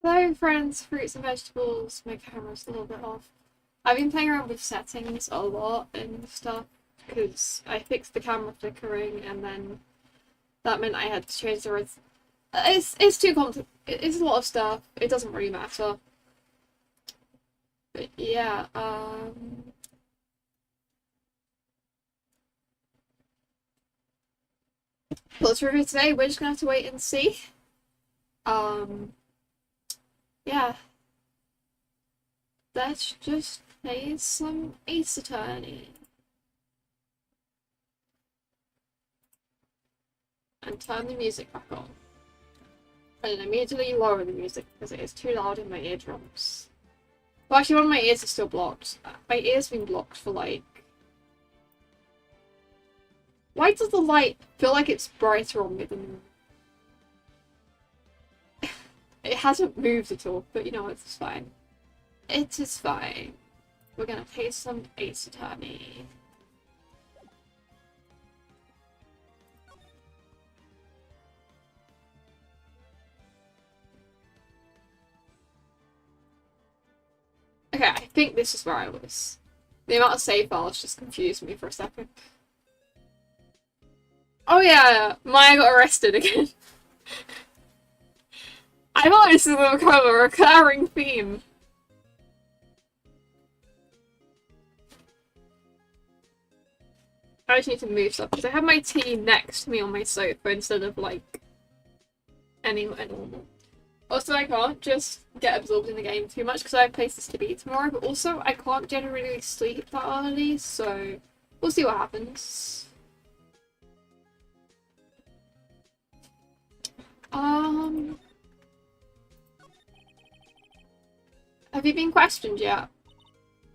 Hello friends, fruits and vegetables. My camera's a little bit off. I've been playing around with settings a lot and stuff because I fixed the camera flickering and then that meant I had to change the It's too complicated. It's a lot of stuff. It doesn't really matter. But yeah, let's review today. We're just gonna have to wait and see. Um, yeah, let's just play some Ace Attorney. And turn the music back on. And immediately lower the music because it is too loud in my eardrums. Well, actually, one of my ears is still blocked. My ear's been blocked for like... Why does the light feel like it's brighter on me than... It hasn't moved at all, but you know, it's fine. It is fine. We're gonna play some Ace Attorney. Okay, I think this is where I was. The amount of save files just confused me for a second. Oh yeah, Maya got arrested again. I thought this was going to become a recurring theme. I just need to move stuff because I have my tea next to me on my sofa instead of like anywhere normal. Also, I can't just get absorbed in the game too much because I have places to be tomorrow, but also I can't generally sleep that early, so we'll see what happens. Have you been questioned yet?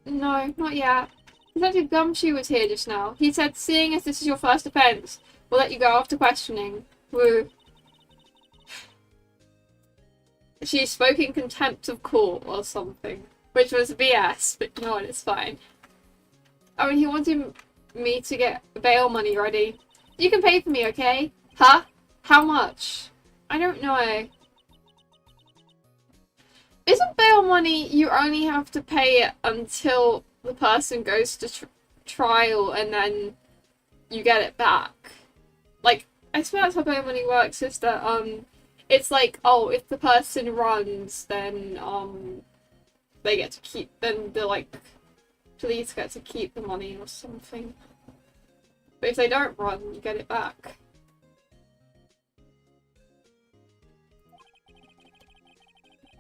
No, not yet. Detective Gumshoe was here just now. He said, seeing as this is your first offence, we'll let you go after questioning. Woo. She spoke in contempt of court or something, which was BS, but you know what, it's fine. I mean, he wanted me to get bail money ready. You can pay for me, okay? Huh? How much? I don't know. Isn't bail money you only have to pay it until the person goes to trial and then you get it back? Like, I swear that's how bail money works, is that, it's like, oh, if the person runs, then, they get to keep, then the, like, police get to keep the money or something. But if they don't run, you get it back.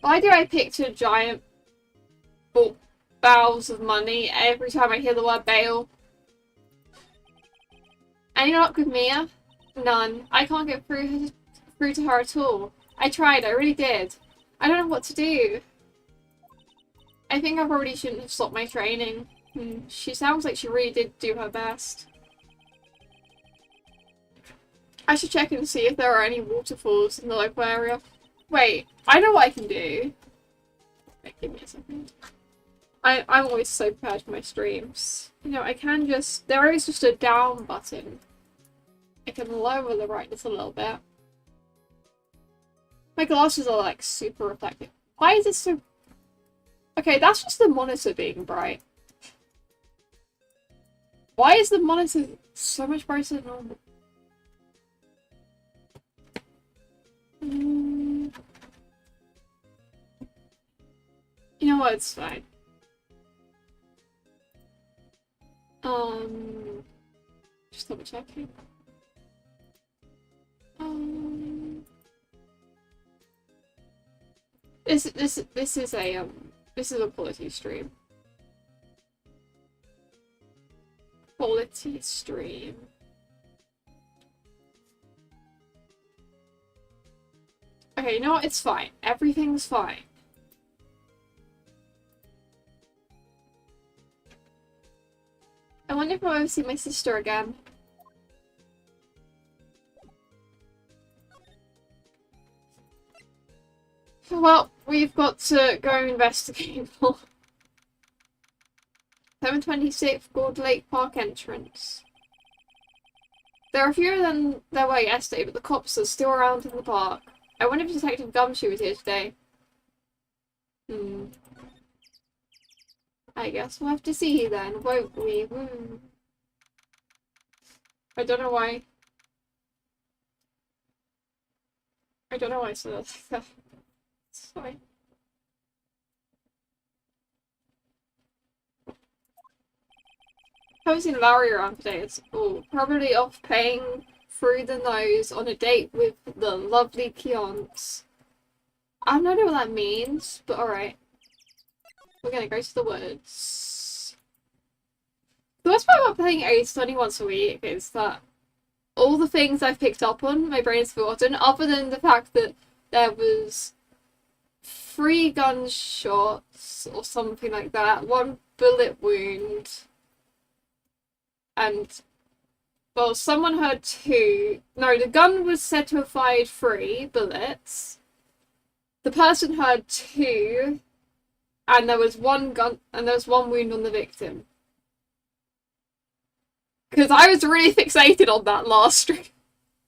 Why do I picture giant bowls of money every time I hear the word bail? Any luck with Mia? None. I can't get through to her at all. I tried, I really did. I don't know what to do. I think I probably shouldn't have stopped my training. She sounds like she really did do her best. I should check and see if there are any waterfalls in the local area. Wait, I know what I can do. Wait, give me a second. I'm always so prepared for my streams. You know, I can just... There is just a down button. I can lower the brightness a little bit. My glasses are like super reflective. Why is it so... Okay, that's just the monitor being bright. Why is the monitor so much brighter than normal? You know what, it's fine. Just double checking. This is a quality stream. Quality stream. Okay, you know what? It's fine. Everything's fine. I wonder if I'll ever see my sister again. Well, we've got to go investigate more. 726 Gold Lake Park entrance. There are fewer than there were yesterday, but the cops are still around in the park. I wonder if Detective Gumshoe was here today. Hmm. I guess we'll have to see then, won't we? Hmm. I don't know why. I don't know why I said that. It's fine. Haven't seen Larry around today. It's probably off paying through the nose on a date with the lovely Keonks. I have no idea what that means, but alright. We're gonna go to the woods. The worst part about playing Ace only once a week is that all the things I've picked up on, my brain's forgotten, other than the fact that there was 3 gunshots or something like that, 1 bullet wound, and, well, someone heard 2. No, the gun was said to have fired 3 bullets. The person heard 2, and there was 1 wound on the victim. Because I was really fixated on that last stream.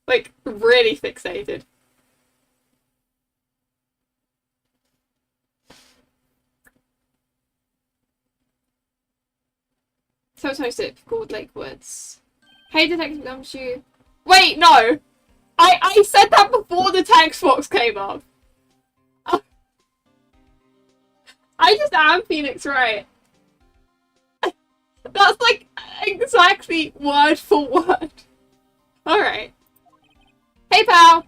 Like, really fixated. So sick, called Lake Woods. Hey, Detective Gumshoe. Wait, no! I said that before the text box came up. I just am Phoenix Wright. That's like exactly word for word. Alright. Hey, pal!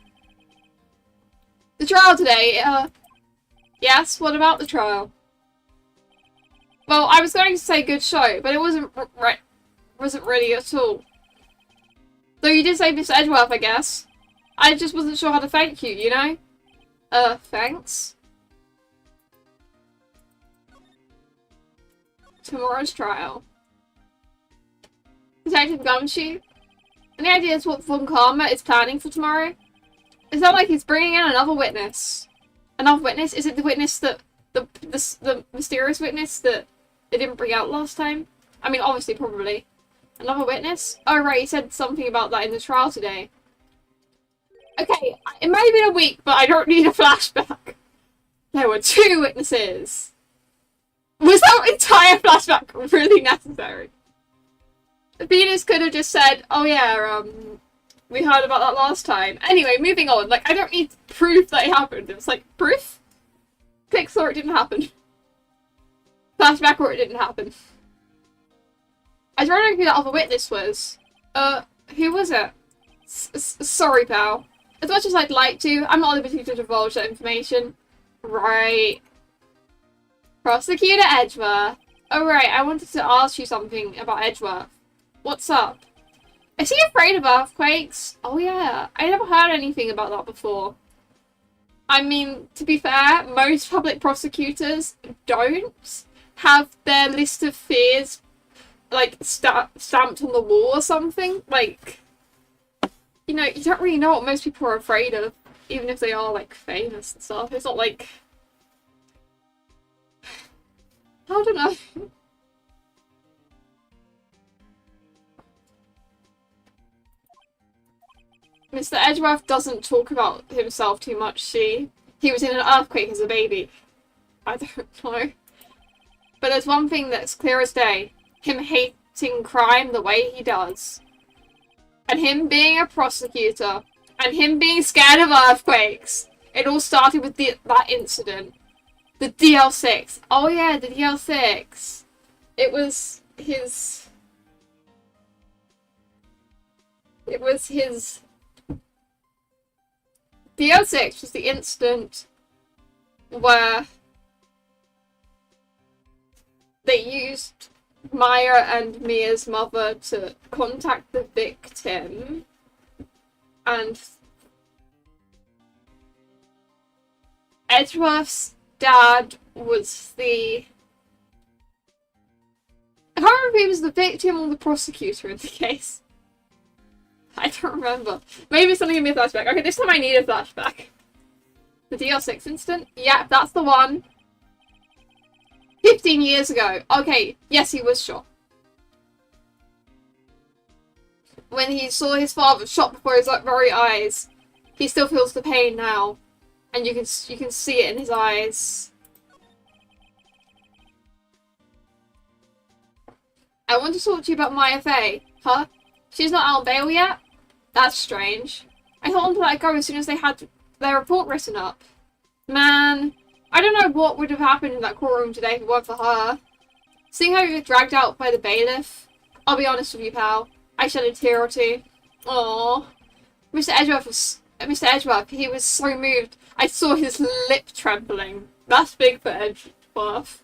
The trial today, yes, what about the trial? Well, I was going to say good show, but it wasn't really at all. Though you did say Miss Edgeworth, I guess. I just wasn't sure how to thank you, you know? Thanks. Tomorrow's trial. Detective Gumshoe? Any ideas what Von Karma is planning for tomorrow? It sounds like he's bringing in another witness. Another witness? Is it the witness that... the mysterious witness that they didn't bring out last time? I mean, obviously, probably. Another witness? Oh, right, he said something about that in the trial today. Okay, it might have been a week, but I don't need a flashback. There were 2 witnesses. Was that entire flashback really necessary? Venus could have just said, oh yeah, we heard about that last time. Anyway, moving on. Like, I don't need proof that it happened. It was like, proof? Click or it didn't happen. Flashback or it didn't happen. I was wondering who that other witness was. Who was it? Sorry, pal. As much as I'd like to, I'm not at liberty to divulge that information. Right. Prosecutor Edgeworth. Oh, right, I wanted to ask you something about Edgeworth. What's up? Is he afraid of earthquakes? Oh, yeah. I never heard anything about that before. I mean, to be fair, most public prosecutors don't have their list of fears, like, stamped on the wall or something. Like, you know, you don't really know what most people are afraid of, even if they are, like, famous and stuff. It's not like... I don't know. Mr. Edgeworth doesn't talk about himself too much, see? He was in an earthquake as a baby. I don't know. But there's one thing that's clear as day. Him hating crime the way he does. And him being a prosecutor. And him being scared of earthquakes. It all started with that incident. The DL6. Oh yeah, the DL6. It was his... DL6 was the incident where they used Maya and Mia's mother to contact the victim, and Edgeworth's dad was the... I can't remember if he was the victim or the prosecutor in the case. I don't remember. Maybe something gave me a flashback. Okay, this time I need a flashback. The DL6 incident? Yeah, that's the one. 15 years ago. Okay, yes, he was shot. When he saw his father shot before his very eyes, he still feels the pain now. And you can see it in his eyes. I want to talk to you about Maya Fey. Huh? She's not out on bail yet? That's strange. I told them to let her go as soon as they had their report written up. Man, I don't know what would have happened in that courtroom today if it weren't for her. Seeing how you get dragged out by the bailiff, I'll be honest with you, pal. I shed a tear or two. Aww. Mr. Edgeworth, he was so moved. I saw his lip trembling. That's big for Edgeworth.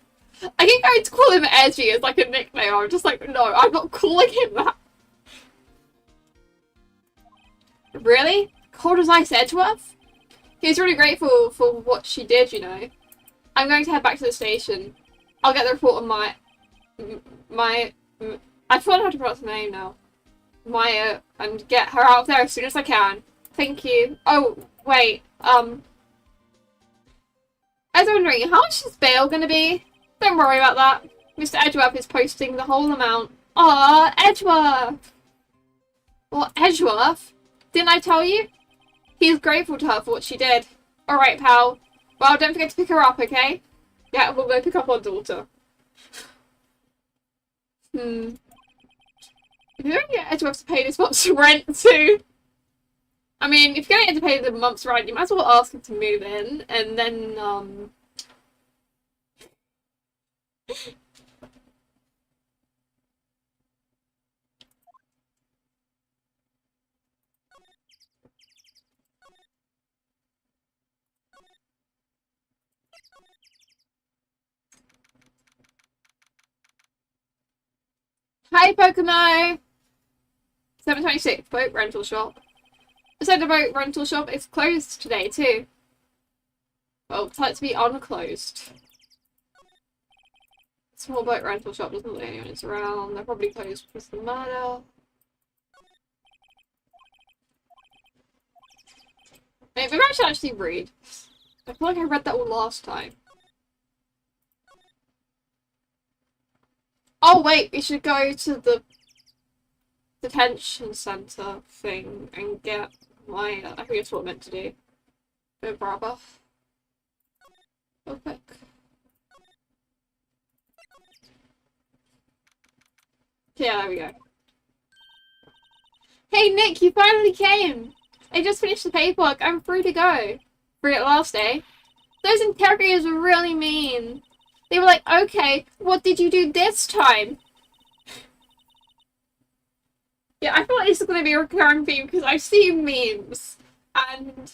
I keep going to call him Edgy as like a nickname. I'm just like, no, I'm not calling him that. Really? Cold as ice Edgeworth? He was really grateful for what she did, you know. I'm going to head back to the station. I'll get the report on I forgot how to pronounce her name now. Maya, and get her out of there as soon as I can. Thank you. Oh, wait, I was wondering, how much is bail gonna be? Don't worry about that. Mr. Edgeworth is posting the whole amount. Aw, Edgeworth! Well, Edgeworth? Didn't I tell you? He's grateful to her for what she did. Alright, pal. Well, don't forget to pick her up, okay? Yeah, we'll go pick up our daughter. If you're going to get Edgeworth to pay this month's rent too. I mean, if you're going to pay the month's rent, you might as well ask him to move in, and then, Hi, Pocono! 7:26, boat rental shop. So the boat rental shop is closed today, too. Well, it's like to be unclosed. Small boat rental shop doesn't look like anyone is around. They're probably closed because of the murder. Maybe I should actually read. I feel like I read that all last time. Oh wait, we should go to the detention center thing and get my, I think that's what I meant to do. Go grab her. Real quick. Yeah, there we go. Hey Nick, you finally came! I just finished the paperwork, I'm free to go. Free at last, eh? Those interrogators were really mean. They were like, okay, what did you do this time? Yeah, I feel like this is going to be a recurring theme because I've seen memes and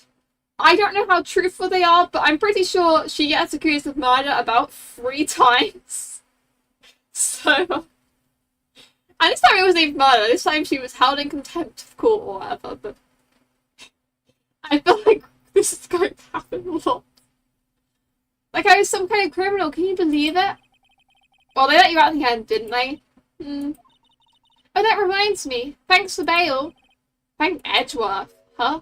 I don't know how truthful they are, but I'm pretty sure she gets accused of murder about 3 times. So, and this time it wasn't even murder, this time she was held in contempt of court or whatever, but I feel like this is going to happen a lot. Like I was some kind of criminal, can you believe it? Well, they let you out at the end, didn't they? Oh, that reminds me. Thanks for bail. Thank Edgeworth, huh?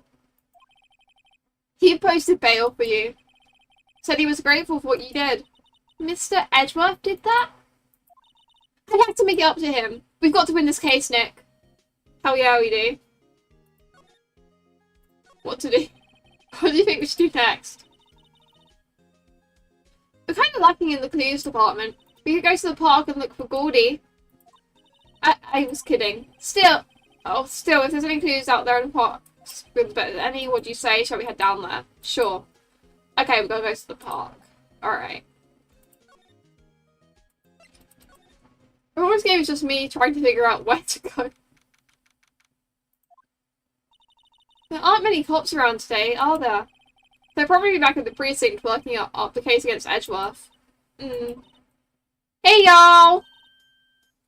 He posted bail for you. Said he was grateful for what you did. Mr. Edgeworth did that? I'd have to make it up to him. We've got to win this case, Nick. Hell yeah, we do. What to do? What do you think we should do next? We're kind of lacking in the clues department. We could go to the park and look for Goldie. I was kidding. Still, if there's any clues out there in the park, with any, what do you say? Shall we head down there? Sure. Okay, we're gonna go to the park. Alright. This game is just me trying to figure out where to go. There aren't many cops around today, are there? They'll probably be back at the precinct working up the case against Edgeworth. Hey y'all!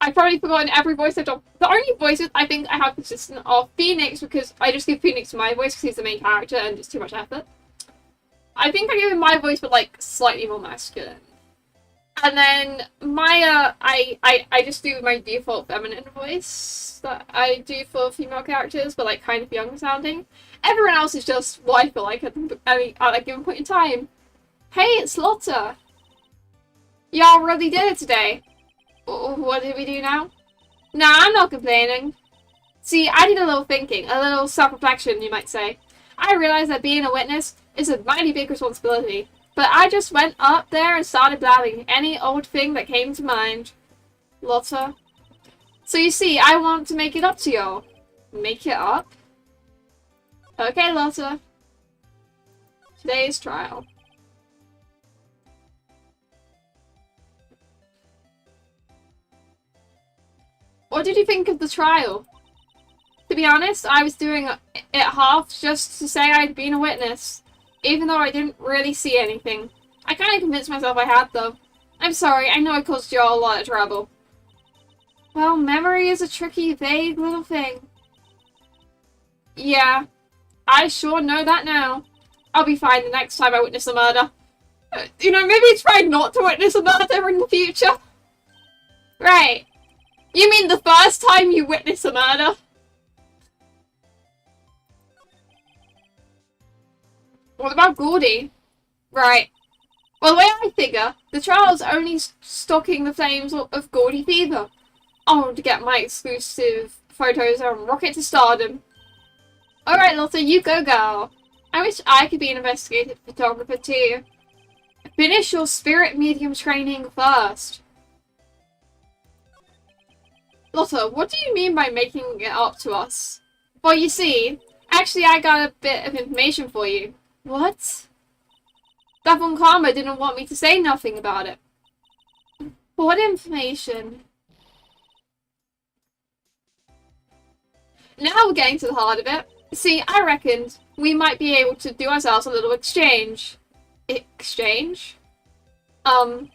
I've probably forgotten every voice I've done. The only voices I think I have consistent are Phoenix, because I just give Phoenix my voice because he's the main character and it's too much effort. I think I give him my voice but like slightly more masculine. And then Maya, I just do my default feminine voice that I do for female characters, but like kind of young sounding. Everyone else is just what I feel like at a given point in time. Hey, it's Lotta! Y'all really did it today. What did we do now? Nah, I'm not complaining. See, I did a little thinking, a little self-reflection, you might say. I realized that being a witness is a mighty big responsibility. But I just went up there and started blabbing any old thing that came to mind. Lotta. So you see, I want to make it up to you. Make it up? Okay, Lotta. Today's trial. What did you think of the trial? To be honest, I was doing it half just to say I'd been a witness, even though I didn't really see anything. I kind of convinced myself I had, though. I'm sorry, I know I caused you all a lot of trouble. Well, memory is a tricky, vague little thing. Yeah, I sure know that now. I'll be fine the next time I witness a murder. You know, maybe try not to witness a murder in the future. Right. You mean the first time you witness a murder? What about Gordy? Right. Well, the way I figure, the trial's only stoking the flames of Gordy fever. I want to get my exclusive photos and rocket to stardom. Alright, Lotta, you go, girl. I wish I could be an investigative photographer too. Finish your spirit medium training first. Lotta, what do you mean by making it up to us? Well, you see, actually I got a bit of information for you. What? Davon Karma didn't want me to say nothing about it. What information? Now we're getting to the heart of it. See, I reckoned we might be able to do ourselves a little exchange. Exchange? I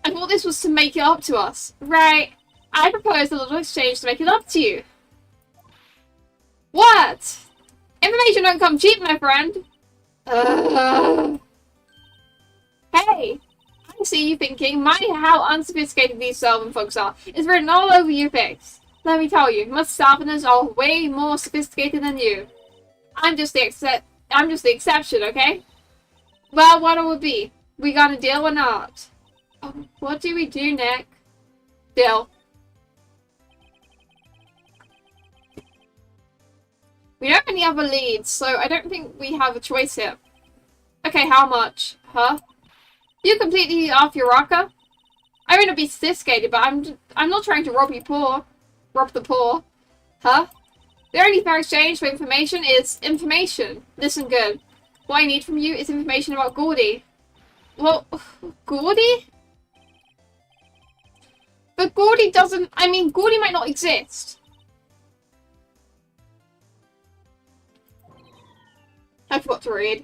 thought this was to make it up to us. Right. I proposed a little exchange to make it up to you. What? Information don't come cheap, my friend. Hey, I see you thinking, mind how unsophisticated these Southern folks are. It's written all over your face. Let me tell you, most Southerners are way more sophisticated than you. I'm just the exception, okay? Well, what it would be? We got a deal or not? What do we do, Nick? Deal. We don't have any other leads, so I don't think we have a choice here. Okay, how much? Huh? You completely off your rocker? I may not be sophisticated, but I'm not trying to rob you poor. Rob the poor. Huh? The only fair exchange for information is information. Listen good. What I need from you is information about Gordy. Well, Gordy? But Gordy doesn't... I mean, Gordy might not exist. I forgot to read.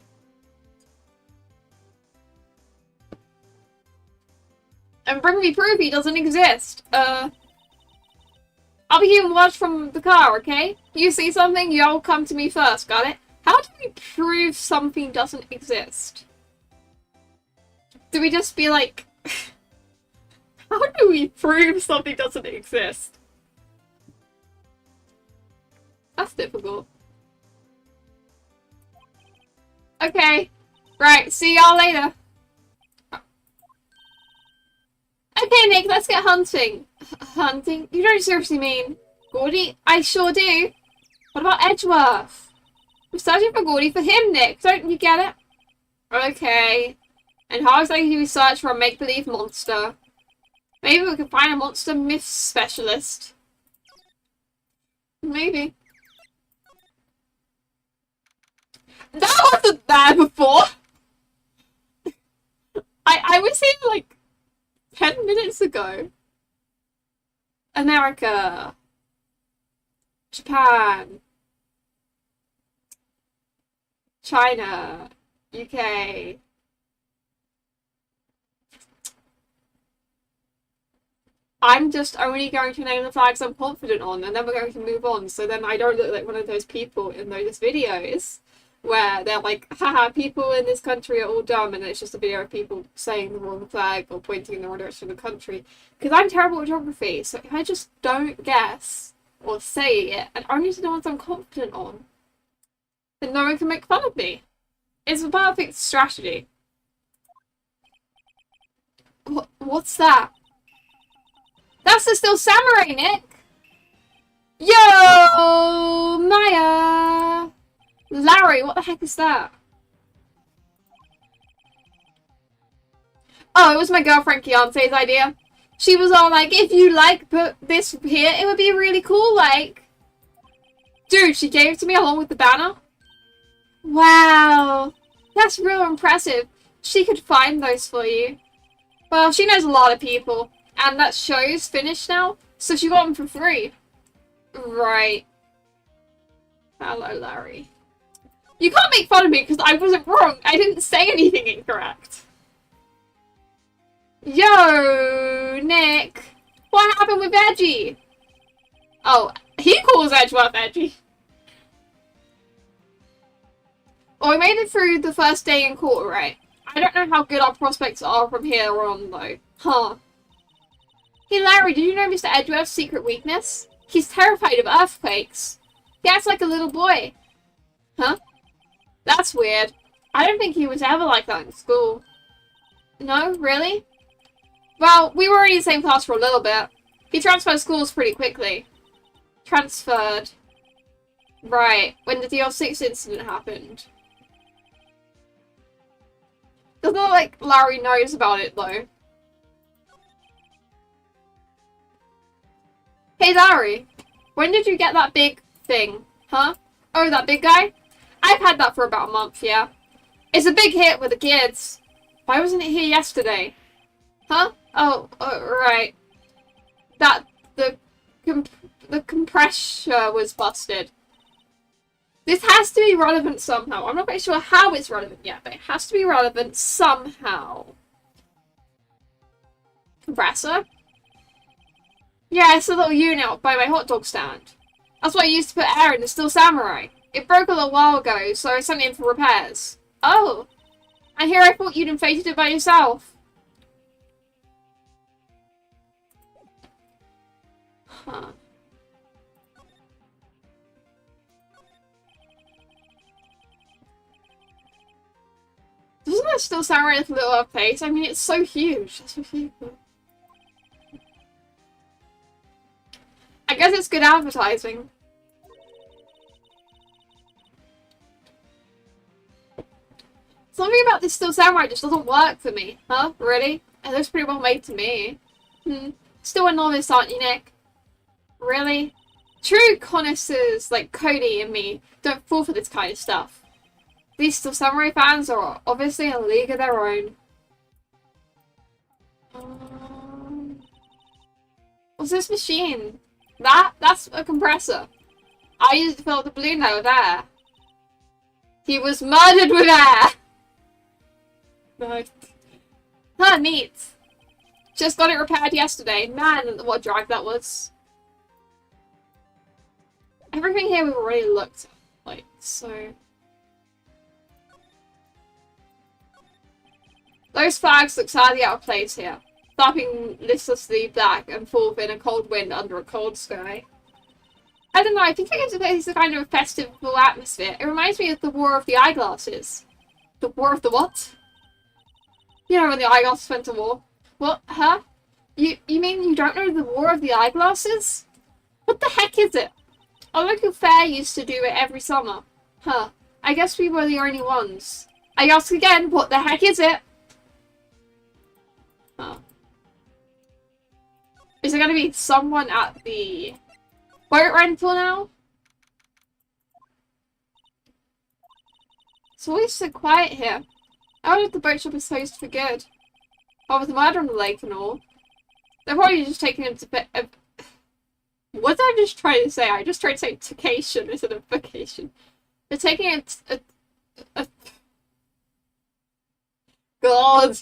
And bring me proof he doesn't exist. I'll be here and watch from the car, okay? You see something, you'll come to me first, got it? How do we prove something doesn't exist? Do we just be like... How do we prove something doesn't exist? That's difficult. Okay. Right, see y'all later. Okay, Nick, let's get hunting. Hunting? You don't seriously mean Gordy? I sure do. What about Edgeworth? We're searching for Gordy for him, Nick. Don't you get it? Okay. And how exactly do we search for a make-believe monster? Maybe we can find a monster myth specialist. Maybe. That wasn't there before! I was here like 10 minutes ago. America. Japan. China. UK. I'm just only going to name the flags I'm confident on, and then we're going to move on, so then I don't look like one of those people in those videos where they're like, haha, people in this country are all dumb, and it's just a video of people saying the wrong flag or pointing in the wrong direction of the country. Because I'm terrible at geography, so if I just don't guess or say it, and only to the ones I'm confident on, then no one can make fun of me. It's a perfect strategy. What's that? That's the Still Samurai, Nick! Yo, Maya! Larry, what the heck is that? Oh, it was my girlfriend Keontae's idea. She was all like, if you like put this here, it would be really cool, like. Dude, she gave it to me along with the banner. Wow. That's real impressive. She could find those for you. Well, she knows a lot of people. And that show's finished now, so she got them for free. Right. Hello, Larry. You can't make fun of me because I wasn't wrong. I didn't say anything incorrect. Yo, Nick. What happened with Edgy? Oh, he calls Edgeworth Edgy. Oh, we made it through the first day in court, right? I don't know how good our prospects are from here on, though. Huh. Hey, Larry, did you know Mr. Edgeworth's secret weakness? He's terrified of earthquakes. He acts like a little boy. Huh? That's weird. I don't think he was ever like that in school. No? Really? Well, we were in the same class for a little bit. He transferred schools pretty quickly. Transferred. Right. When the DL6 incident happened. Doesn't look like Larry knows about it, though. Hey, Larry. When did you get that big thing? Huh? Oh, that big guy? I've had that for about a month, yeah. It's a big hit with the kids. Why wasn't it here yesterday? Huh? Oh, right. The compressor was busted. This has to be relevant somehow. I'm not quite sure how it's relevant yet, but it has to be relevant somehow. Compressor? Yeah, it's a little unit by my hot dog stand. That's what I used to put air in the Steel Samurai. It broke a little while ago, so I sent it in for repairs. Oh. And here I thought you'd inflated it by yourself. Huh. Doesn't that Steel Samurai look a little off face? I mean, it's so huge. That's so huge. I guess it's good advertising. Something about this Steel Samurai just doesn't work for me. Huh? Really? It looks pretty well made to me. Still a novice, aren't you, Nick? Really? True connoisseurs like Cody and me don't fall for this kind of stuff. These Steel Samurai fans are obviously in a league of their own. What's this machine? That's a compressor. I used to fill up the balloon now with air. He was murdered with air! Nice. Huh, neat. Just got it repaired yesterday. Man, what a drag that was. Everything here we've already looked at, like, so... Those flags look sadly out of place here, flapping listlessly back and forth in a cold wind under a cold sky. I don't know, I think it gives a kind of a festival atmosphere. It reminds me of the War of the Eyeglasses. The War of the what? You know when the eyeglasses went to war. What? Huh? You mean you don't know the War of the Eyeglasses? What the heck is it? Our local fair used to do it every summer. Huh. I guess we were the only ones. I ask again, what the heck is it? Huh. Is there going to be someone at the boat rental now? It's always so quiet here. I wonder if the boat shop is closed for good. Oh, with the murder on the lake and all. They're probably just taking him to bed. What did I just try to say? I just tried to say vacation instead of vacation. They're taking it God.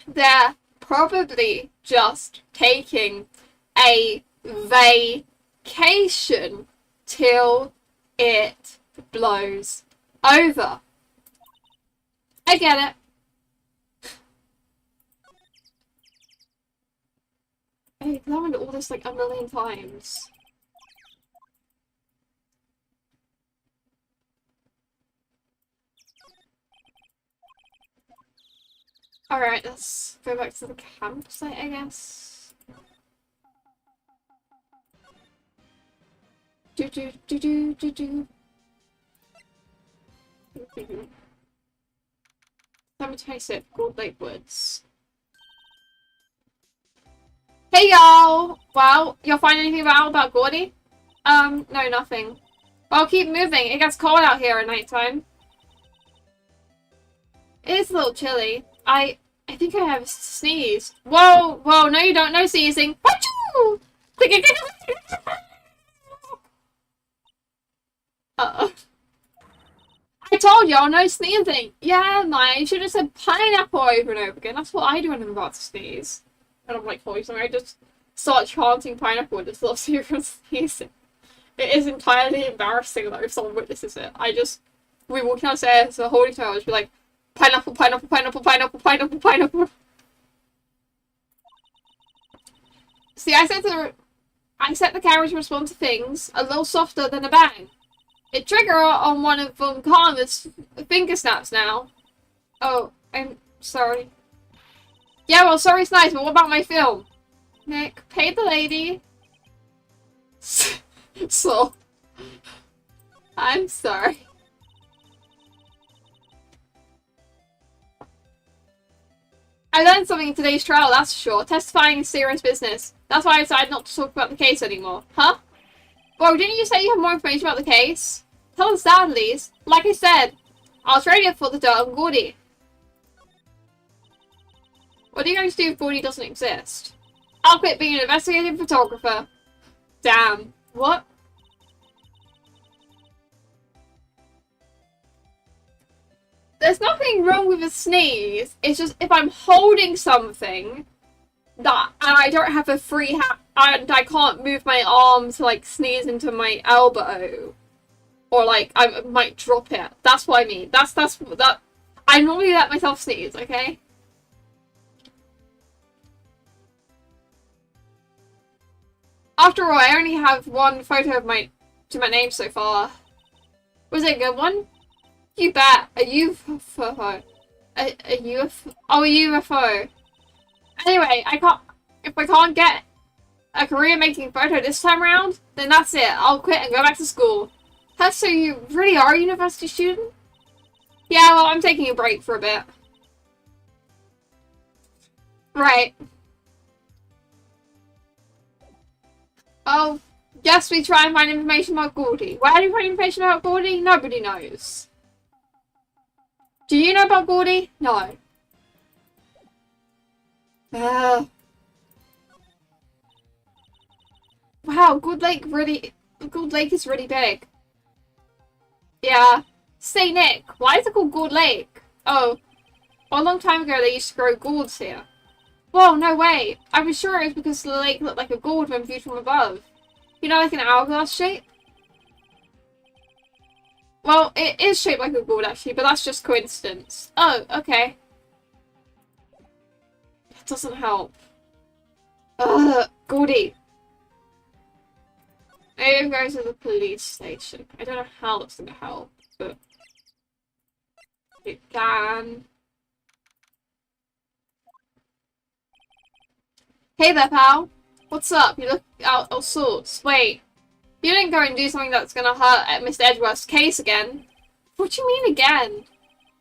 They're probably just taking a vacation till it blows over. I get it. I've learned all this like a million times. Alright, let's go back to the campsite, I guess. Do. Number 26, Gold Lake Woods. Hey y'all! Well, you'll find anything about Gordy? No, nothing. Well, keep moving. It gets cold out here at nighttime. It is a little chilly. I think I have a sneeze. Whoa, whoa, no you don't. No sneezing. Achoo! Uh-oh. I told y'all, no sneezing. Yeah, man, you should have said pineapple over and over again. That's what I do when I'm about to sneeze. And I'm like, holy something, I just start chanting pineapple and just lost you from sneezing. It is entirely embarrassing though if someone witnesses it. We walk downstairs, so holding time, I'll just be like, pineapple, pineapple, pineapple, pineapple, pineapple, pineapple. See, I set the camera to respond to things a little softer than a bang. It trigger on one of Von Karma's finger snaps now. Oh, I'm sorry. Yeah, well, sorry's nice, but what about my film? Nick, pay the lady. So, I'm sorry. I learned something in today's trial, that's for sure. Testifying is serious business. That's why I decided not to talk about the case anymore. Huh? Whoa, didn't you say you have more information about the case? Tell us that, at least. Like I said, I'll trade it for the dirt on Gordy. What are you going to do if Gordy doesn't exist? I'll quit being an investigative photographer. Damn. What? There's nothing wrong with a sneeze. It's just if I'm holding something and I don't have a free hand and I can't move my arm to like sneeze into my elbow, or like I might drop it. That's what I mean. That's that. I normally let myself sneeze. Okay. After all, I only have one photo of my name so far. Was it a good one? You bet. A UFO. A UFO. Oh, a UFO. Anyway, if I can't get a career making a photo this time around, then that's it. I'll quit and go back to school. Huh, so you really are a university student? Yeah, well, I'm taking a break for a bit. Right. Oh, yes, we try and find information about Gordy. Where do you find information about Gordy? Nobody knows. Do you know about Gordy? No. Wow, Gold Lake is really big. Yeah. Say, Nick, why is it called Gold Lake? Oh, well, a long time ago they used to grow gourds here. Whoa, no way. I was sure it was because the lake looked like a gourd when viewed from above. You know, like an hourglass shape? Well, it is shaped like a gourd, actually, but that's just coincidence. Oh, okay. It doesn't help. Gordy. Maybe I'm going to the police station. I don't know how that's going to help, but it can. Hey there, pal. What's up? You look out all sorts. Wait, you didn't go and do something that's gonna hurt at Mr. Edgeworth's case again? What do you mean again?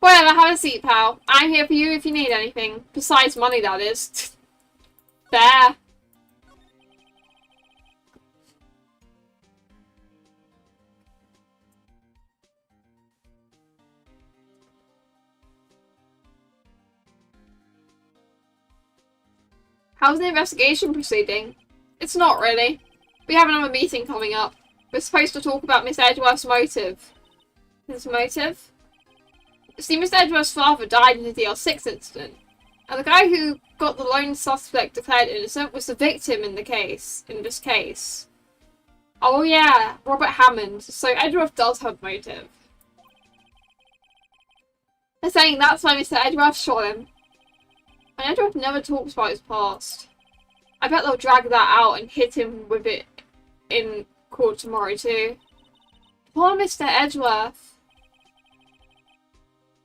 Whatever, have a seat, pal. I'm here for you if you need anything. Besides money, that is. There. How's the investigation proceeding? It's not really. We have another meeting coming up. We're supposed to talk about Miss Edgeworth's motive. His motive? See, Miss Edgeworth's father died in the DL6 incident, and the guy who got the lone suspect declared innocent was the victim in this case. Oh yeah, Robert Hammond. So Edgeworth does have motive. They're saying that's why Mr. Edgeworth shot him. And Edgeworth never talks about his past. I bet they'll drag that out and hit him with it in court tomorrow too. Poor Mr. Edgeworth.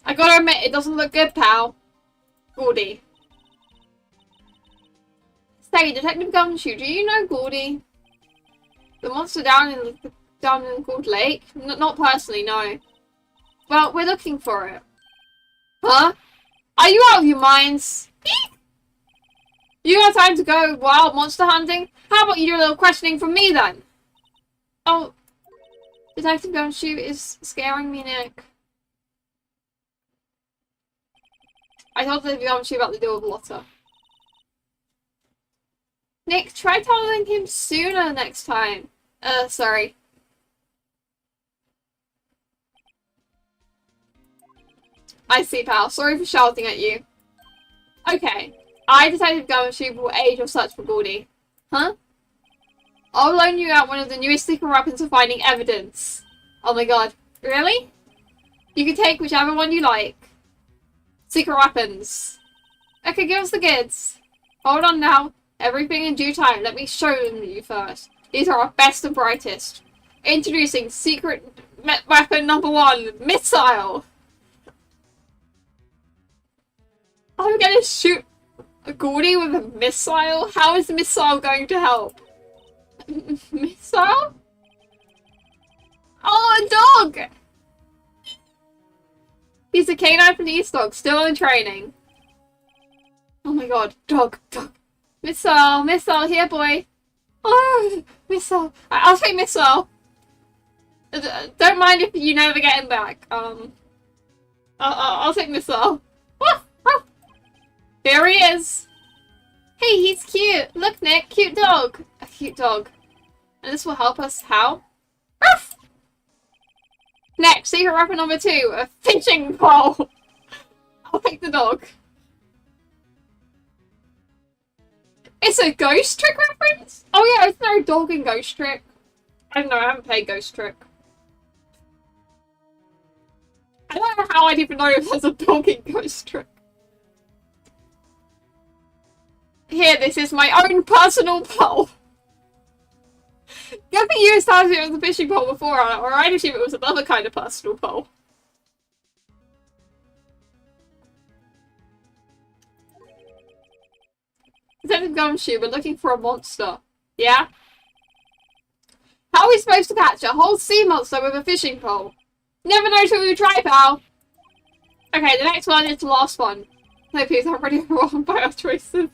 I gotta admit, it doesn't look good, pal. Gordy. Say, Detective Gumshoe, do you know Gordy? The monster down in Gold Lake? Not personally, no. Well, we're looking for it. Huh? Are you out of your minds? You got time to go wild monster hunting? How about you do a little questioning from me then? Oh, Detective Gumshoe is scaring me, Nick. I told Detective Gumshoe about the deal with Lotta. Nick, try telling him sooner next time. Sorry. I see, pal. Sorry for shouting at you. Okay. I, Detective Gumshoe, will aid your search for Gordy. Huh? I'll loan you out one of the newest secret weapons for finding evidence. Oh my god. Really? You can take whichever one you like. Secret weapons. Okay, give us the goods. Hold on now. Everything in due time. Let me show them to you first. These are our best and brightest. Introducing secret weapon number 1. Missile. I'm gonna shoot a Gordy with a missile? How is the missile going to help? Missile? Oh, a dog! He's a canine police dog, still in training. Oh my god, dog. Missile, here boy. Oh, missile. I'll take missile. Don't mind if you never get him back. I'll take missile. Here he is. Hey, he's cute. Look, Nick, cute dog. A cute dog. And this will help us how? Ruff! Next, secret weapon number 2, a fishing pole. I'll take the dog. It's a Ghost Trick reference? Oh yeah, isn't there a dog in Ghost Trick? I don't know, I haven't played Ghost Trick. I don't know how I'd even know if there's a dog in Ghost Trick. Here, this is my own personal pole. Good thing you started it with the fishing pole before, or I'd assume it was another kind of personal pole. Detective Gumshoe, we're looking for a monster. Yeah? How are we supposed to catch a whole sea monster with a fishing pole? Never know till you try, pal. Okay, the next one is the last one. No, please, I'm already wrong by our choices.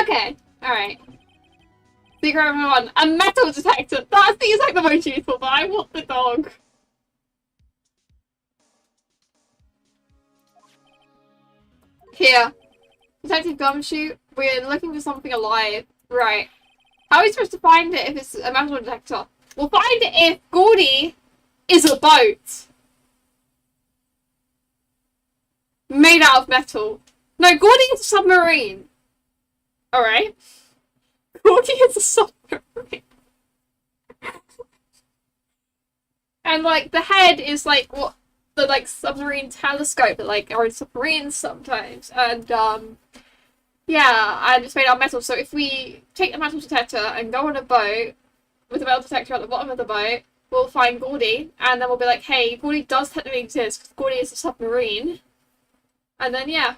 Okay, alright. Secret number 1, a metal detector. That seems like the most useful, but I want the dog. Here. Detective Gumshoe, we're looking for something alive. Right. How are we supposed to find it if it's a metal detector? We'll find it if Gordy is a boat. Made out of metal. No, Gordy is a submarine. Alright. Gordy is a submarine. And, like, the head is, like, what the, like, submarine telescope that, like, are in submarines sometimes. And, yeah, and it's made out of metal. So if we take the metal detector and go on a boat with a metal detector at the bottom of the boat, we'll find Gordy. And then we'll be like, hey, Gordy does technically exist because Gordy is a submarine. And then, yeah.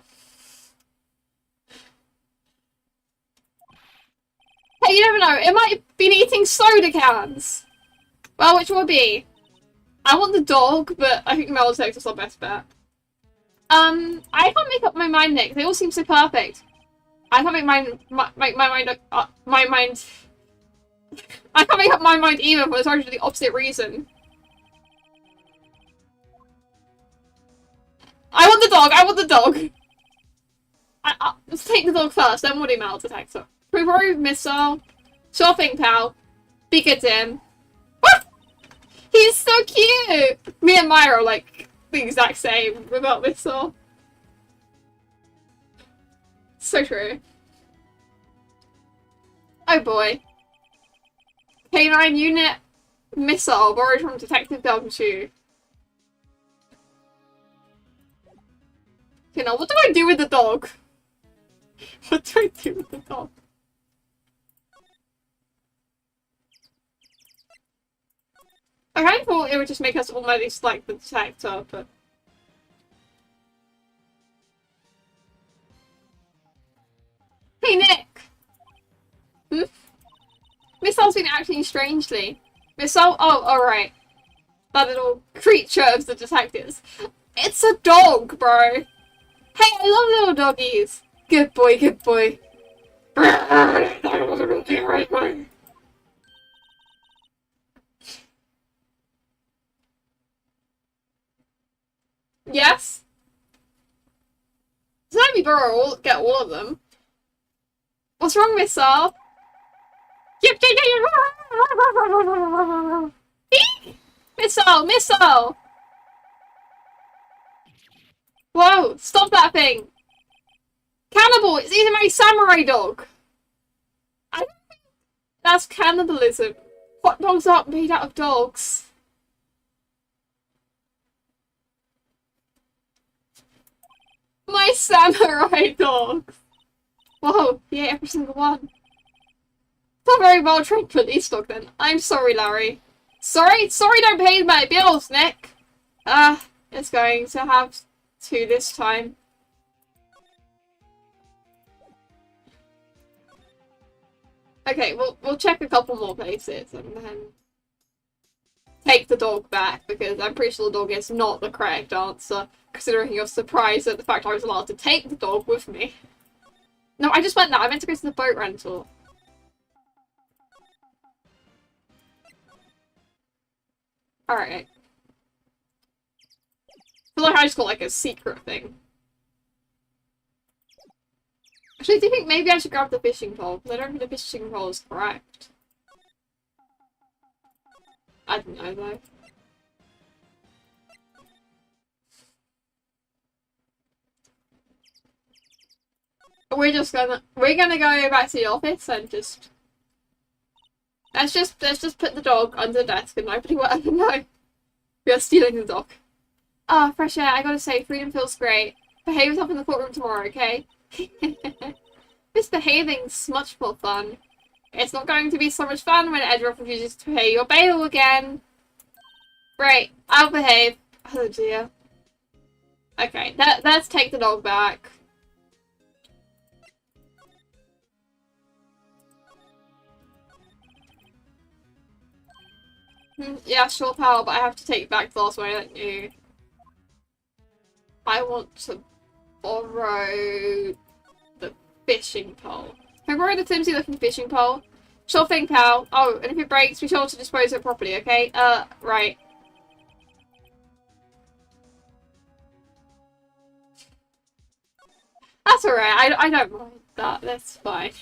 Hey, you never know. It might have been eating soda cans. Well, which will it be? I want the dog, but I think the metal detector's our best bet. I can't make up my mind, Nick. They all seem so perfect. I can't make my mind. I can't make up my mind either for the opposite reason. I want the dog. I want the dog. Let's take the dog first, then we'll do metal detector. Prove missile. Sure thing, pal. Be good to him. He's so cute! Me and Maya are like the exact same without missile. So true. Oh boy. K9 unit missile borrowed from Detective Gumshoe. Okay, now what do I do with the dog? What do I do with the dog? I kind of thought it would just make us almost like the detector, but... Hey, Nick! Hmm? Missile's been acting strangely. Missile? Oh, alright. That little creature of the detectives. It's a dog, bro. Hey, I love little doggies. Good boy, good boy. Yes? So let me get all of them. What's wrong, Missile? Missile! Missile! Whoa! Stop that thing! Cannibal! It's eating my samurai dog! I don't think that's cannibalism. Hot dogs aren't made out of dogs. My samurai dogs! Whoa, he ate every single one. Not very well trained police dog then. I'm sorry, Larry. Sorry don't pay my bills, Nick. It's going to have to this time. Okay, we'll check a couple more places and then take the dog back, because I'm pretty sure the dog is not the correct answer, considering you're surprised at the fact I was allowed to take the dog with me. No, I just went there. I meant to go to the boat rental. Alright. I feel like I just got like a secret thing. Actually, do you think maybe I should grab the fishing pole? Because I don't think the fishing pole is correct. I don't know though. We're gonna go back to the office and just let's just put the dog under the desk and nobody will ever know we are stealing the dog. Ah, fresh air. I gotta say, freedom feels great. Behave yourself in the courtroom tomorrow, okay? Misbehaving's much more fun. It's not going to be so much fun when Edgeworth refuses to pay your bail again. Great, I'll behave. Oh dear. Okay, let's take the dog back. Yeah, sure, pal, but I have to take back the last one I let you. I want to borrow the fishing pole. Can I borrow the flimsy looking fishing pole? Sure thing, pal. Oh, and if it breaks, be sure to dispose of it properly, okay? Right. That's alright, I don't mind that, that's fine.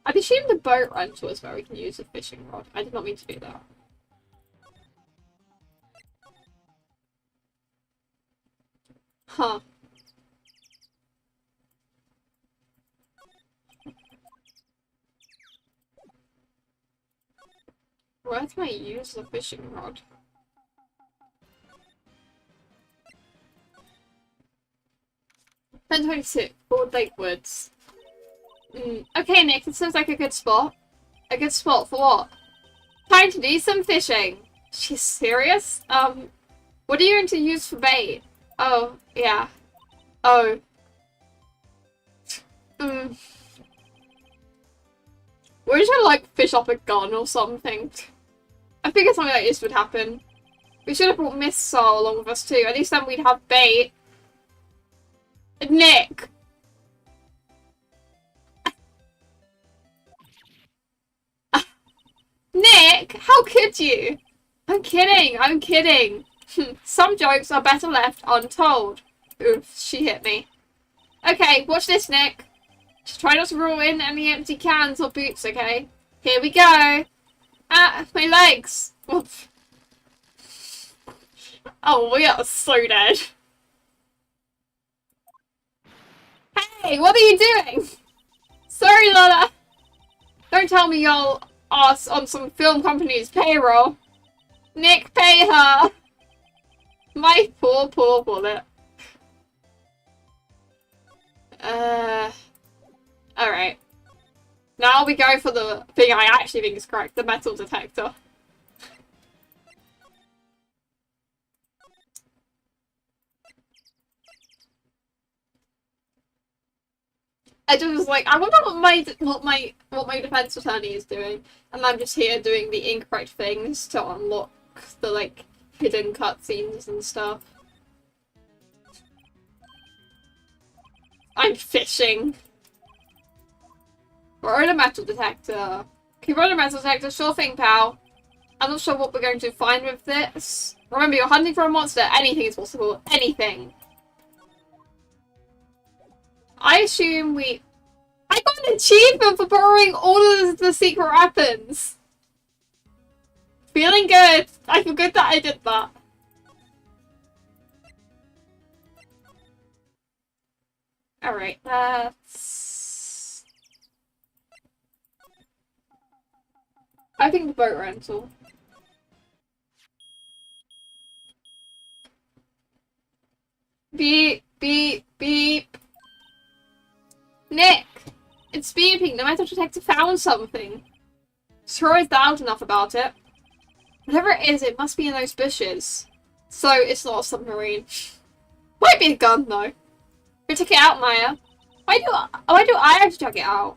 I'd assume the boat rental is where we can use a fishing rod. I did not mean to do that. Huh. Where can I use the fishing rod? $10.26, Broad Lake Woods. Okay, Nick, this sounds like a good spot. A good spot for what? Time to do some fishing. She's serious? What are you going to use for bait? Oh, yeah. Oh. We're just gonna, like, fish up a gun or something. I figured something like this would happen. We should have brought Missile along with us too. At least then we'd have bait. Nick! Nick! How could you? I'm kidding, I'm kidding. Some jokes are better left untold. Oof, she hit me. Okay, watch this, Nick. Just try not to roll in any empty cans or boots, okay? Here we go. Ah, my legs. Oof. Oh, we are so dead. Hey, what are you doing? Sorry, Lola. Don't tell me y'all are on some film company's payroll. Nick, pay her. My poor bullet. Alright. Now we go for the thing I actually think is correct, the metal detector. I just was like, I wonder what my defense attorney is doing, and I'm just here doing the incorrect things to unlock the like hidden cutscenes and stuff. I'm fishing. We're on a metal detector. Can you run a metal detector? Sure thing, pal. I'm not sure what we're going to find with this. Remember, you're hunting for a monster. Anything is possible. Anything. I assume we... I got an achievement for borrowing all of the secret weapons. Feeling good. I feel good that I did that. Alright, that's... I think the boat rental. Beep, beep, beep. Nick! It's beeping. The metal detector found something. Sure is loud enough about it. Whatever it is, it must be in those bushes. So, it's not a submarine. Might be a gun, though. Go check it out, Maya. Why do I have to check it out?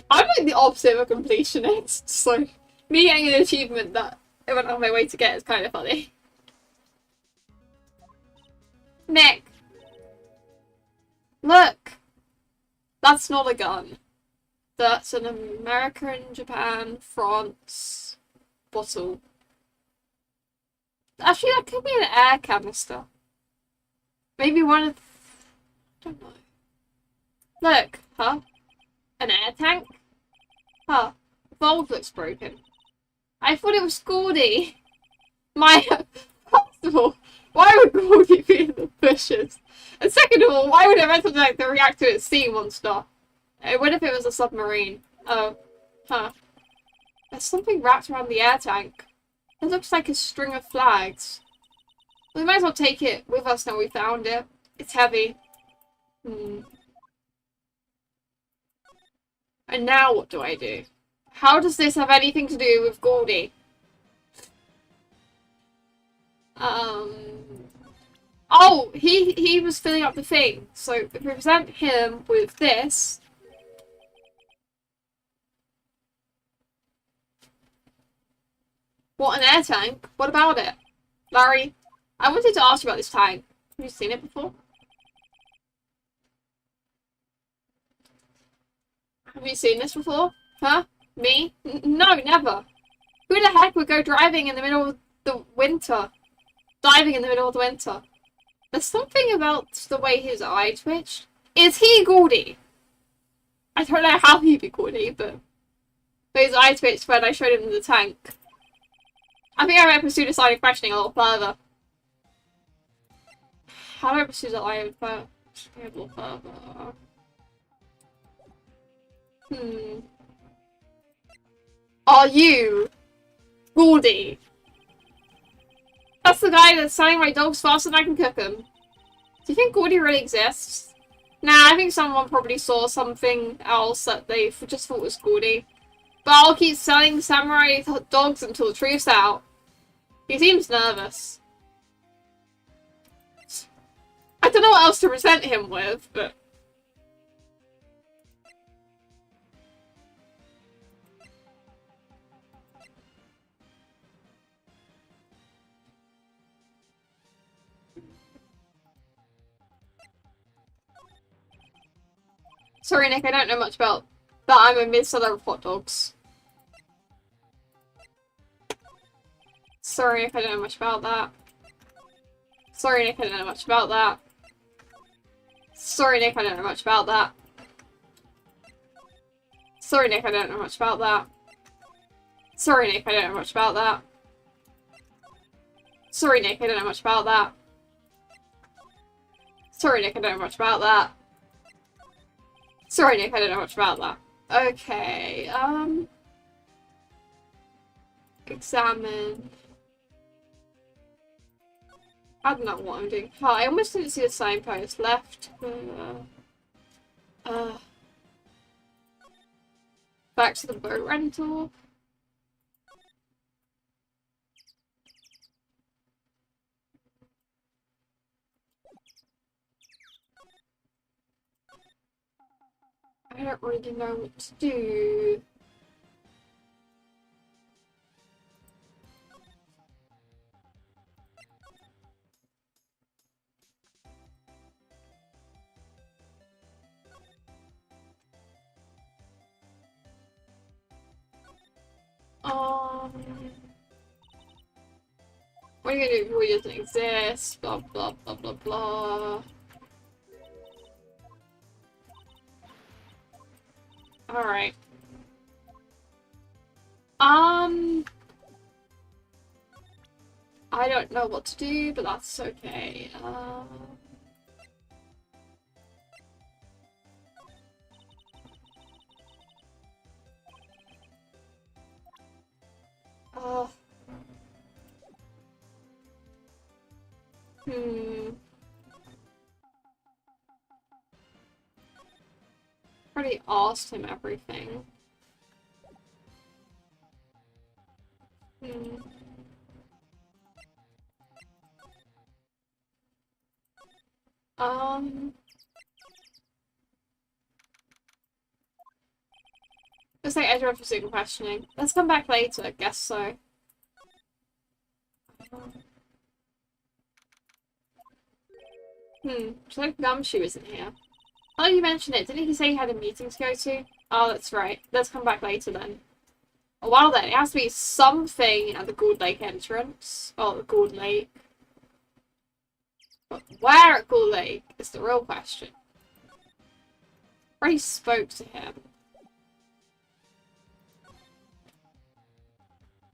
I'm like the opposite of a completionist, so me getting an achievement that I went on my way to get is kind of funny. Nick! Look! That's not a gun. That's an American, Japan, France bottle. Actually, that could be an air canister. Maybe one of... I don't know. Look, huh? An air tank? Huh. The valve looks broken. I thought it was Gordy. Maya, first of all, why would Gordy be in the bushes? And second of all, why would a metal detector react to its sea monster? What if it was a submarine? Oh. Huh. There's something wrapped around the air tank. It looks like a string of flags. We might as well take it with us now we found it. It's heavy. And now what do I do? How does this have anything to do with Goldie? Oh, he was filling up the thing. So if we present him with this. What, an air tank? What about it? Larry, I wanted to ask you about this tank. Have you seen it before? Have you seen this before? Huh? Me? No, never. Who the heck would go driving in the middle of the winter? Diving in the middle of the winter? There's something about the way his eye twitched. Is he Gordy? I don't know how he'd be Gordy, but his eye twitched when I showed him the tank. I think I might pursue this line of questioning a little further. How do I pursue that line of questioning a little further? Are you Gordy? That's the guy that's selling my dogs faster than I can cook them. Do you think Gordy really exists? Nah, I think someone probably saw something else that they just thought was Gordy. But I'll keep selling samurai dogs until the truth's out. He seems nervous. I don't know what else to present him with, but... Sorry, Nick, I don't know much about that. I'm a mid-seller of hot dogs. Sorry, Nick, I don't know much about that. Sorry, Nick, I don't know much about that. Sorry, Nick, I don't know much about that. Sorry, Nick, I don't know much about that. Sorry, Nick, I don't know much about that. Sorry, Nick, I don't know much about that. Sorry, Nick, I don't know much about that. Sorry, Nick, I don't know much about that. Okay, examine. I don't know what I'm doing. Oh, I almost didn't see the signpost. Left. Back to the boat rental. don't really know what to do. What are you gonna do if Roy doesn't exist? Blah blah blah blah blah. Alright. I don't know what to do, but that's okay. Already asked him everything. Looks like edgeworth for super questioning. Let's come back later, I guess so. So like Gumshoe isn't here. Oh, you mentioned it. Didn't he say he had a meeting to go to? Oh, that's right. Let's come back later then. Oh, well then, it has to be something at the Gould Lake entrance. Oh, the Gould Lake. But where at Gould Lake is the real question. I already spoke to him.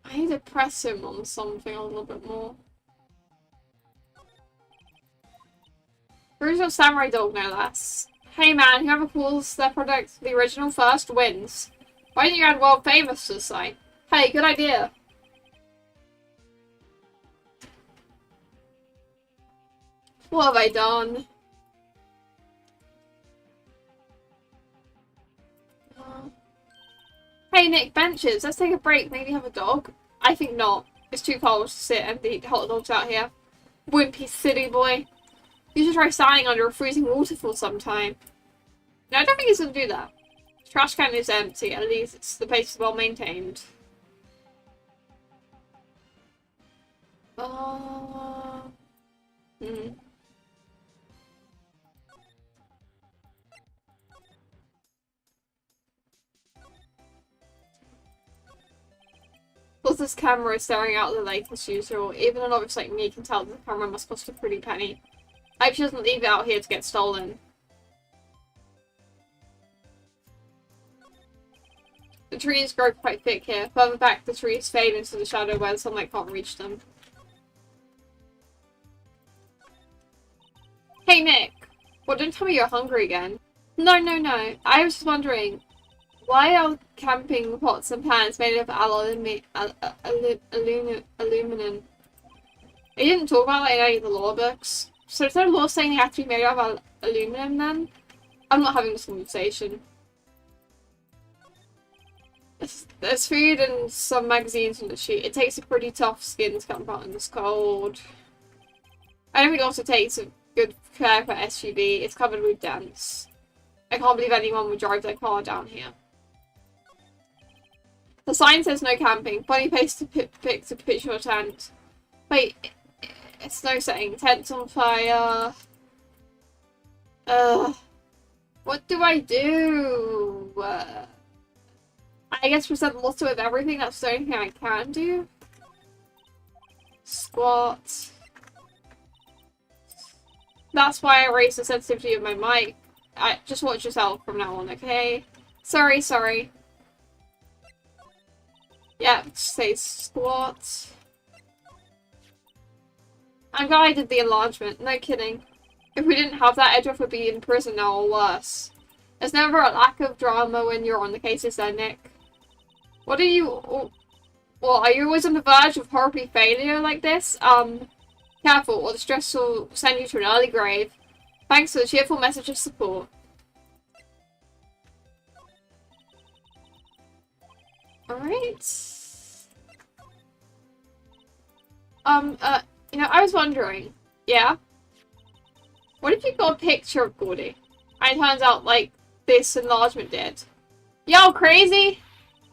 I need to press him on something a little bit more. Original Samurai Dog, no less. Hey man, whoever calls their product the original first wins. Why didn't you add world famous to the sign? Hey, good idea. What have I done? Hey Nick, benches, let's take a break, maybe have a dog? I think not. It's too cold to sit and eat hot dogs out here. Wimpy city boy. You should try standing under a freezing waterfall sometime. No, I don't think he's gonna do that. The trash can is empty, at least the place is well maintained. Plus this camera is staring out at the lake as usual. Even a novice like me can tell that the camera must cost a pretty penny. I hope she doesn't leave it out here to get stolen. The trees grow quite thick here. Further back, the trees fade into the shadow where the sunlight can't reach them. Hey Nick! Well, don't tell me you're hungry again. No. I was just wondering, why are camping pots and pans made of aluminum? They didn't talk about that in any of the law books. So is there a law saying they have to be made of aluminum then? I'm not having this conversation. There's food and some magazines on the sheet. It takes a pretty tough skin to camp out in this cold. I don't think it also takes a good care for SUV. It's covered with dents. I can't believe anyone would drive their car down here. The sign says no camping. Funny place to pick to pitch your tent. Wait, it's no setting. Tent's on fire. What do I do? I guess present the motto of everything. That's the only thing I can do. Squat. That's why I raised the sensitivity of my mic. Just watch yourself from now on, okay? Sorry. Yeah, say squat. I'm glad I did the enlargement. No kidding. If we didn't have that, Edgeworth would be in prison now or worse. There's never a lack of drama when you're on the cases there, Nick. What are you... Well, are you always on the verge of horribly failure like this? Careful, or the stress will send you to an early grave. Thanks for the cheerful message of support. Alright. You know, I was wondering, yeah? What if you got a picture of Gordy? And it turns out, like, this enlargement did. Yo, crazy!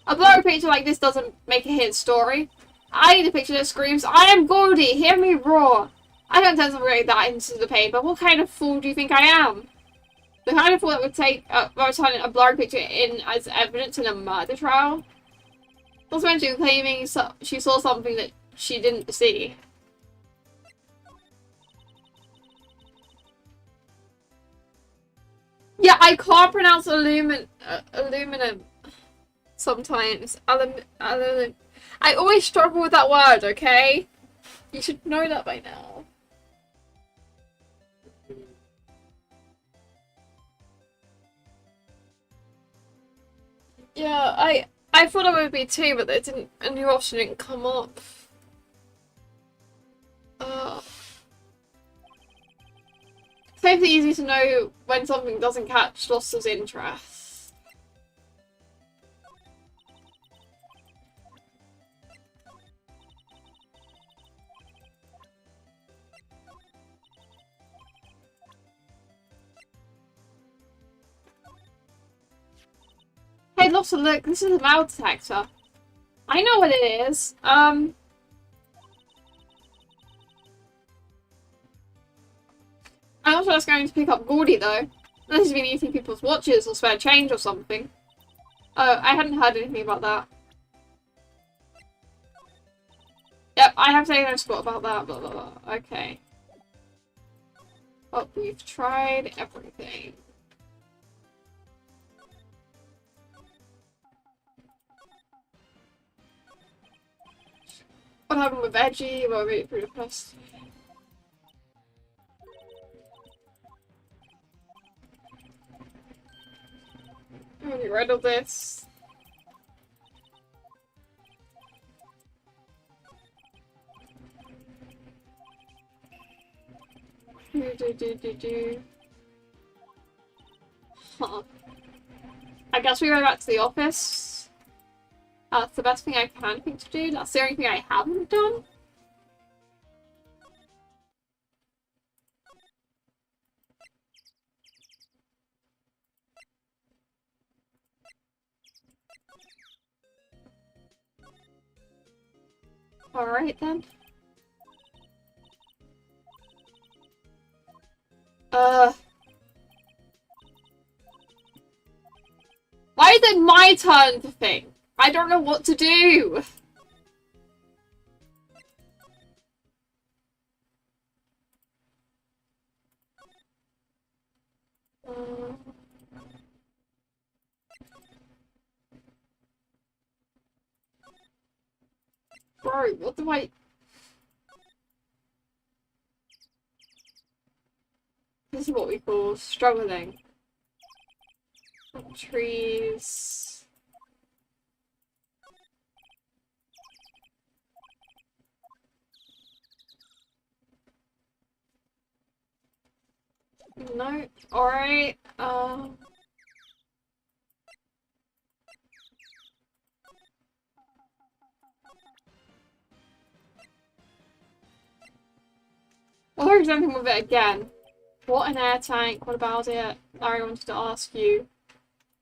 A blurry picture like this doesn't make a hit story. I need a picture that screams, I am Goldie, hear me roar! I don't tend to write that into the paper. What kind of fool do you think I am? The kind of fool that would take a blurry picture in as evidence in a murder trial? Not to mention claiming she saw something that she didn't see. Yeah, I can't pronounce aluminum sometimes. I always struggle with that word, okay? You should know that by now. Yeah, I thought it would be too, but it didn't. A new option didn't come up. It's hopefully easy to know when something doesn't catch Loster's interest. Hey, Loster, look, this is a metal detector. I know what it is. I'm not sure it's going to pick up Gordy, though. Unless he's been eating people's watches or spare change or something. Oh, I hadn't heard anything about that. Yep, I have taken a spot about that, blah blah blah. Okay. But we've tried everything. What happened with Veggie? Well, really pretty depressed. I already read all this. Huh. I guess we go back to the office. That's the best thing I can think to do. That's the only thing I haven't done. Alright then. Why is it my turn to think? I don't know what to do. Bro, what do I... This is what we call struggling. Trees. No, alright, I'll do something with it again. What an air tank, what about it? Larry wanted to ask you.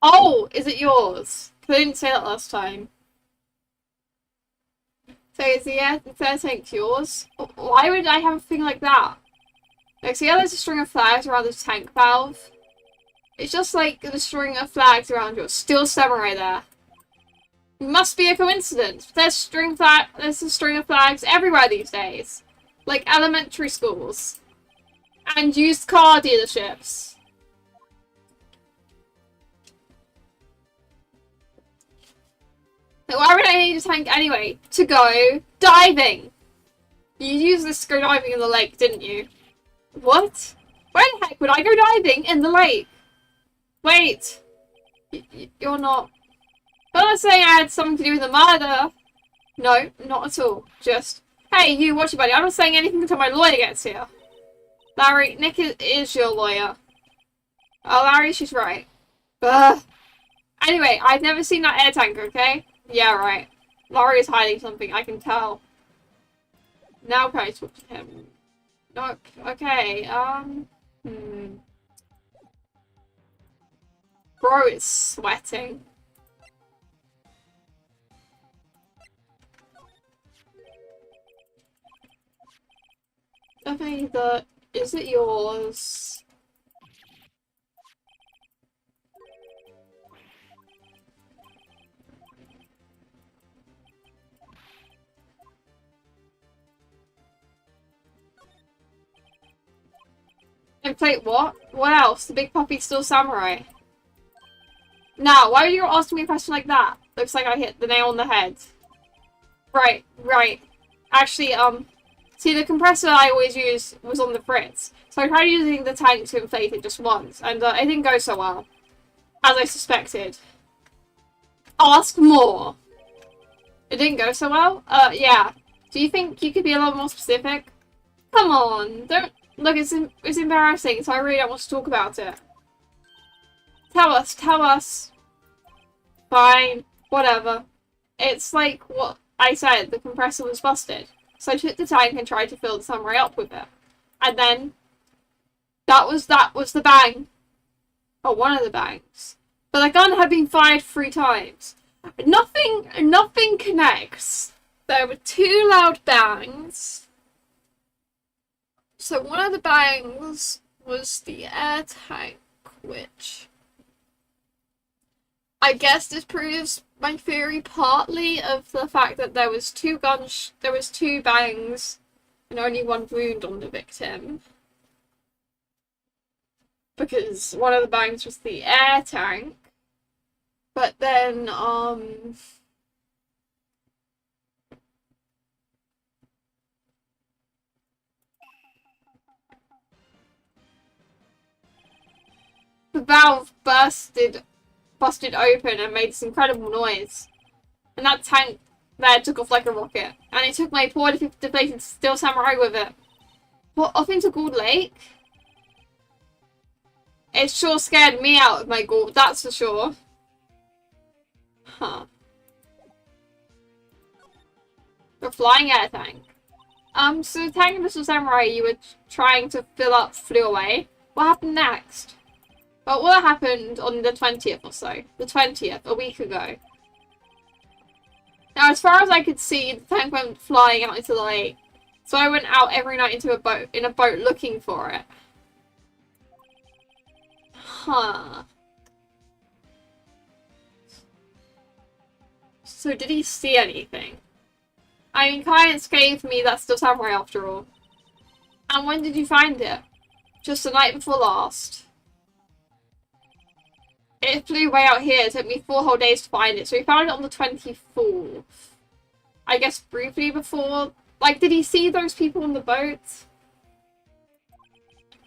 Oh, is it yours? Because I didn't say that last time. So is the air tank yours? Why would I have a thing like that? Like, see how there's a string of flags around the tank valve? It's just like the string of flags around your steel samurai there. It must be a coincidence. There's a string of flags everywhere these days. Like elementary schools. And used car dealerships. Like, why would I need a tank anyway? To go diving. You used this to go diving in the lake, didn't you? What? Where the heck would I go diving in the lake? Wait. You're not... I'm not saying I had something to do with the murder. No, not at all. Just... Hey, you, watch your buddy. I'm not saying anything until my lawyer gets here. Larry, Nick is your lawyer. Oh, Larry, she's right. Ugh. Anyway, I've never seen that air tanker, okay? Yeah, right. Larry is hiding something, I can tell. Now can I talk to him? Nope. Okay, Bro, it's sweating. Okay, is it yours? Inflate what? What else? The big puppy's still samurai. Now, why are you asking me a question like that? Looks like I hit the nail on the head. Right, right. Actually, see, the compressor I always use was on the fritz. So I tried using the tank to inflate it just once, and it didn't go so well. As I suspected. Ask more. It didn't go so well? Yeah. Do you think you could be a little more specific? Come on, don't... Look, it's embarrassing, so I really don't want to talk about it. Tell us, tell us. Fine, whatever. It's like what I said, the compressor was busted. So I took the tank and tried to fill the samurai up with it. And then, that was the bang. Or one of the bangs. But the gun had been fired 3 times. Nothing connects. There were 2 loud bangs. So one of the bangs was the air tank, which I guess this proves my theory partly of the fact that there was 2 bangs and only 1 wound on the victim. Because one of the bangs was the air tank. But then, the valve busted open and made this incredible noise. And that tank there took off like a rocket. And it took my poor deflated steel samurai with it. What, off into Gould Lake? It sure scared me out of my gourd, that's for sure. Huh. The flying air tank. So the tank of the samurai you were trying to fill up flew away. What happened next? Well, what happened on the 20th or so? The 20th, a week ago. Now, as far as I could see, the tank went flying out into the lake. So I went out every night into a boat looking for it. Huh. So did he see anything? I mean, clients gave me that steel samurai after all. And when did you find it? Just the night before last. It flew way out here. It took me 4 whole days to find it. So we found it on the 24th. I guess briefly before... Like, did he see those people on the boat?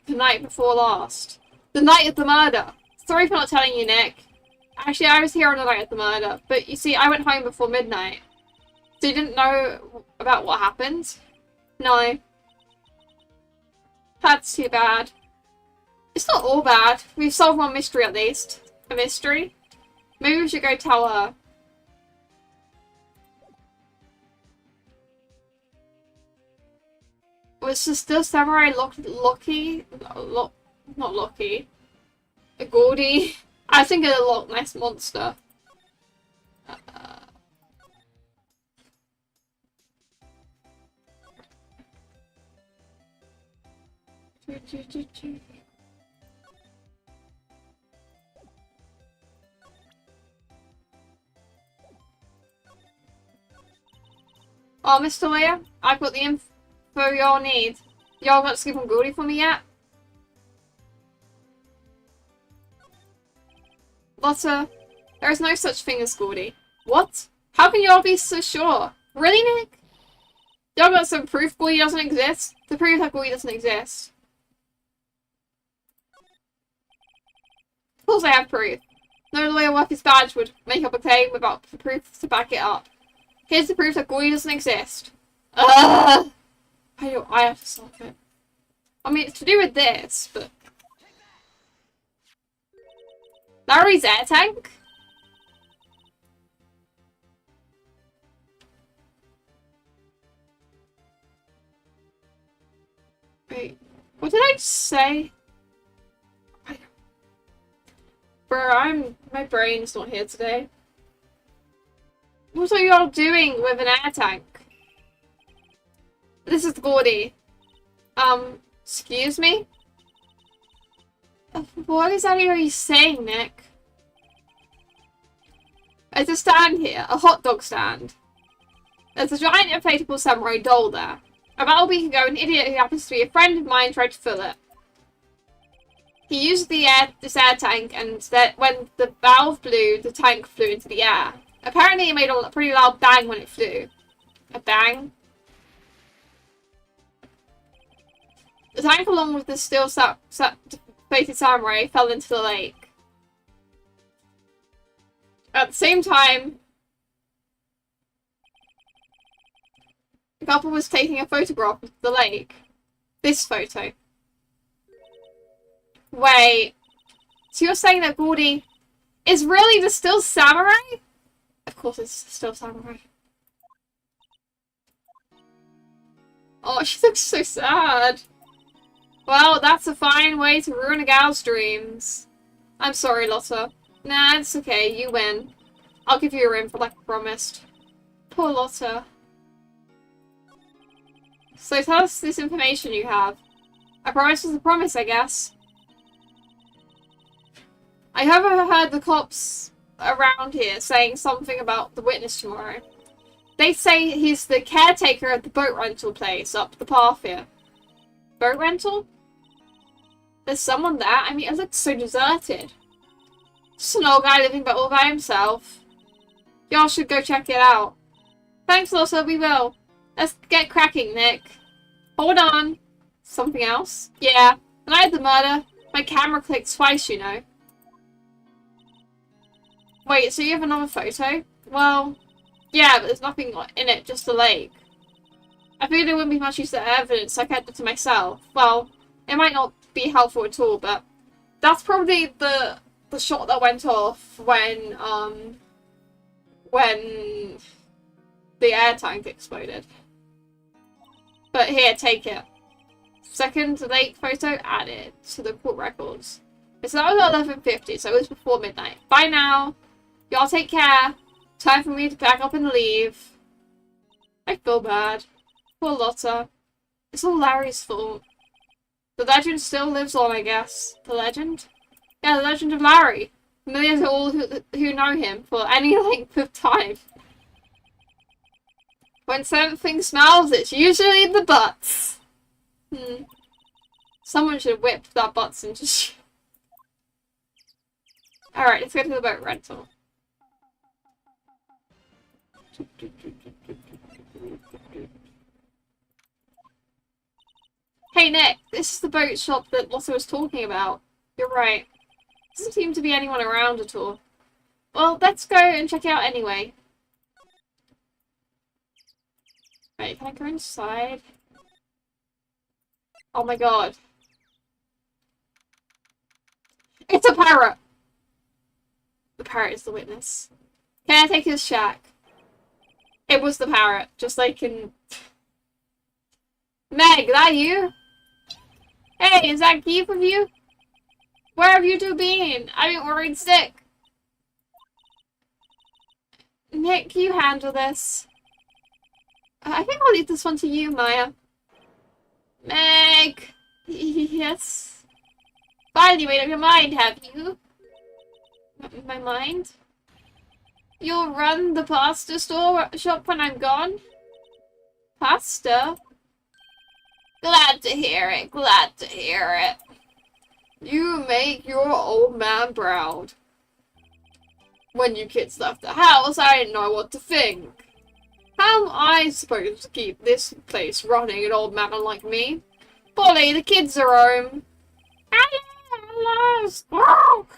The night before last. The night of the murder. Sorry for not telling you, Nick. Actually, I was here on the night of the murder. But you see, I went home before midnight. So you didn't know about what happened? No. That's too bad. It's not all bad. We've solved one mystery at least. A mystery? Maybe we should go tell her. Was the still samurai Loki? Not Loki. A Gordy? I think of the Loch Ness monster. Oh, Mr. Leah, I've got the info you'll need. Y'all got to sleep on Gordy for me yet? Lotta, there is no such thing as Gordy. What? How can y'all be so sure? Really, Nick? Y'all got some proof Gordy doesn't exist? To prove that Gordy doesn't exist. Of course I have proof. No lawyer worth his badge would make up a claim without the proof to back it up. Here's the proof that Gordy doesn't exist. Ugh! I have to stop it. I mean, it's to do with this, but... Larry's air tank? Wait, what did I say? Bro, my brain's not here today. What are you all doing with an air tank? This is Gordy. Excuse me? What exactly are you saying, Nick? There's a stand here, a hot dog stand. There's a giant inflatable samurai doll there. About a week ago, an idiot who happens to be a friend of mine tried to fill it. He used this air tank, and when the valve blew, the tank flew into the air. Apparently, it made a pretty loud bang when it flew. A bang? The tank, along with the still deflated samurai, fell into the lake. At the same time, the couple was taking a photograph of the lake. This photo. Wait. So you're saying that Gordy is really the still samurai? Of course it's the still samurai. Oh, she looks so sad. Well, that's a fine way to ruin a gal's dreams. I'm sorry, Lotta. Nah, it's okay. You win. I'll give you a ring for like I promised. Poor Lotta. So tell us this information you have. A promise was a promise, I guess. I have heard the cops around here saying something about the witness tomorrow. They say he's the caretaker of the boat rental place up the path here. Boat rental? There's someone there? I mean, it looks so deserted. Just an old guy living all by himself. Y'all should go check it out. Thanks, Lotta, we will. Let's get cracking, Nick. Hold on. Something else? Yeah. When I had the murder, my camera clicked twice, you know. Wait, so you have another photo? Well, yeah, but there's nothing in it, just a lake. I figured it wouldn't be much use of evidence, so I kept it to myself. Well, it might not be helpful at all, but that's probably the shot that went off when the air tank exploded. But here, take it. Second lake photo added to the court records. So that was at 11:50, so it was before midnight. Bye now. Y'all take care. Time for me to pack up and leave. I feel bad. Poor Lotta. It's all Larry's fault. The legend still lives on, I guess. The legend? Yeah, the legend of Larry. Millions of all who know him for any length of time. When something smells, it's usually the butts. Someone should have whipped that butts into shit. Alright, let's go to the boat rental. Hey Nick, this is the boat shop that Lotta was talking about. You're right. Doesn't seem to be anyone around at all. Well, let's go and check it out anyway. Wait, can I go inside? Oh my god. It's a parrot! The parrot is the witness. Can I take his shack? It was the parrot, just like in... Meg, that you? Hey, is that Keith with you? Where have you two been? I've been worried sick. Nick, you handle this. I think I'll leave this one to you, Maya. Meg! Yes? Finally made up your mind, have you? My mind? You'll run the pasta shop when I'm gone? Pasta? Glad to hear it, glad to hear it. You make your old man proud. When you kids left the house, I didn't know what to think. How am I supposed to keep this place running, an old man like me? Polly, the kids are home. Hello, squawk!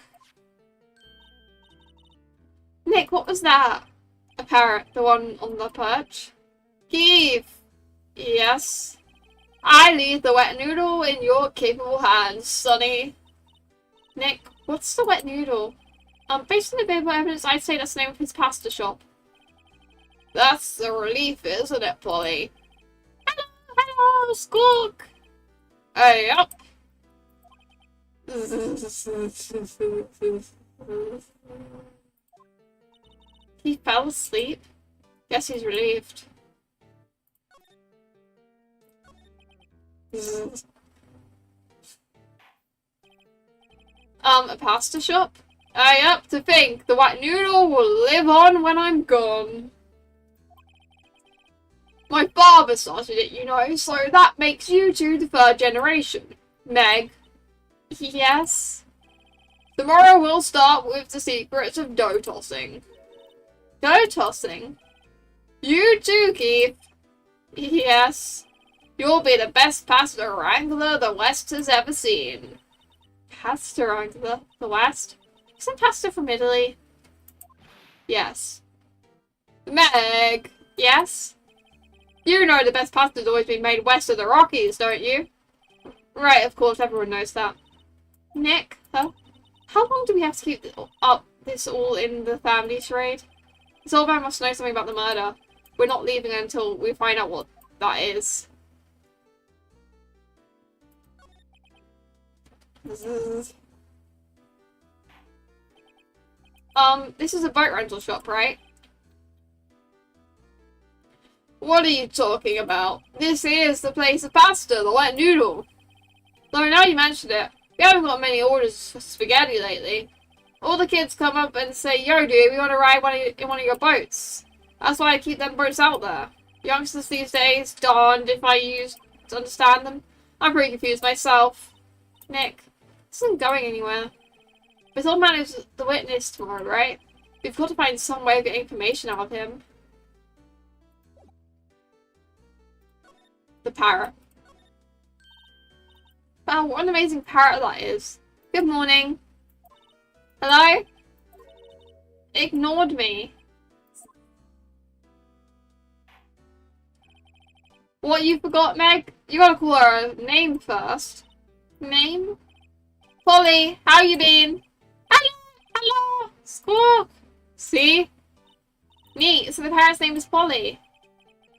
Nick, what was that? A parrot, the one on the perch? Keith! Yes? I leave the wet noodle in your capable hands, Sonny. Nick, what's the wet noodle? Based on the available evidence, I'd say that's the name of his pasta shop. That's the relief, isn't it, Polly? Hello, squawk! Hey, up! He fell asleep. Guess he's relieved. A pasta shop? Yep, to think. The white noodle will live on when I'm gone. My father started it, you know, so that makes you two the third generation. Meg. Yes? Tomorrow we'll start with the secrets of dough tossing. Dough tossing? You too, Keith. Yes. You'll be the best pasta wrangler the West has ever seen. Pasta wrangler? The West? Isn't pasta from Italy? Yes. Meg! Yes? You know the best pasta's always been made west of the Rockies, don't you? Right, of course, everyone knows that. Nick, huh? How long do we have to keep this all in the family charade? This old man must know something about the murder. We're not leaving until we find out what that is. This is a boat rental shop, right? What are you talking about? This is the place of pasta, the wet noodle. Though now you mentioned it, we haven't got many orders for spaghetti lately. All the kids come up and say, yo dude, we want to ride in one of your boats. That's why I keep them boats out there. Youngsters these days, darned if I use to understand them. I'm pretty confused myself. Nick, this isn't going anywhere. This old man is the witness tomorrow, right? We've got to find some way of getting information out of him. The parrot. Wow, what an amazing parrot that is. Good morning. Hello? Ignored me. What, you forgot, Meg? You gotta call her a name first. Name? Polly, how you been? Hello! Hello! Squawk! See? Neat, so the parrot's name is Polly.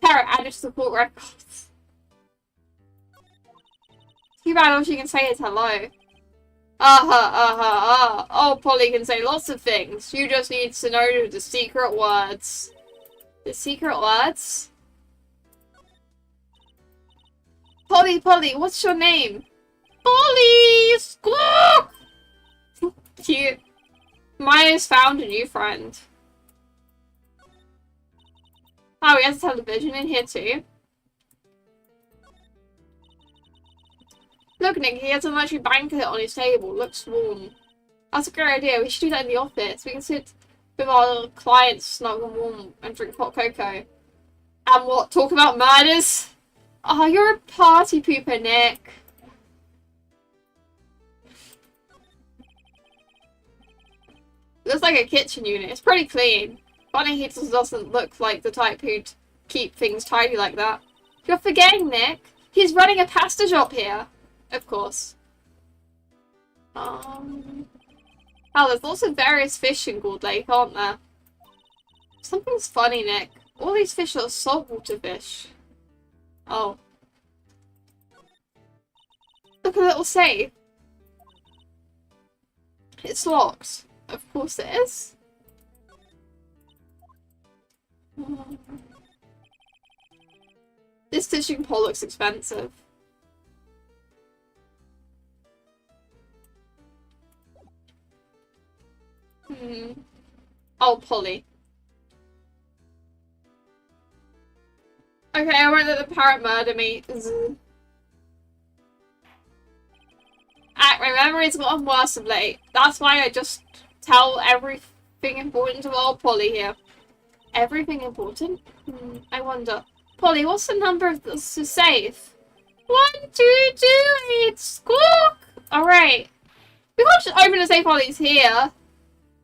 Parrot added to the court records. Too bad all she can say is hello. Oh, Polly can say lots of things. You just need to know the secret words. The secret words? Polly, what's your name? Polly! Squawk! Cute. Maya's found a new friend. Oh, he has a television in here too. Look, Nick, he has a luxury blanket on his table. Looks warm. That's a great idea. We should do that in the office. We can sit with our clients snug and warm and drink hot cocoa. And what? Talk about murders? Oh, you're a party pooper, Nick. Looks like a kitchen unit. It's pretty clean. Funny he just doesn't look like the type who'd keep things tidy like that. You're forgetting, Nick. He's running a pasta shop here. Of course. Oh, there's lots of various fish in Gold Lake, aren't there? Something's funny, Nick. All these fish are saltwater fish. Oh. Look, a little safe. It's locked. Of course it is. This fishing pole looks expensive. Oh, Polly. Okay, I won't let the parrot murder me. My memory's gotten worse of late. That's why I just tell everything important to old Polly here. Everything important? I wonder. Polly, what's the number of the safe? 1228 squawk! Alright. We can't just open the safe while he's here.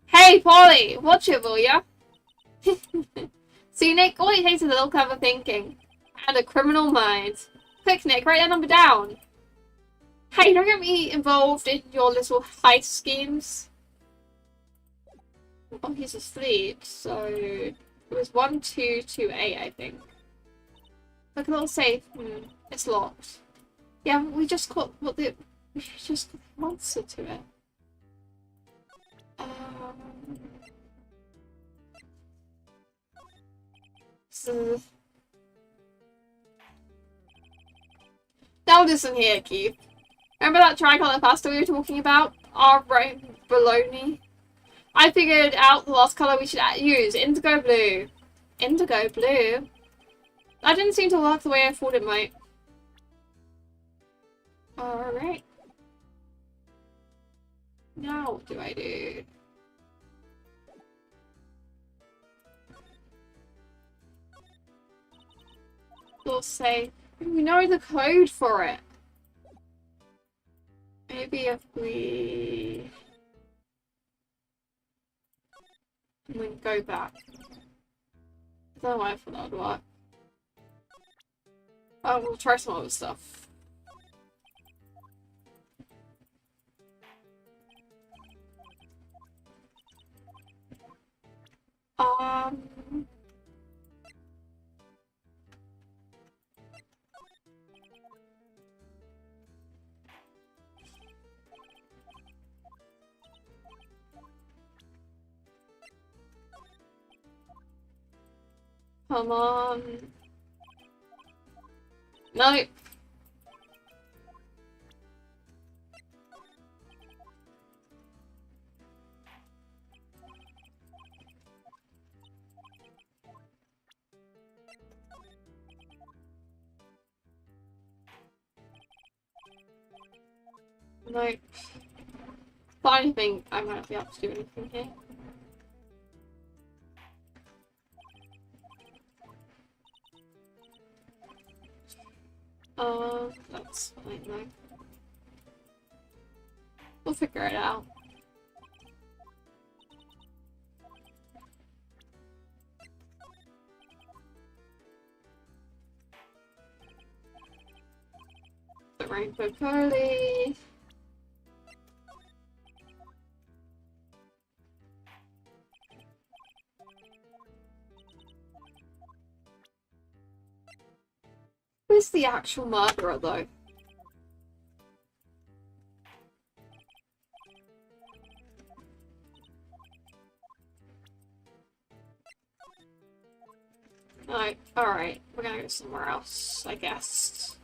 Hey, Polly! Watch it, will ya? See, Nick, all it takes is a little clever thinking. And a criminal mind. Quick, Nick, write that number down. Hey, don't get me involved in your little heist schemes. Oh, he's asleep, so... It was 1228, I think. Look, a little safe. It's locked. Yeah, we just got what the... We just got the answer to it. Now listen here, Keith. Remember that tricolour pasta we were talking about? Our bologna? I figured out the last colour we should use. Indigo blue. Indigo blue? That didn't seem to work the way I thought it might. Alright. Now what do I do? We'll say, we know the code for it. Maybe if we... and then go back. I don't know why I thought that would work. Oh, we'll try some other stuff. Come on. No. No. I think I might not be able to do anything here. That's fine though. We'll figure it out. The rainbow curly. Who's the actual murderer though? No, alright, we're gonna go somewhere else, I guess.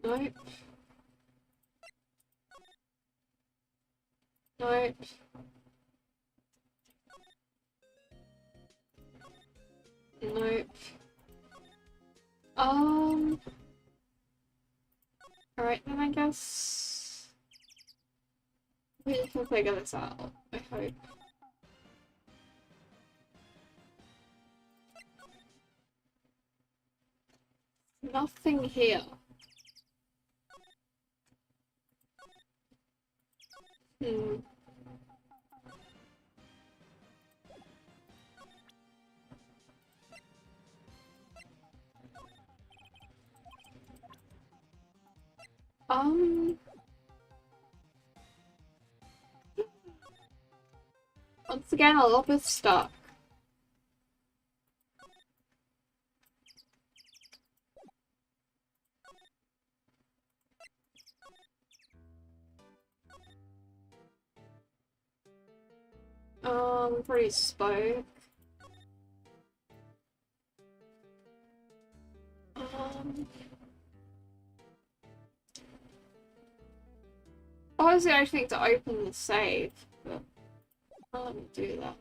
Nope. Nope. Nope. Alright then I guess we can figure this out, I hope. Nothing here. Once again, a lot of stuck. Pretty spoke. Obviously I think to open the save, but let me do that.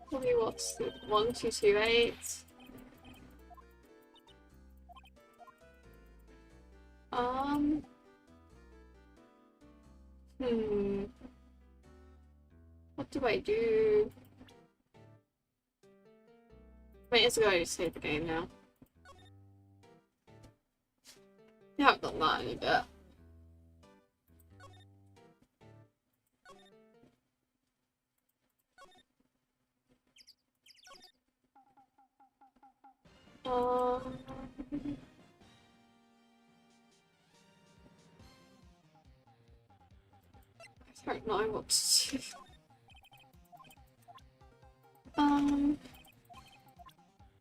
Probably what's the 1228? What do I do? Wait, let's go save the game now. Yeah, I've done that in a bit. Um, I don't know what to do.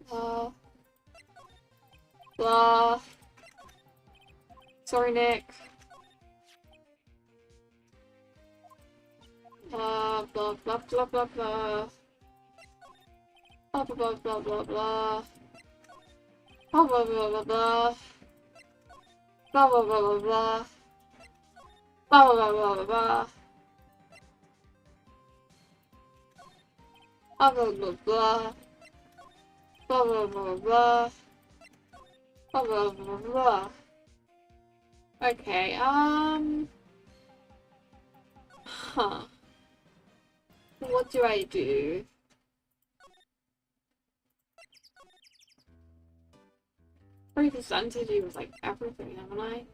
Blah. Blah. Sorry, Nick. Blah, blah, blah, blah, blah, blah. Blah, blah, blah, blah, blah, blah. Blah, blah, blah, blah, blah. Blah, blah, blah, blah, blah. Blah, blah, blah, blah, blah, blah. Blah, blah, blah, blah. Blah, blah, blah, blah. Blah, blah, blah, blah. Okay, huh. What do I do? Already presented you with, like, everything, haven't I?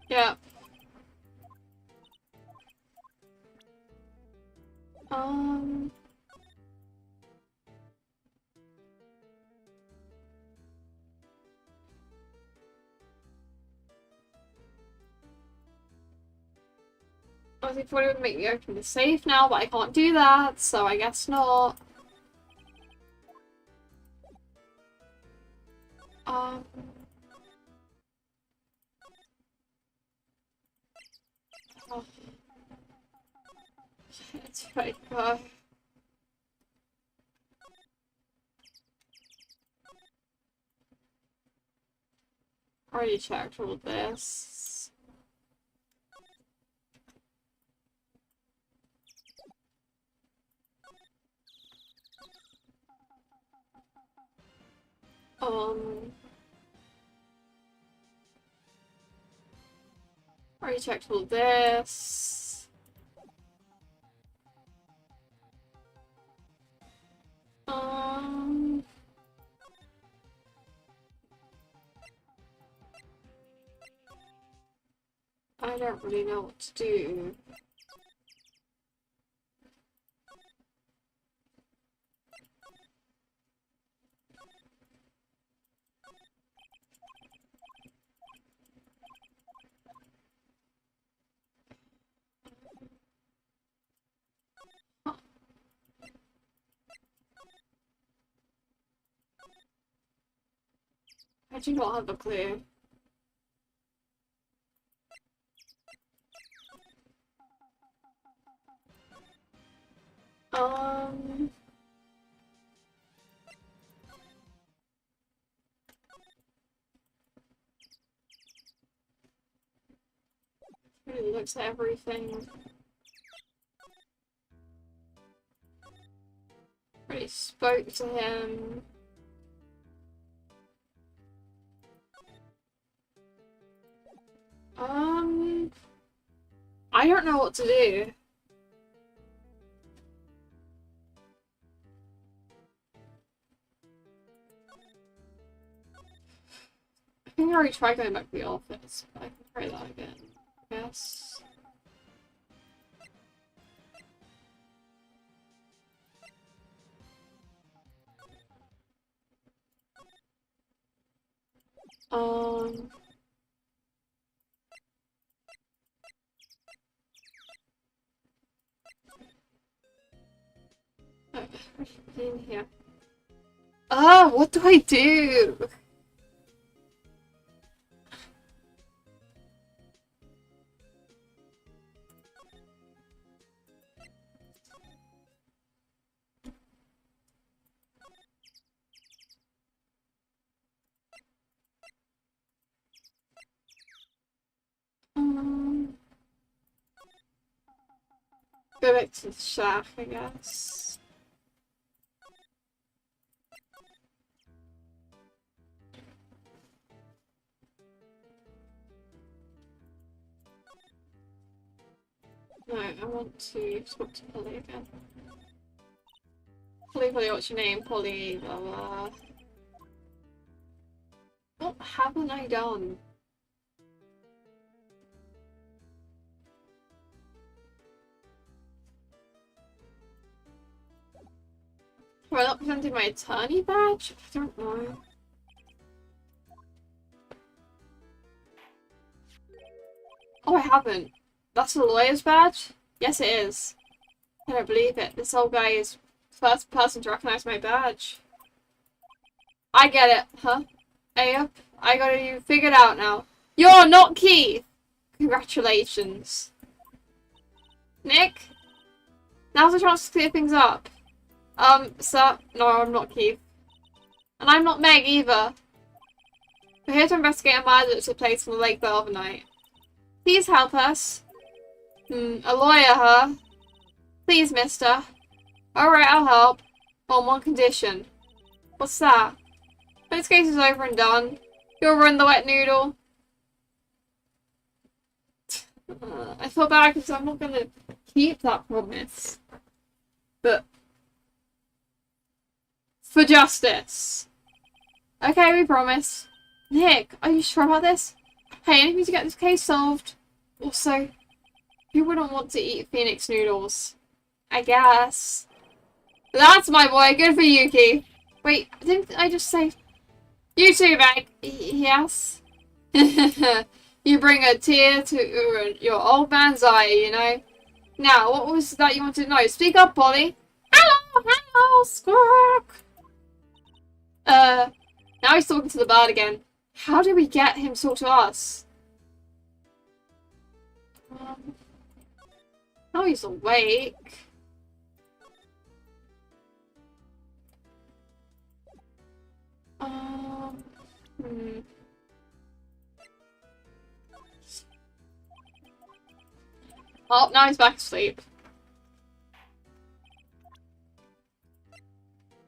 Yeah. I think probably would make me open the safe now, but I can't do that, so I guess not. Oh. It's right, already checked all this. Already checked all this. I don't really know what to do. I do not have a clue. Really looks at everything. Already spoke to him. I don't know what to do. I think I already tried going back to the office, but I can try that again, I guess. In here. Ah, what do I do? Go back to the shack, I guess. No, I want to talk to Polly again. Polly, what's your name? Polly, blah blah. What haven't I done? Have I not presented my attorney badge? I don't know. Oh, I haven't. That's a lawyer's badge? Yes, it is. I don't believe it. This old guy is the first person to recognize my badge. I get it, huh? Hey up. I got you figured out now. You're not Keith! Congratulations. Nick? Now's the chance to clear things up. Sir? No, I'm not Keith. And I'm not Meg either. We're here to investigate a murder that took place on the lake the other night. Please help us. A lawyer, huh? Please, mister. Alright, I'll help. On one condition. What's that? When this case is over and done, you'll run the wet noodle. I feel bad because I'm not going to keep that promise. But for justice. Okay, we promise. Nick, are you sure about this? Hey, anything to get this case solved? Also, who wouldn't want to eat Phoenix noodles? I guess. That's my boy. Good for you, Keith. Wait, didn't I just say... You too, Meg. Yes? You bring a tear to your old man's eye, you know? Now, what was that you wanted to know? Speak up, Polly. Hello, squawk. Now he's talking to the bird again. How do we get him to talk to us? Now he's awake. Oh, now he's back asleep.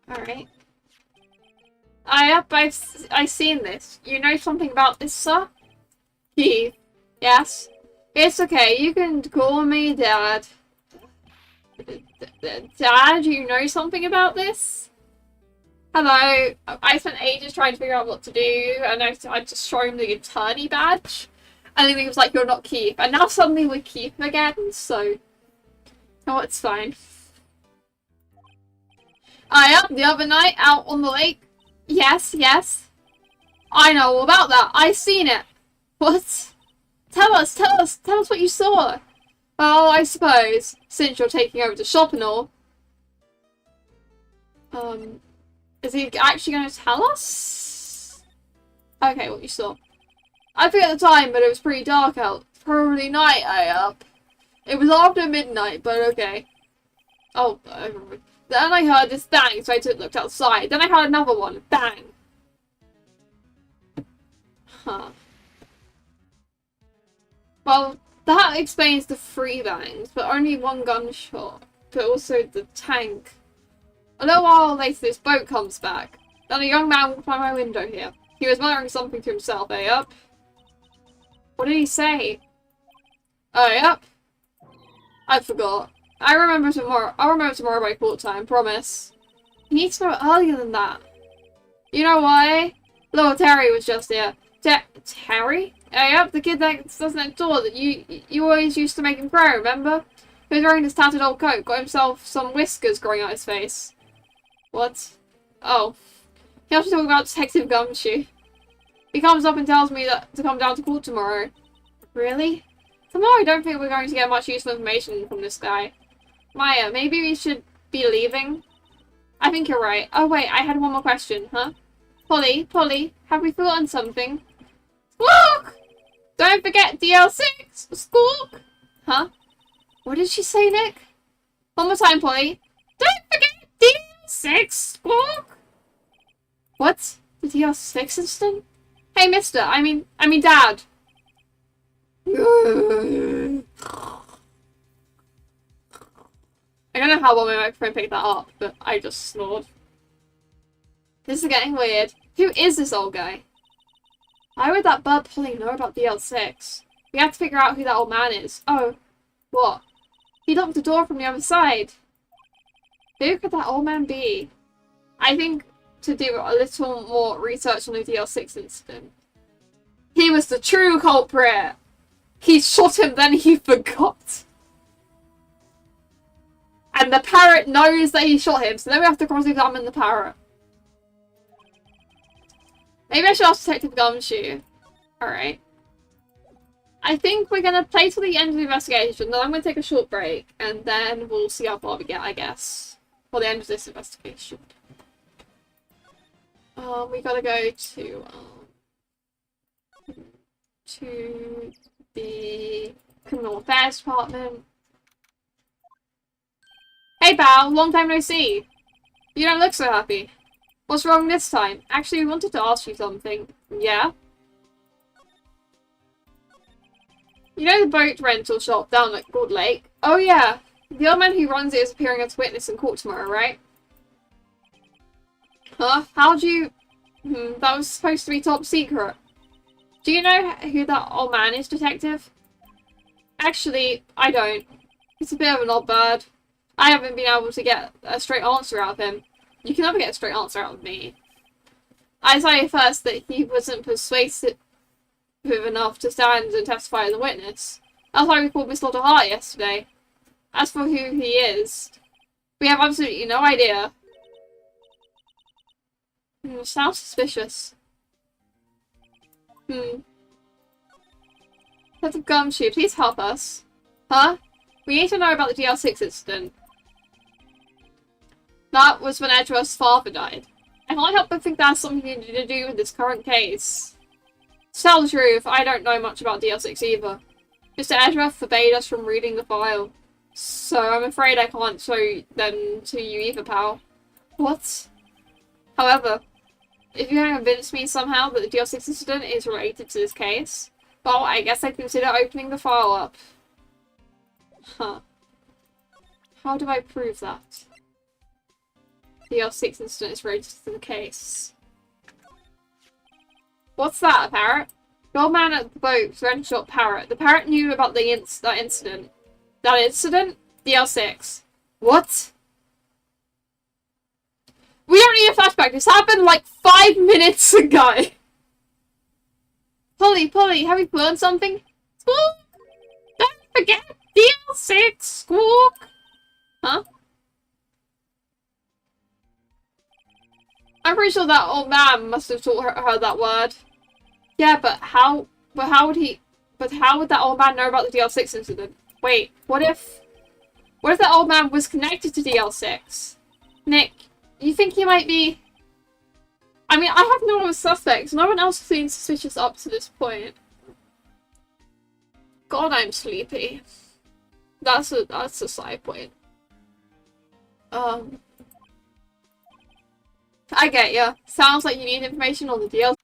Alright. I've seen this. You know something about this, sir? Keith. Yes? It's okay, you can call me Dad. Dad, you know something about this? Hello. I spent ages trying to figure out what to do, and I just showed him the attorney badge. And then he was like, you're not Keith. And now suddenly we're Keith again, so... Oh, it's fine. Yep, the other night, out on the lake. Yes, yes. I know all about that. I seen it. What? Tell us what you saw. Well, I suppose, since you're taking over the shop and all. Is he actually going to tell us? Okay, what you saw. I forget the time, but it was pretty dark out. Probably night, up. It was after midnight, but okay. Oh, I remember. Then I heard this bang, so I looked outside. Then I heard another one. Bang. Huh. Well, that explains the 3 bangs, but only 1 gunshot. But also the tank. A little while later, this boat comes back. Then a young man walked by my window here. He was muttering something to himself, up? What did he say? Yep. I forgot. I'll remember tomorrow by court time, promise. You need to know earlier than that. You know why? Little Terry was just here. Terry? Yep, the kid that does next door that you always used to make him cry, remember? He was wearing this tattered old coat, got himself some whiskers growing out his face. What? Oh. He has to talk about Detective Gumshoe. He comes up and tells me to come down to court tomorrow. Really? Tomorrow I don't think we're going to get much useful information from this guy. Maya, maybe we should be leaving? I think you're right. Oh wait, I had one more question, huh? Polly, have we forgotten something? Squawk! Don't forget DL6! Squawk! Huh? What did she say, Nick? One more time, Polly. Don't forget DL6! Squawk! What? The DL6 incident? Hey, mister, I mean, Dad. I don't know how well my microphone picked that up, but I just snored. This is getting weird. Who is this old guy? Why would that bird Polly know about DL6? We have to figure out who that old man is. Oh, what? He locked the door from the other side. Who could that old man be? I think to do a little more research on the DL6 incident. He was the true culprit! He shot him, then he forgot. And the parrot knows that he shot him, so then we have to cross-examine the parrot. Maybe I should ask Detective Gumshoe. Alright. I think we're going to play till the end of the investigation, then I'm going to take a short break, and then we'll see how far we get, I guess. For the end of this investigation. We gotta go to the Criminal Affairs Department. Hey pal, long time no see. You don't look so happy. What's wrong this time? Actually, we wanted to ask you something. Yeah? You know the boat rental shop down at Gold Lake? Oh yeah. The old man who runs it is appearing as a witness in court tomorrow, right? Huh? How'd you... that was supposed to be top secret. Do you know who that old man is, Detective? Actually, I don't. He's a bit of an odd bird. I haven't been able to get a straight answer out of him. You can never get a straight answer out of me. I decided first that he wasn't persuasive enough to stand and testify as a witness. That's why we called Miss Lotta Hart yesterday. As for who he is, we have absolutely no idea. Sounds suspicious. Detective Gumshoe, please help us. Huh? We need to know about the DL6 incident. That was when Edgeworth's father died. I can't help but think that has something to do with this current case. To tell the truth, I don't know much about DL6 either. Mr. Edgeworth forbade us from reading the file. So I'm afraid I can't show them to you either, pal. What? However, if you can convince me somehow that the DL6 incident is related to this case, well, I guess I'd consider opening the file up. Huh. How do I prove that? The DL6 incident is related to the case. What's that, a parrot? The old man at the boat rental shop parrot. The parrot knew about that incident. That incident? DL6. What? We don't need a flashback. This happened like 5 minutes ago. Polly, have you learned something? Squawk! Don't forget DL6. Squawk! Huh? I'm pretty sure that old man must have taught her that word. Yeah, but how would that old man know about the DL6 incident? Wait, what if that old man was connected to DL6? Nick, you think he might be... I mean, I have no other suspects. No one else seems suspicious up to this point. God, I'm sleepy. That's a side point. I get ya. Sounds like you need information on the DL.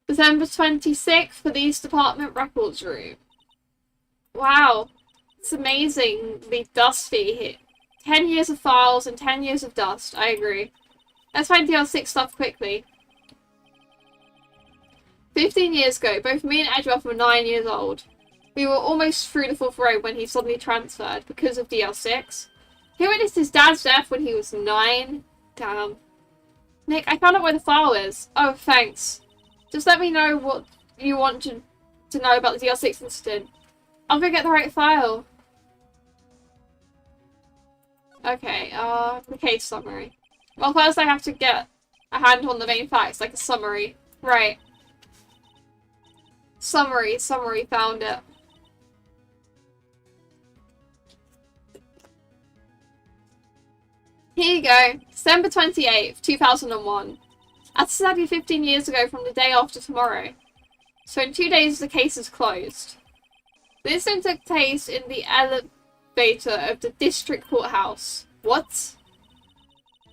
December 26th, Police Department Records Room. Wow. It's amazingly dusty here. 10 years of files and 10 years of dust. I agree. Let's find DL6 stuff quickly. 15 years ago, both me and Edgeworth were 9 years old. We were almost through the 4th grade when he suddenly transferred because of DL6. He witnessed his dad's death when he was 9. Damn. Nick, I found out where the file is. Oh, thanks. Just let me know what you want to know about the DL6 incident. I'll go get the right file. Okay, the case summary. Well, first I have to get a hand on the main facts, like a summary. Right. Summary, found it. Here you go. December 28th, 2001. That's exactly 15 years ago from the day after tomorrow. So in 2 days the case is closed. This took place in the elevator of the district courthouse. What?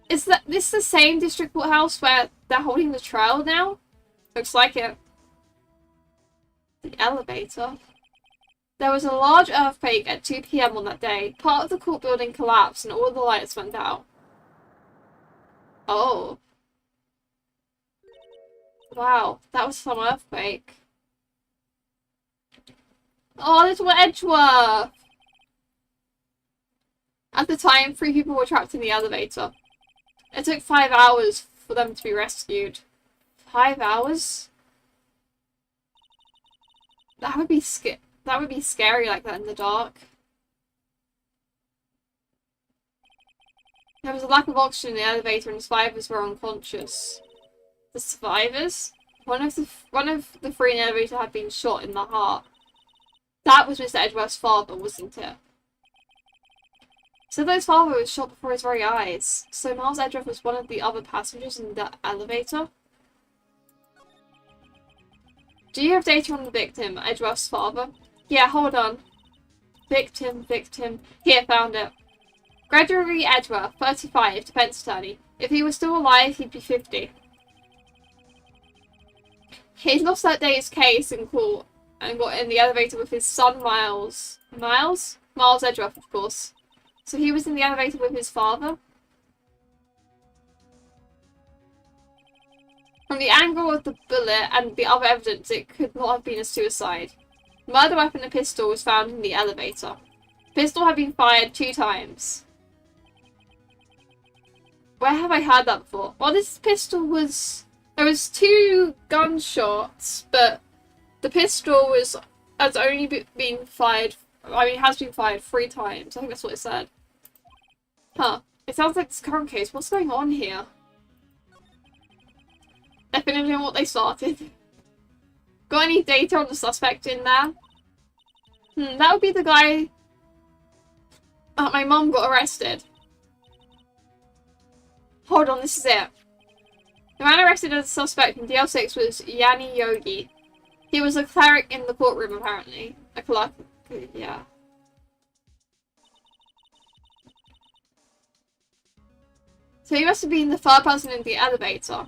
Is this the same district courthouse where they're holding the trial now? Looks like it. The elevator. There was a large earthquake at 2 PM on that day. Part of the court building collapsed and all the lights went out. Oh. Wow, that was some earthquake. Oh, little Edgeworth! At the time, 3 people were trapped in the elevator. It took 5 hours for them to be rescued. 5 hours? That would be scary like that in the dark. There was a lack of oxygen in the elevator and the survivors were unconscious. The survivors? One of the three in the elevator had been shot in the heart. That was Mr. Edgeworth's father, wasn't it? So his father was shot before his very eyes. So Miles Edgeworth was one of the other passengers in the elevator? Do you have data on the victim, Edgeworth's father? Yeah, hold on. Victim. Here, found it. Gregory Edgeworth, 35, defense attorney. If he was still alive, he'd be 50. He'd lost that day's case in court and got in the elevator with his son, Miles. Miles? Miles Edgeworth, of course. So he was in the elevator with his father? From the angle of the bullet and the other evidence, it could not have been a suicide. The murder weapon and pistol was found in the elevator. The pistol had been fired 2 times. Where have I heard that before? Well, this pistol was... There was 2 gunshots, but the pistol has only been fired... I mean, it has been fired 3 times. I think that's what it said. Huh. It sounds like this current case. What's going on here? They're finishing what they started. Got any data on the suspect in there? That would be the guy... my mum got arrested. Hold on, this is it. The man arrested as a suspect in DL6 was Yanni Yogi. He was a cleric in the courtroom, apparently. A clerk, yeah. So he must have been the 3rd person in the elevator.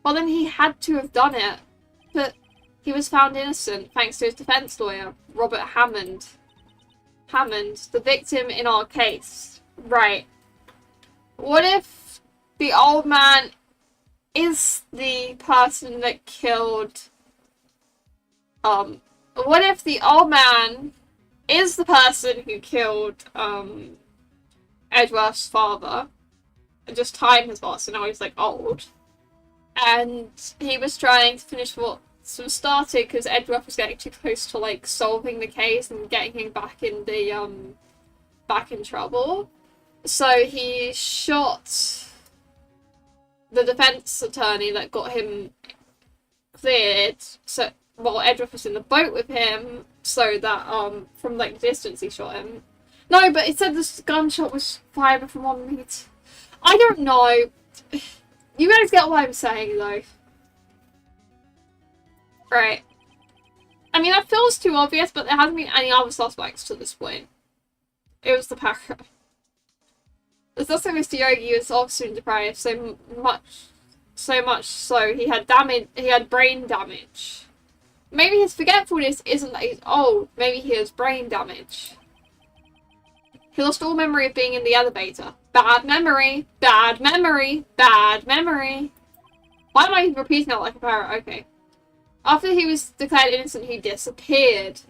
Well, then he had to have done it. But he was found innocent thanks to his defense lawyer, Robert Hammond. Hammond, the victim in our case. Right. What if the old man is the person that killed... What if the old man is the person who killed, Edgeworth's father? And just time has passed, so now he's, like, old. And he was trying to finish what was started because Edgeworth was getting too close to, like, solving the case and getting him back in the, back in trouble. So he shot the defense attorney that got him cleared, so while Edgeworth was in the boat with him, so that, from, like, distance he shot him. No, but it said this gunshot was fired from 1 meter. I don't know. You guys get what I'm saying, though. Right. I mean, that feels too obvious, but there hasn't been any other suspects to this point. It was the Packer. The suspect, Mr. Yogi, was oxygen deprived so much so he had brain damage. Maybe his forgetfulness isn't that he's old. Maybe he has brain damage. He lost all memory of being in the elevator. Bad memory. Bad memory. Bad memory. Why am I repeating that like a parrot? Okay. After he was declared innocent, he disappeared.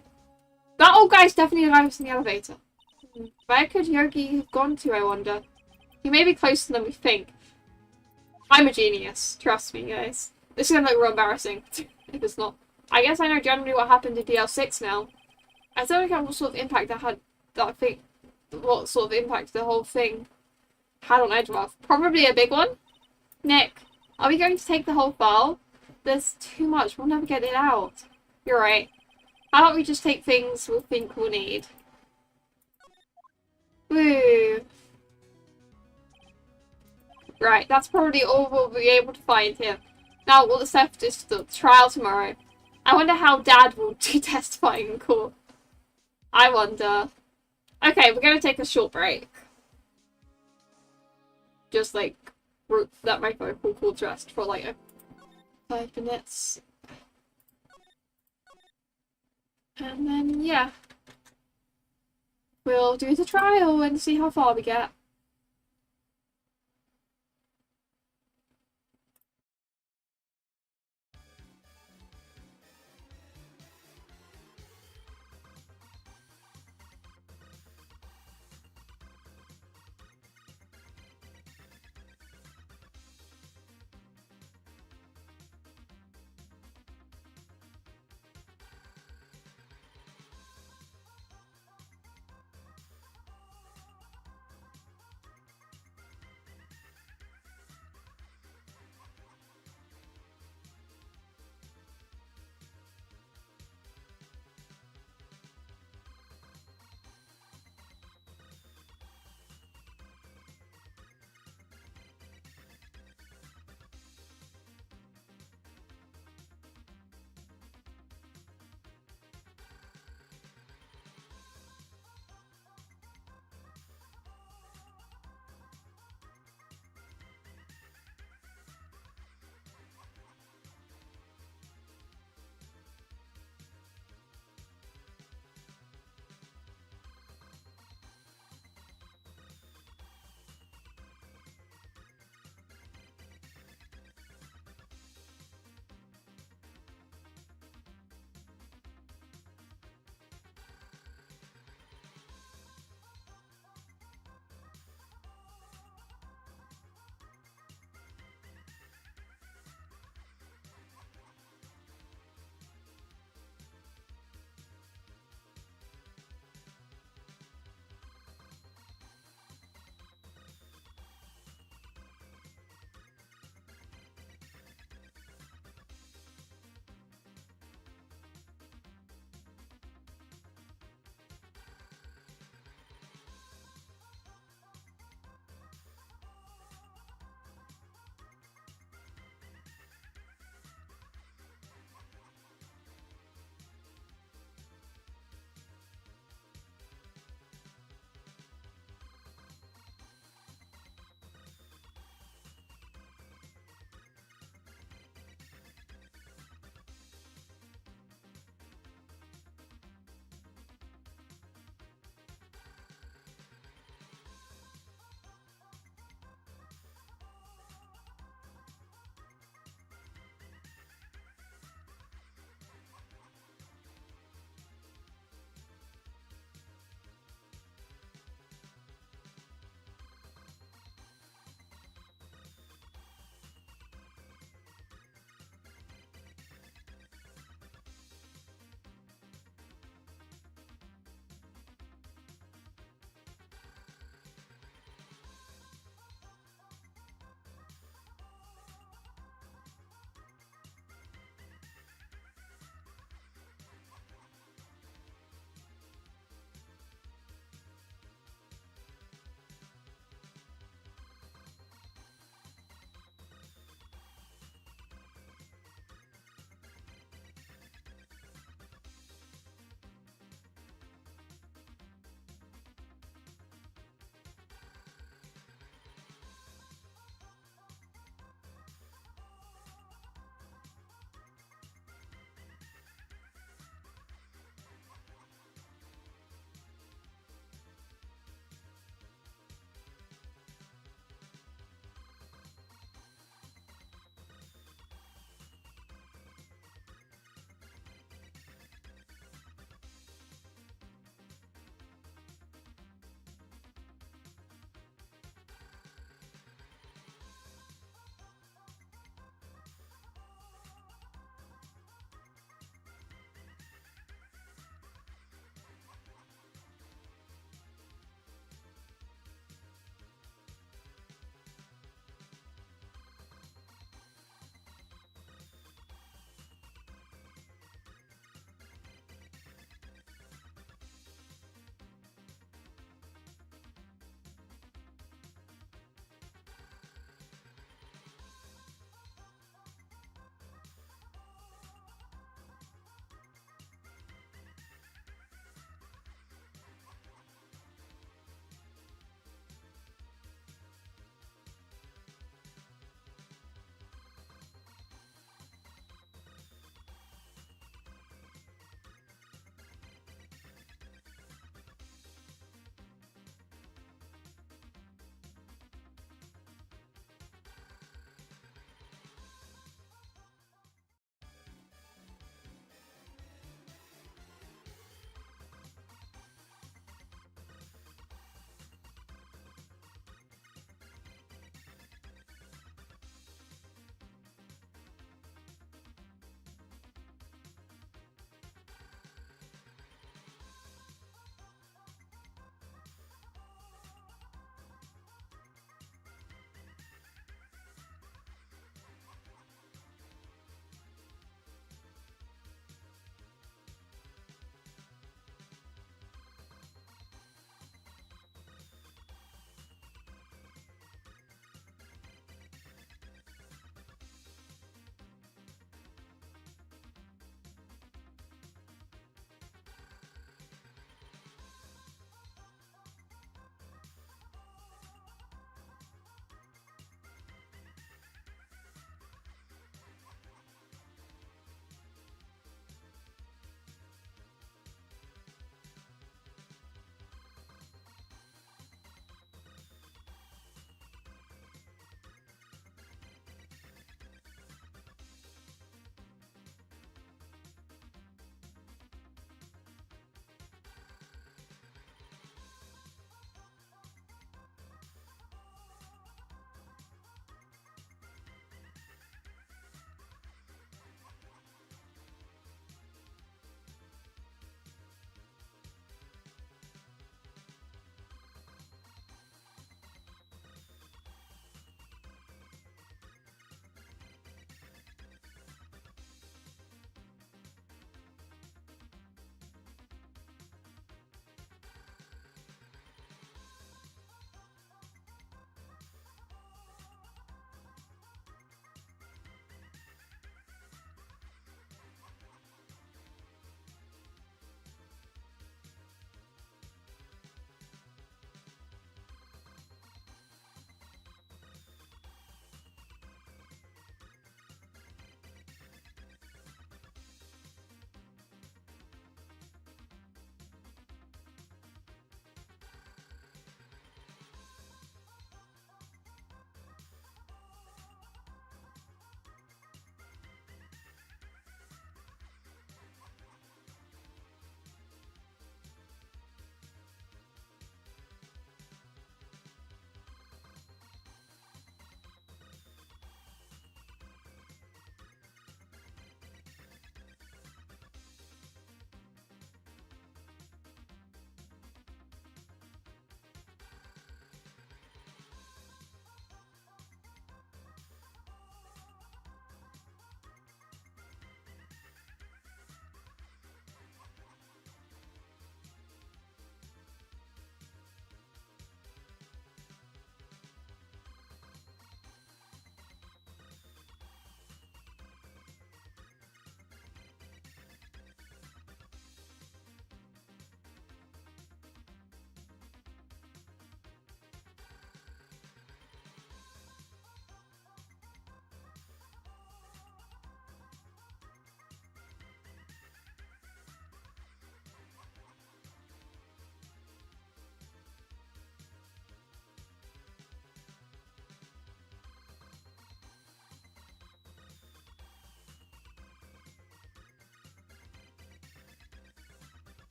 That old guy's definitely the guy who's in the elevator. Where could Yogi have gone to, I wonder? He may be closer than we think. I'm a genius. Trust me, guys. This is gonna look real embarrassing if it's not. I guess I know generally what happened in DL6 now. I don't know what sort of impact that had. What sort of impact the whole thing had on Edgeworth. Probably a big one. Nick, are we going to take the whole file? There's too much. We'll never get it out. You're right. How about we just take things we'll think we'll need? Woo. Right, that's probably all we'll be able to find here. Now, all that's left is the trial tomorrow. I wonder how Dad will be testifying in court. I wonder. Okay, we're going to take a short break. Just, like, let my vocal cords rest for, like, 5 minutes. And then, yeah. We'll do the trial and see how far we get.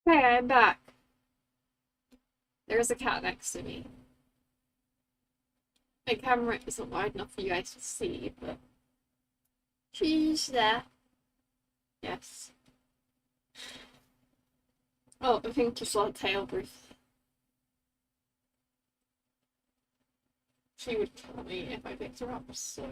Hey, I'm back. There is a cat next to me. My camera isn't wide enough for you guys to see, but she's there. Yes. Oh, I think you saw a tail, Bruce. She would kill me if I picked her up, so...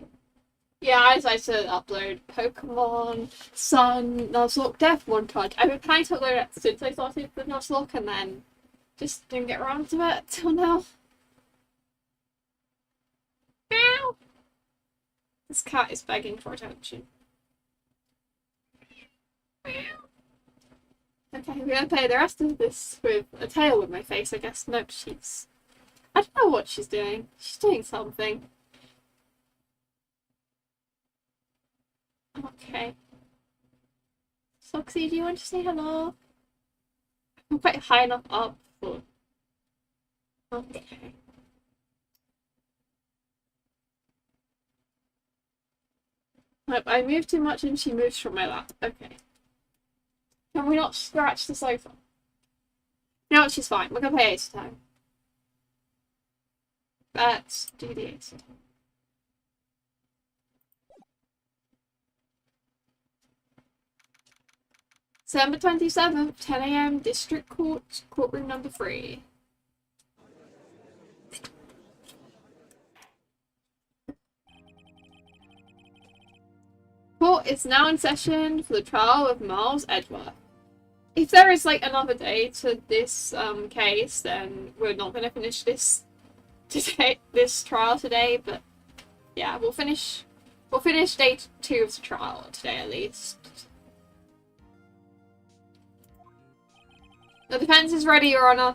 Yeah, as I said, upload Pokemon, Sun, Nuzlocke, Death montage. I've been planning to upload it since I started with Nuzlocke, and then just didn't get around to it till now. Meow! This cat is begging for attention. Meow. Okay, we're gonna play the rest of this with a tail with my face, I guess. Nope, she's... I don't know what she's doing. She's doing something. Okay. Soxy, do you want to say hello? I'm quite high enough up for... Okay. Nope, I moved too much and she moves from my lap. Okay. Can we not scratch the sofa? No, she's fine. We're gonna play Ace time. Let's do the Ace time. December 27th, 10 AM, District Court, Courtroom number 3. Court is now in session for the trial of Miles Edgeworth. If there is like another day to this case, then we're not going to finish this trial today. But yeah, we'll finish day 2 of the trial today at least. The defense is ready, Your Honor.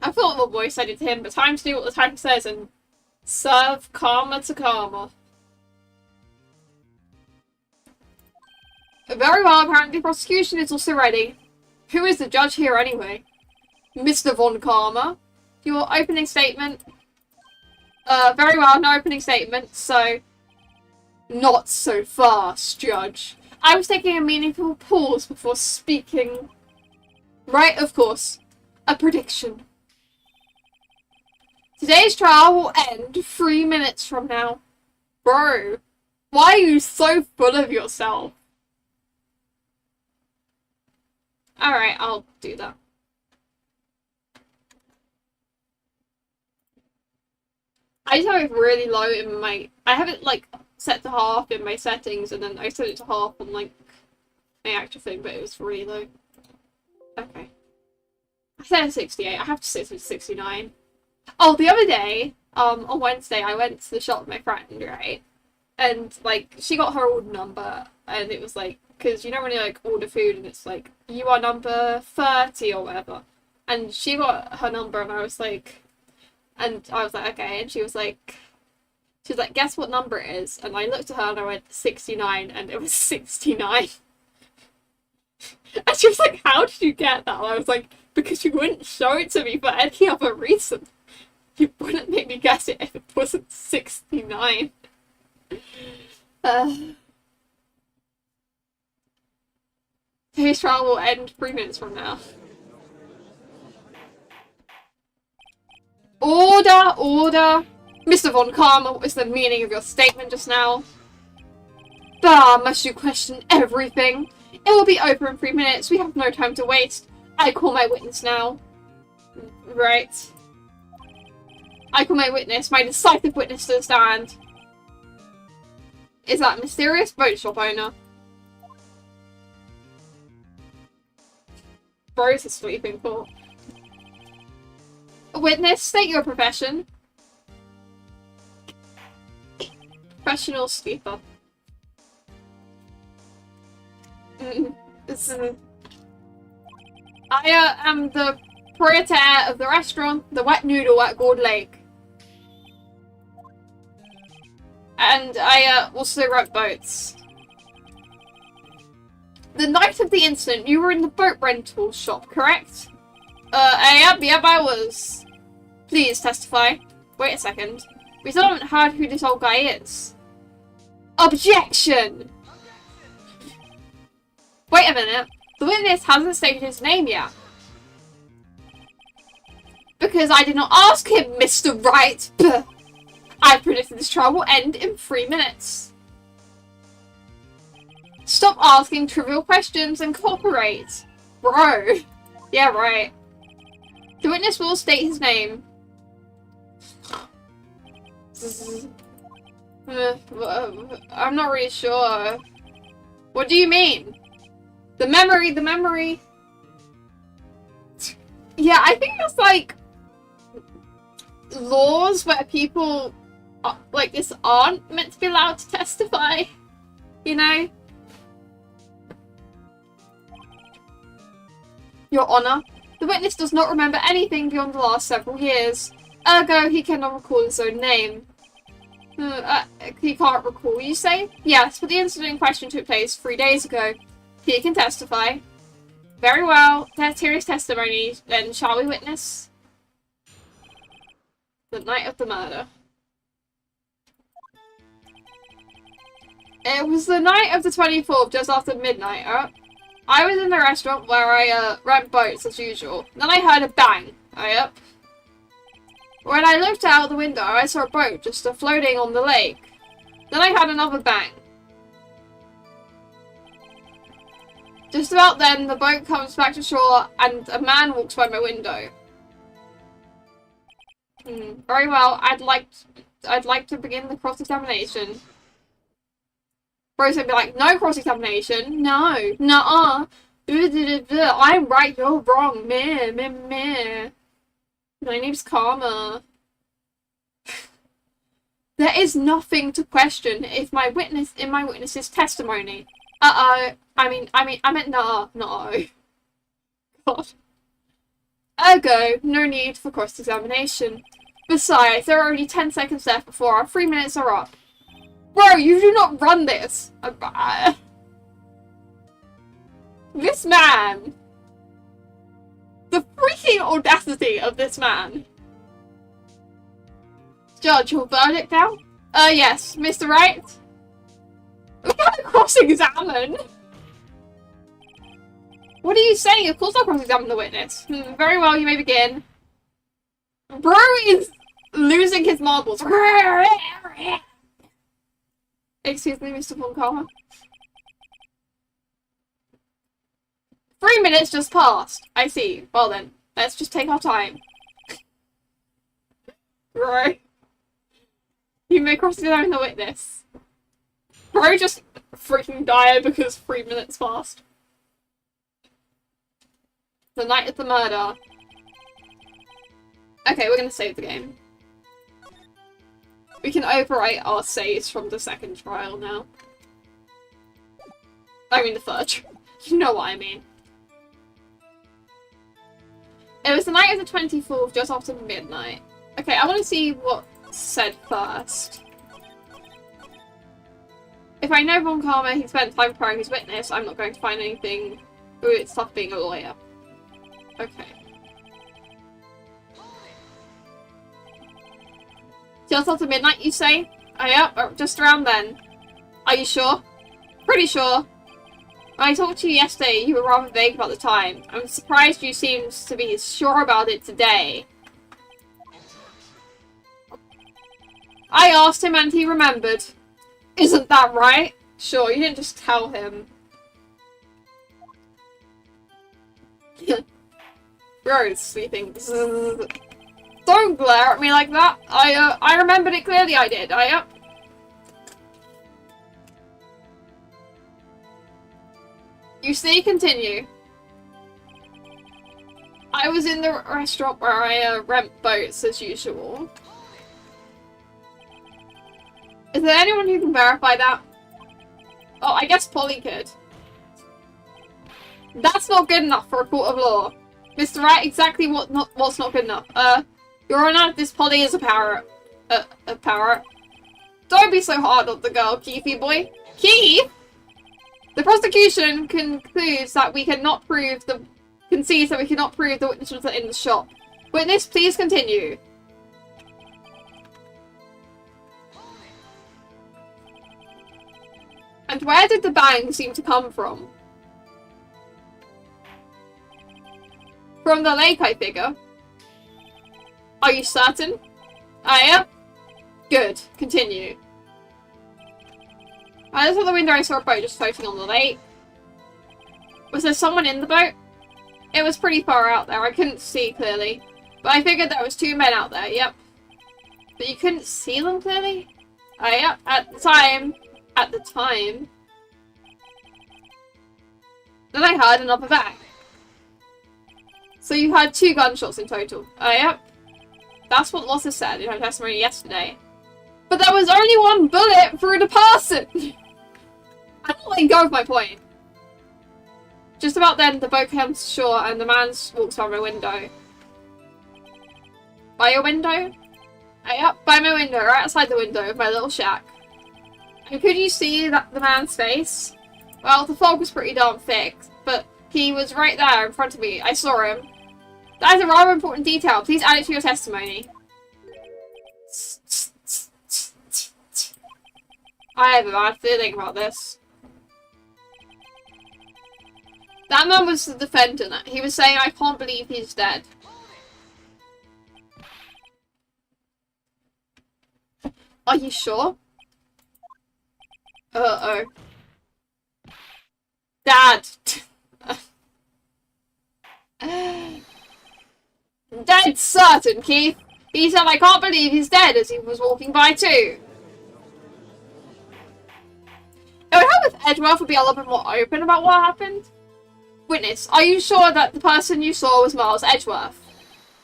I thought the voice I did to him, but time to do what the title says and serve karma to karma. Very well, apparently the prosecution is also ready. Who is the judge here anyway? Mr. Von Karma. Your opening statement. Very well, no opening statement, so... Not so fast, Judge. I was taking a meaningful pause before speaking. Right, of course. A prediction. Today's trial will end 3 minutes from now. Bro, why are you so full of yourself? Alright, I'll do that. I just have it really low in my... I have it, like, set to half in my settings, and then I set it to half on, like, my actual thing, but it was really low. Okay. I set it to 68. I have to set it to 69. Oh, the other day, on Wednesday, I went to the shop with my friend, right? And, like, she got her order number, and it was, like, because you know when you, like, order food, and it's, like, you are number 30 or whatever. And she got her number, and I was like, okay, and she was like, guess what number it is? And I looked at her, and I went, 69, and it was 69. And she was like, how did you get that? And I was like, because you wouldn't show it to me for any other reason. You wouldn't make me guess it if it wasn't 69. Today's trial will end 3 minutes from now. Order, order. Mr. Von Karma, what is the meaning of your statement just now? Bah, must you question everything? It will be over in 3 minutes. We have no time to waste. I call my witness now. Right. I call my witness, my decisive witness to the stand. Is that mysterious boat shop owner? Bro's a sleeping pool. Witness, state your profession. Professional sleeper. I am the proprietor of the restaurant, the Wet Noodle at Gourd Lake. And I also wrote boats. The night of the incident, you were in the boat rental shop, correct? Yep, I was. Please testify. Wait a second. We still haven't heard who this old guy is. Objection! Wait a minute. The witness hasn't stated his name yet. Because I did not ask him, Mr. Wright. I predicted this trial will end in 3 minutes. Stop asking trivial questions and cooperate. Bro. Yeah, right. The witness will state his name. I'm not really sure. What do you mean? The memory. Yeah, I think it's like laws where people like this aren't meant to be allowed to testify, you know? Your Honor, the witness does not remember anything beyond the last several years. Ergo, he cannot recall his own name. He can't recall, you say? Yes, but the incident in question took place 3 days ago. He can testify. Very well, let's hear his testimony, then shall we witness? The night of the murder. It was the night of the 24th, just after midnight. I was in the restaurant where I rent boats as usual. Then I heard a bang. When I looked out the window, I saw a boat just floating on the lake. Then I heard another bang. Just about then, the boat comes back to shore and a man walks by my window. Very well, I'd like to begin the cross-examination. Bro's gonna be like, no cross-examination, no, nuh-uh, I'm right, you're wrong, meh. My name's Karma. There is nothing to question in my witness's testimony. I meant no. God. Ergo, no need for cross-examination. Besides, there are only 10 seconds left before our 3 minutes are up. Bro, you do not run this! This man! The freaking audacity of this man! Judge, your verdict now? Yes, Mr. Wright? We gotta cross-examine! What are you saying? Of course I'll cross-examine the witness. Very well, you may begin. Bro is losing his marbles. Excuse me, Mr. Von Karma. 3 minutes just passed. I see. Well then, let's just take our time. Right. You may cross-examine the witness. Bro just freaking died because 3 minutes passed. The night of the murder. Okay, we're gonna save the game. We can overwrite our saves from the second trial now. I mean the third trial. You know what I mean. It was the night of the 24th, just after midnight. Okay, I want to see what's said first. If I know Von Karma, he spent time preparing his witness, I'm not going to find anything. Ooh, it's tough being a lawyer. Okay. Just after midnight, you say? Yep, just around then. Are you sure? Pretty sure. When I talked to you yesterday, you were rather vague about the time. I'm surprised you seemed to be sure about it today. I asked him and he remembered. Isn't that right? Sure, you didn't just tell him. Bro is sleeping. Don't glare at me like that. I remembered it clearly. I did. You see, continue. I was in the restaurant where I rent boats as usual. Is there anyone who can verify that? Oh, I guess Polly could. That's not good enough for a court of law. Mr. Wright, exactly what's not good enough? Your Honor, this Polly is a parrot. A parrot. Don't be so hard on the girl, Keithy boy. Keith? The prosecution concedes that we cannot prove the witness was in the shop. Witness, please continue. And where did the bang seem to come from? From the lake, I figure. Are you certain? I am. Good. Continue. I looked out the window, I saw a boat just floating on the lake. Was there someone in the boat? It was pretty far out there, I couldn't see clearly. But I figured there was 2 men out there, yep. But you couldn't see them clearly? Yep, at the time. Then I heard another bang. So you had 2 gunshots in total. Yep. That's what Lotta said in her testimony yesterday. But there was only 1 bullet through the person! I'm not letting go of my point. Just about then, the boat comes to shore and the man walks by my window. By your window? Yep, by my window, right outside the window of my little shack. And could you see the man's face? Well, the fog was pretty darn thick, but he was right there in front of me. I saw him. That is a rather important detail. Please add it to your testimony. I have a bad feeling about this. That man was the defendant. He was saying, I can't believe he's dead. Are you sure? Uh-oh. Dad! Dead certain, Keith. He said, I can't believe he's dead as he was walking by too. It would help if Edgeworth would be a little bit more open about what happened. Witness, are you sure that the person you saw was Miles Edgeworth?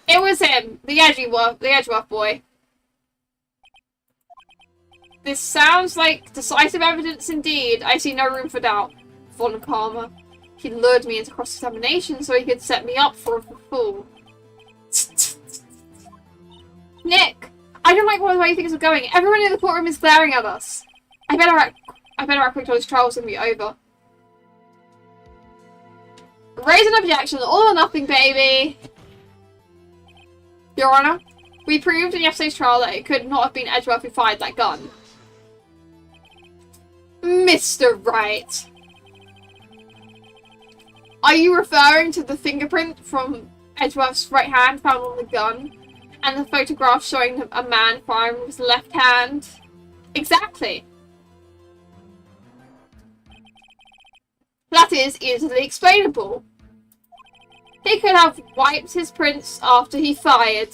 It was him, the Edgeworth boy. This sounds like decisive evidence indeed. I see no room for doubt. Von Karma. He lured me into cross-examination so he could set me up for a fool. Nick! I don't like the way things are going. Everyone in the courtroom is glaring at us. I better act quick till this trial's gonna be over. Raise an objection, all or nothing, baby! Your Honor, we proved in yesterday's trial that it could not have been Edgeworth who fired that gun. Mr. Wright! Are you referring to the fingerprint from Edgeworth's right hand found on the gun? And the photograph showing a man firing with his left hand? Exactly! That is easily explainable. He could have wiped his prints after he fired.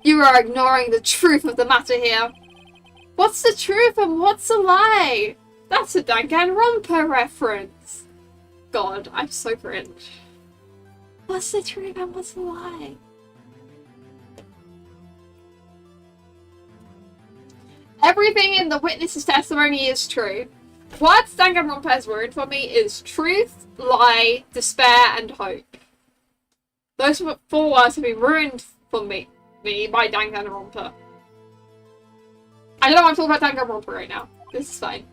You are ignoring the truth of the matter here. What's the truth and what's a lie? That's a Danganronpa reference. God, I'm so cringe. What's the truth and what's a lie? Everything in the witness's testimony is true. What Danganronpa has ruined for me is truth, lie, despair, and hope. Those 4 words have been ruined for me by Danganronpa. I don't know why I'm talking about Danganronpa right now. This is fine.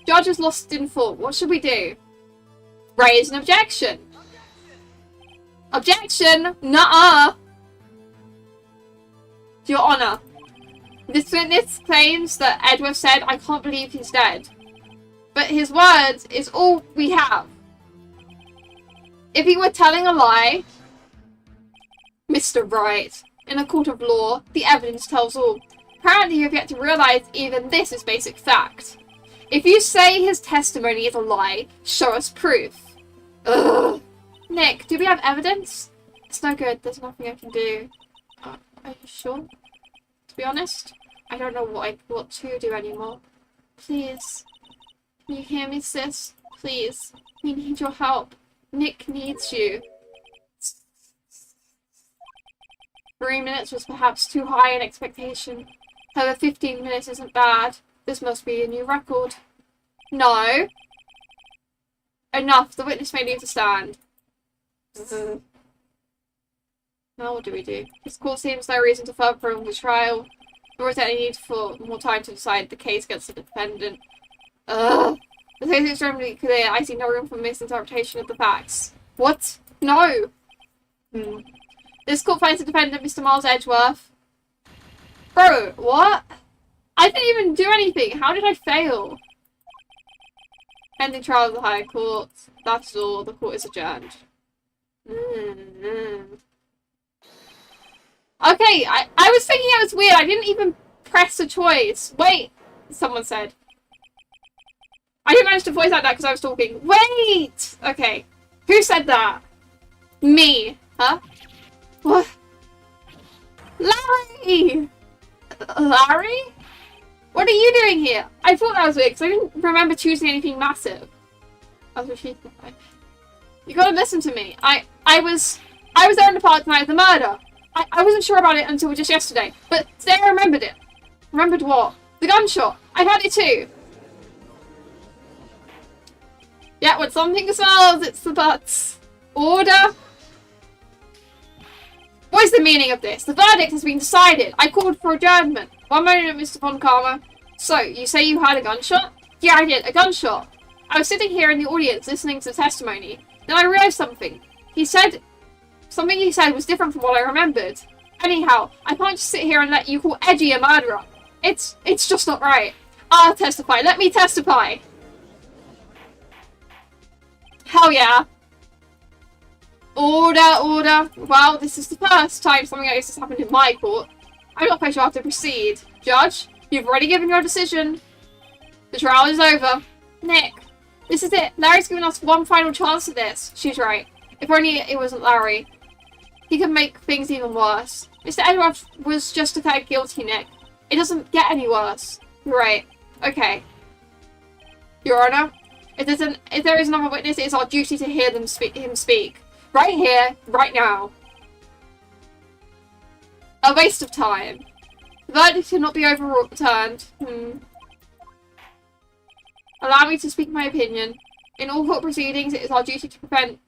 Judge is lost in thought. What should we do? Raise an objection. Objection! Nuh-uh! Your Honor. This witness claims that Edgeworth said, I can't believe he's dead. But his words is all we have. If he were telling a lie, Mr. Wright, in a court of law, the evidence tells all. Apparently you have yet to realise even this is basic fact. If you say his testimony is a lie, show us proof. Ugh. Nick, do we have evidence? It's no good, there's nothing I can do. Are you sure? To be honest, I don't know what to do anymore. Please. Can you hear me, sis? Please. We need your help. Nick needs you. 3 minutes was perhaps too high an expectation. However, 15 minutes isn't bad. This must be a new record. No. Enough. The witness may leave to stand. Now what do we do? This court seems no reason to further prolong the trial, nor is there any need for more time to decide the case against the defendant. Ugh. The case is extremely clear. I see no room for misinterpretation of the facts. What? No! This court finds the defendant, Mr. Miles Edgeworth. Bro, what? I didn't even do anything. How did I fail? Pending trial of the Higher Court. That's all. The court is adjourned. Mm-hmm. Okay, I was thinking it was weird. I didn't even press a choice. Wait, someone said. I didn't manage to voice out that because I was talking. Wait! Okay. Who said that? Me. Huh? What? Larry! Larry? What are you doing here? I thought that was weird because I didn't remember choosing anything massive. That's what she said. You gotta listen to me. I was there in the park the night of the murder. I wasn't sure about it until just yesterday. But today I remembered it. Remembered what? The gunshot. I had it too. Yeah, when something smells, it's the butts. Order. What is the meaning of this? The verdict has been decided. I called for adjournment. One moment, Mr. Von Karma. So, you say you had a gunshot? Yeah, I did. A gunshot. I was sitting here in the audience listening to the testimony. Then I realised something. Something he said was different from what I remembered. Anyhow, I can't just sit here and let you call Edgy a murderer. It's just not right. I'll testify. Let me testify. Hell yeah. Order, order. Well, this is the first time something like this has happened in my court. I'm not quite sure how to proceed. Judge, you've already given your decision. The trial is over. Nick, this is it. Larry's given us one final chance at this. She's right. If only it wasn't Larry. He could make things even worse. Mr. Edgeworth was just declared guilty, Nick. It doesn't get any worse. You're right. Okay. Your Honor, if there is another witness, it is our duty to hear him speak. Right here, right now. A waste of time. The verdict cannot be overturned. Allow me to speak my opinion. In all court proceedings, it is our duty to prevent...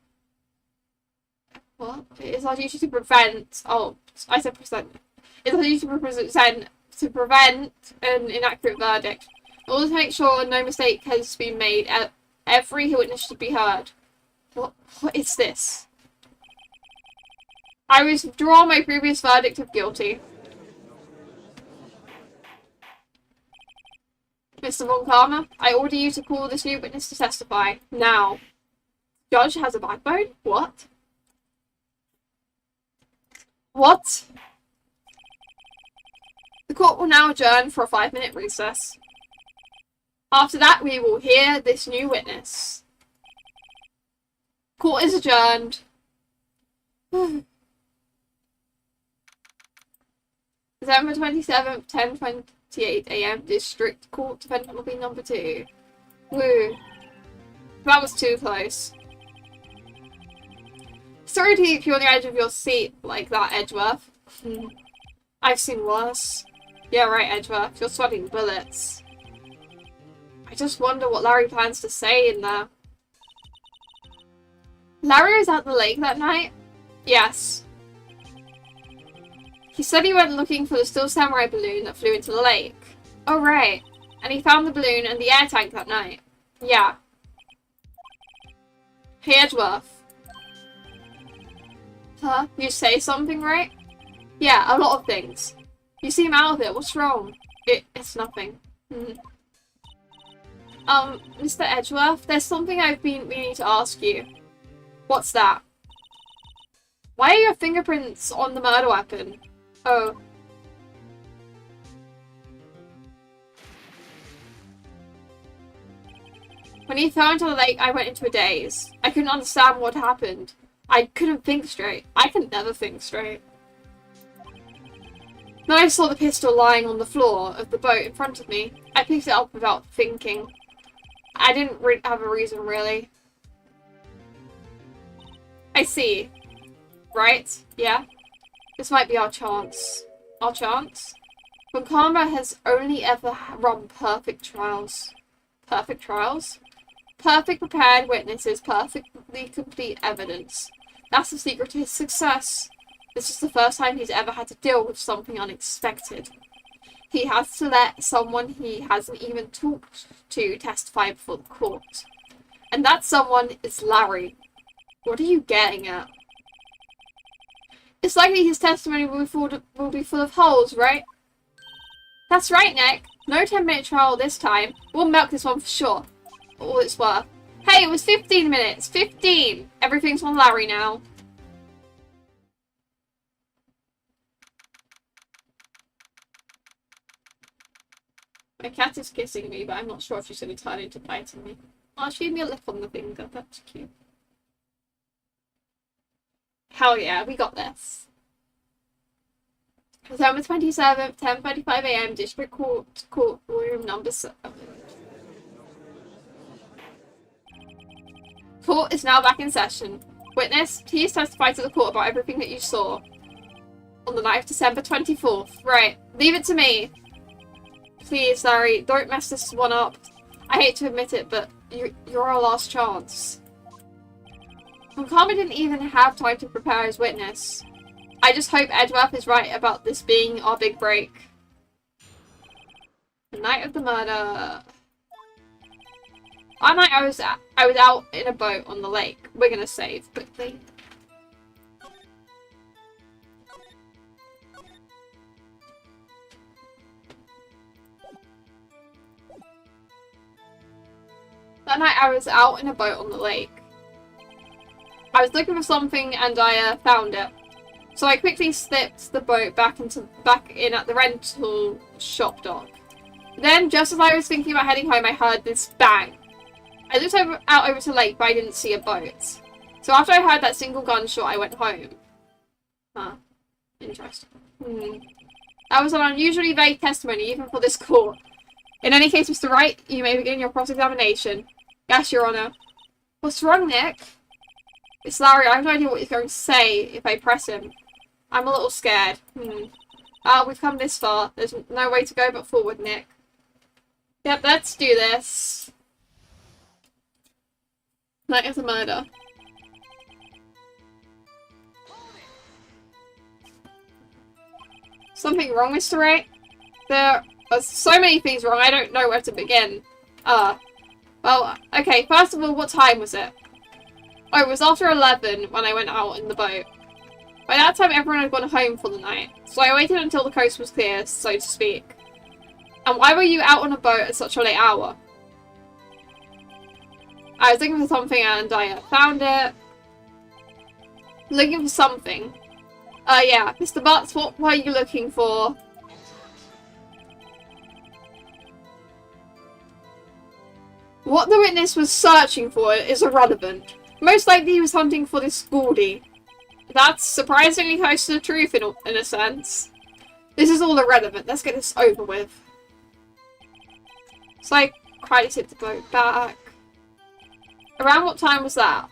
What? It is our duty to prevent... Oh, I said present. It is our duty to prevent an inaccurate verdict. In order to make sure no mistake has been made, every witness should be heard. What is this? I withdraw my previous verdict of guilty. Mr. Von Karma, I order you to call this new witness to testify. Now. Judge has a backbone? What? What? The court will now adjourn for a 5-minute recess. After that, we will hear this new witness. Court is adjourned. December 27th, 10:28 AM, District Court, defendant will be number 2. Woo. That was too close. Sorry to keep you on the edge of your seat like that, Edgeworth. I've seen worse. Yeah, right, Edgeworth. You're sweating bullets. I just wonder what Larry plans to say in there. Larry was at the lake that night? Yes. He said he went looking for the Still Samurai balloon that flew into the lake. Oh, right. And he found the balloon and the air tank that night. Yeah. Hey, Edgeworth. Huh? You say something, right? Yeah, a lot of things. You seem out of it. What's wrong? It's nothing. Mr. Edgeworth, there's something I've been meaning to ask you. What's that? Why are your fingerprints on the murder weapon? Oh. When he fell into the lake, I went into a daze. I couldn't understand what happened. I couldn't think straight. I can never think straight. Then I saw the pistol lying on the floor of the boat in front of me. I picked it up without thinking. I didn't have a reason, really. I see. Right? Yeah? This might be our chance. Our chance? Von Karma has only ever run perfect trials. Perfect trials? Perfect prepared witnesses, perfectly complete evidence. That's the secret to his success. This is the first time he's ever had to deal with something unexpected. He has to let someone he hasn't even talked to testify before the court. And that someone is Larry. What are you getting at? It's likely his testimony will be full of holes, right? That's right, Nick. No 10-minute trial this time. We'll milk this one for sure. All it's worth. Hey, it was 15 minutes. 15! Everything's on Larry now. My cat is kissing me, but I'm not sure if she's going to turn into biting me. Oh, she gave me a lip on the finger. That's cute. Hell yeah, we got this. September 27th, 10:35 AM, District Courtroom number 7. Court is now back in session. Witness, please testify to the court about everything that you saw on the night of December 24th. Right, leave it to me. Please, Larry, don't mess this one up. I hate to admit it, but you're our last chance. Montgomery didn't even have time to prepare his witness. I just hope Edgeworth is right about this being our big break. The night of the murder. That night I was out in a boat on the lake. We're gonna save quickly. That night I was out in a boat on the lake. I was looking for something and I found it. So I quickly slipped the boat back in at the rental shop dock. Then, just as I was thinking about heading home, I heard this bang. I looked out over to the lake, but I didn't see a boat. So after I heard that single gunshot, I went home. Huh. Interesting. That was an unusually vague testimony, even for this court. In any case, Mr. Wright, you may begin your cross-examination. Yes, Your Honor. What's wrong, Nick? It's Larry. I have no idea what he's going to say if I press him. I'm a little scared. We've come this far. There's no way to go but forward, Nick. Yep, let's do this. Night of the murder. Something wrong, Mr. Wright? There are so many things wrong, I don't know where to begin. Well, okay, first of all, what time was it? Oh, it was after 11 when I went out in the boat. By that time, everyone had gone home for the night, so I waited until the coast was clear, so to speak. And why were you out on a boat at such a late hour? I was looking for something and I found it. Looking for something. Yeah, Mr. Butts, what were you looking for? What the witness was searching for is irrelevant. Most likely he was hunting for this Goldie. That's surprisingly close to the truth in a sense. This is all irrelevant. Let's get this over with. So I tried to tip the boat back. Around what time was that?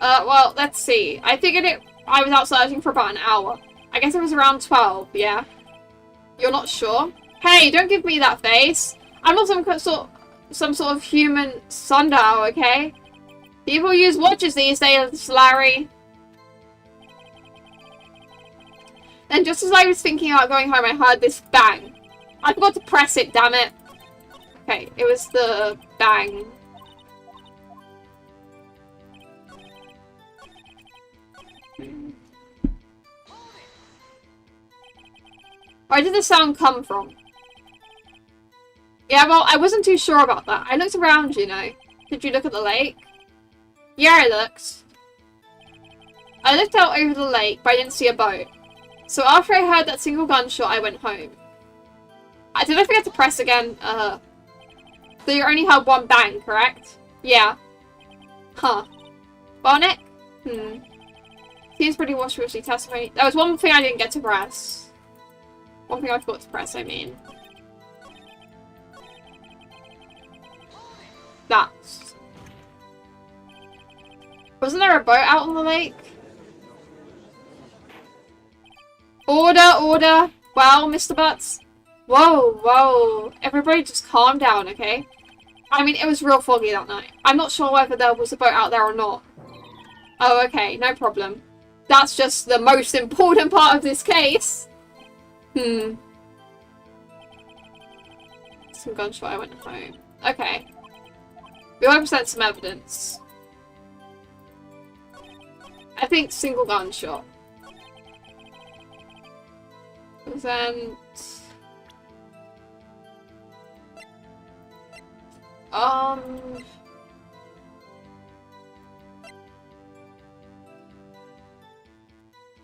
Well, let's see. I figured I was out searching for about an hour. I guess it was around 12, yeah? You're not sure? Hey, don't give me that face. I'm not some sort of human sundial, okay? People use watches these days, Larry. Then just as I was thinking about going home, I heard this bang. I forgot to press it, damn it. Okay, it was the bang. Where did the sound come from? Yeah, well, I wasn't too sure about that. I looked around, you know. Did you look at the lake? Yeah, I looked. I looked out over the lake, but I didn't see a boat. So after I heard that single gunshot, I went home. Did I forget to press again? So you only had one bang, correct? Yeah. Huh. Well, Nick? Seems pretty wishy-washy testimony. There was one thing I didn't get to press. One thing I forgot to press, I mean. That. Wasn't there a boat out on the lake? Order, order. Well, Mr. Butts. Whoa, whoa. Everybody just calm down, okay? I mean, it was real foggy that night. I'm not sure whether there was a boat out there or not. Oh, okay. No problem. That's just the most important part of this case. Some gunshot, I went home. Okay. We want to present some evidence. I think single gunshot. Present.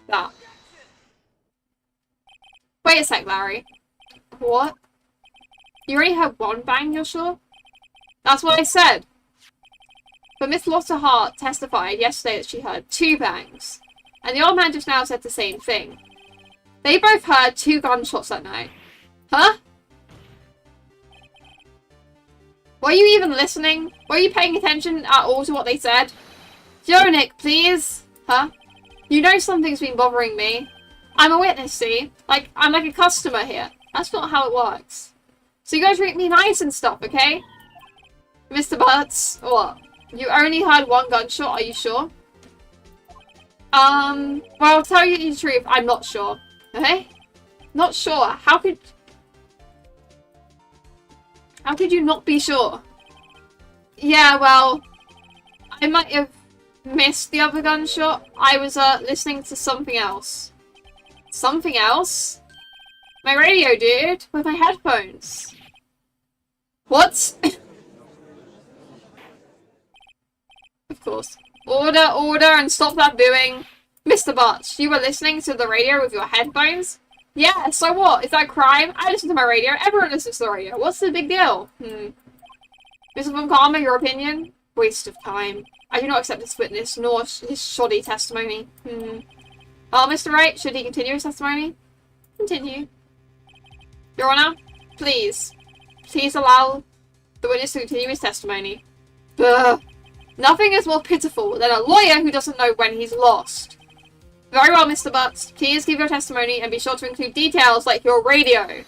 That. Wait a sec, Larry. What? You already had one bang, you're sure? That's what I said. But Miss Lotta Hart testified yesterday that she heard 2 bangs. And the old man just now said the same thing. They both heard 2 gunshots that night. Huh? Were you even listening? Were you paying attention at all to what they said? Jonick, please? Huh? You know something's been bothering me. I'm a witness, see? Like, I'm like a customer here. That's not how it works. So you gotta treat me nice and stuff, okay? Mr. Butts, what? You only heard 1 gunshot, are you sure? Well, I'll tell you the truth, I'm not sure. Okay? Not sure. How could you not be sure? Yeah, well, I might have missed the other gunshot. I was, listening to something else. Something else? My radio, dude, with my headphones. What? Of course. Order, order, and stop that booing. Mr. Butch, you were listening to the radio with your headphones? Yeah, so what? Is that a crime? I listen to my radio. Everyone listens to the radio. What's the big deal? Mr. Von Karma, your opinion? Waste of time. I do not accept this witness, nor his shoddy testimony. Mr. Wright, should he continue his testimony? Continue. Your Honor, please. Please allow the witness to continue his testimony. Ugh. Nothing is more pitiful than a lawyer who doesn't know when he's lost. Very well, Mr. Butts. Please give your testimony and be sure to include details like your radio.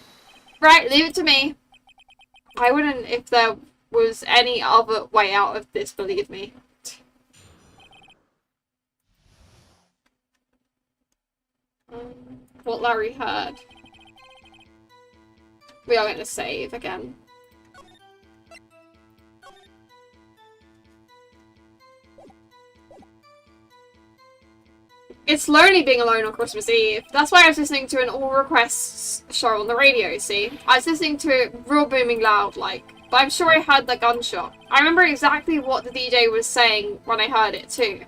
Right, leave it to me. I wouldn't if there was any other way out of this, believe me. What Larry heard. We are going to save again. It's lonely being alone on Christmas Eve. That's why I was listening to an all requests show on the radio, see? I was listening to it real booming loud, like. But I'm sure I heard the gunshot. I remember exactly what the DJ was saying when I heard it, too.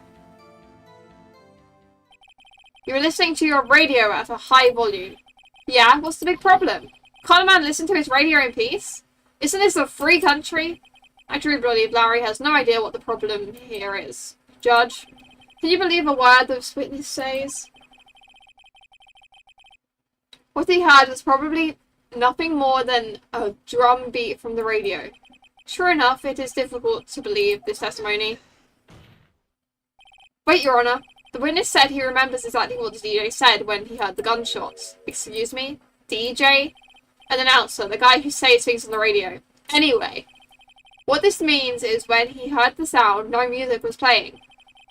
You were listening to your radio at a high volume. Yeah, what's the big problem? Can't a man listen to his radio in peace? Isn't this a free country? I truly believe Larry has no idea what the problem here is. Judge, can you believe a word this witness says? What he heard was probably nothing more than a drum beat from the radio. Sure enough, it is difficult to believe this testimony. Wait, Your Honor. The witness said he remembers exactly what the DJ said when he heard the gunshots. Excuse me? DJ? An announcer, the guy who says things on the radio. Anyway, what this means is when he heard the sound, no music was playing.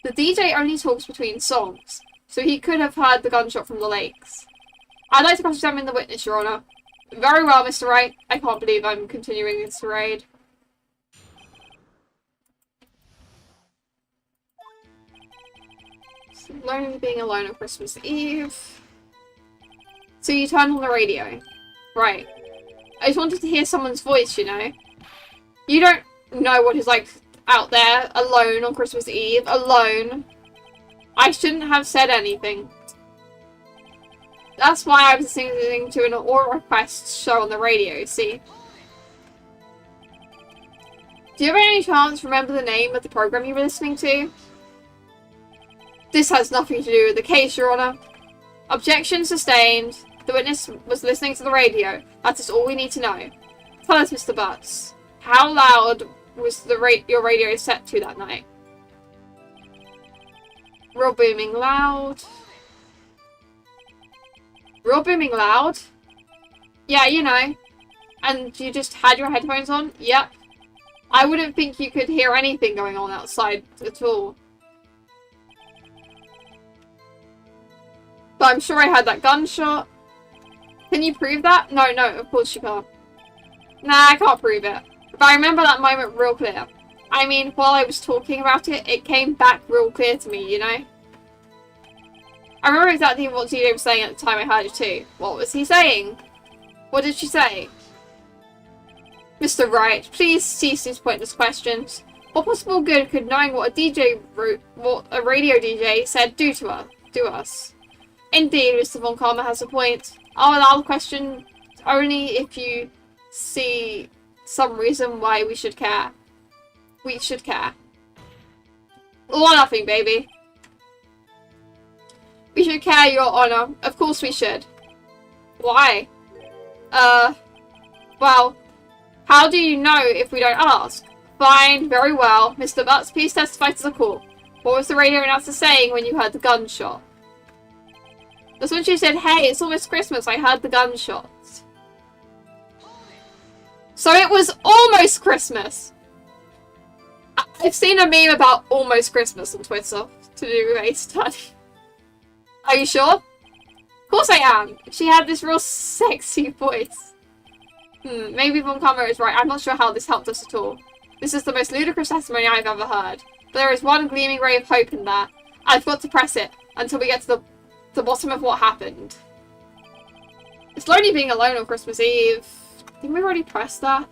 The DJ only talks between songs, so he could have heard the gunshot from the lakes. I'd like to cross-examine the witness, Your Honor. Very well, Mr. Wright. I can't believe I'm continuing this charade. Lonely being alone on Christmas Eve. So you turned on the radio. Right. I just wanted to hear someone's voice, you know. You don't know what it's like out there, alone on Christmas Eve, alone. I shouldn't have said anything. That's why I was listening to an all request show on the radio, see? Do you have any chance to remember the name of the program you were listening to? This has nothing to do with the case, Your Honor. Objection sustained. The witness was listening to the radio. That is all we need to know. Tell us, Mr. Butts, how loud was your radio set to that night? Real booming loud. Real booming loud? Yeah, you know. And you just had your headphones on? Yep. I wouldn't think you could hear anything going on outside at all. But I'm sure I heard that gunshot. Can you prove that? No, of course you can't. Nah, I can't prove it. But I remember that moment real clear. I mean, while I was talking about it, it came back real clear to me, you know? I remember exactly what DJ was saying at the time I heard it too. What was he saying? What did she say? Mr. Wright, please cease these pointless questions. What possible good could knowing what a radio DJ said do us? Indeed, Mr. Von Karma has a point. I'll allow the question only if you see some reason why we should care. We should care. All or nothing, baby. We should care, Your Honor. Of course we should. Why? Well, how do you know if we don't ask? Fine, very well. Mr. Butts, please testify to the court. What was the radio announcer saying when you heard the gunshot? That's when she said, hey, it's almost Christmas, I heard the gunshots. So it was almost Christmas. I've seen a meme about almost Christmas on Twitter to do with a study. Are you sure? Of course I am. She had this real sexy voice. Maybe Von Kammer is right. I'm not sure how this helped us at all. This is the most ludicrous testimony I've ever heard. But there is one gleaming ray of hope in there. I've got to press it until we get to the bottom of what happened. It's lonely being alone on Christmas Eve. Didn't we already press that?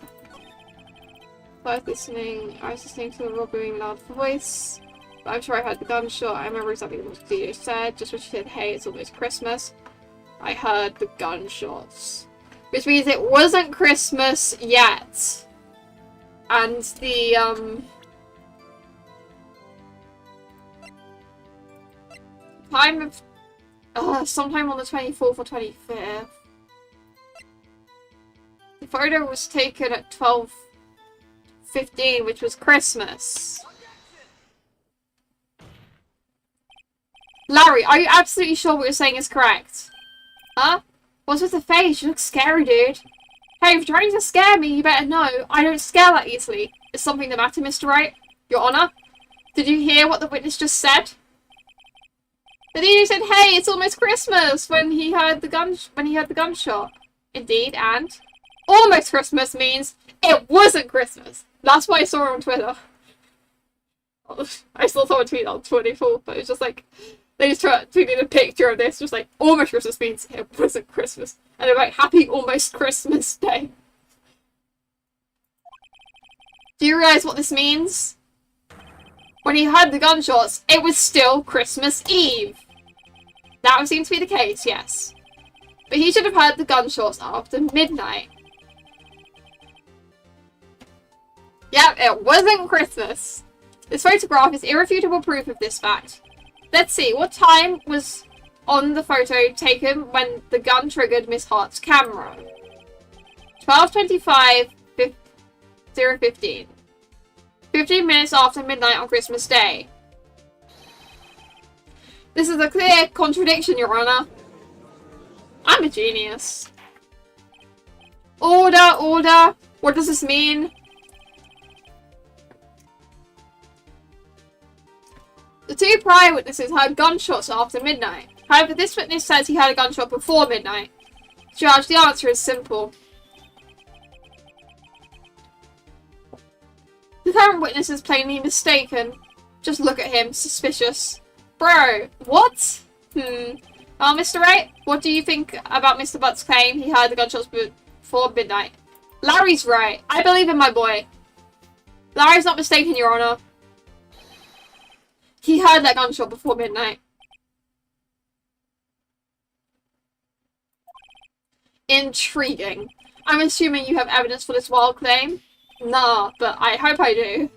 I was listening to the robbery loud voice. But I'm sure I heard the gunshot. I remember exactly what the DJ said. Just when she said, hey, it's almost Christmas. I heard the gunshots. Which means it wasn't Christmas yet. And the, time of, sometime on the 24th or 25th. The photo was taken at 12:15, which was Christmas. Larry, are you absolutely sure what you're saying is correct? Huh? What's with the face? You look scary, dude. Hey, if you're trying to scare me, you better know I don't scare that easily. Is something the matter, Mr. Wright? Your Honor? Did you hear what the witness just said? The DJ said, hey, it's almost Christmas when he heard the gunshot. Indeed, and almost Christmas means it wasn't Christmas. That's why I saw it on Twitter. I still saw a tweet on 24th, but it was just like, they just tweeted a picture of this, just like, almost Christmas means it wasn't Christmas. And they're like, happy almost Christmas day. Do you realise what this means? When he heard the gunshots, it was still Christmas Eve. That would seem to be the case, yes. But he should have heard the gunshots after midnight. Yep, it wasn't Christmas. This photograph is irrefutable proof of this fact. Let's see, what time was on the photo taken when the gun triggered Miss Hart's camera? 12:25, 0:15. 15 minutes after midnight on Christmas Day. This is a clear contradiction, Your Honor. I'm a genius. Order, order. What does this mean? The two prior witnesses heard gunshots after midnight. However, this witness says he heard a gunshot before midnight. Judge, the answer is simple. The current witness is plainly mistaken. Just look at him, suspicious. Bro, what? Mr. Wright, what do you think about Mr. Butt's claim he heard the gunshots before midnight? Larry's right. I believe in my boy. Larry's not mistaken, Your Honor. He heard that gunshot before midnight. Intriguing. I'm assuming you have evidence for this wild claim? Nah, but I hope I do.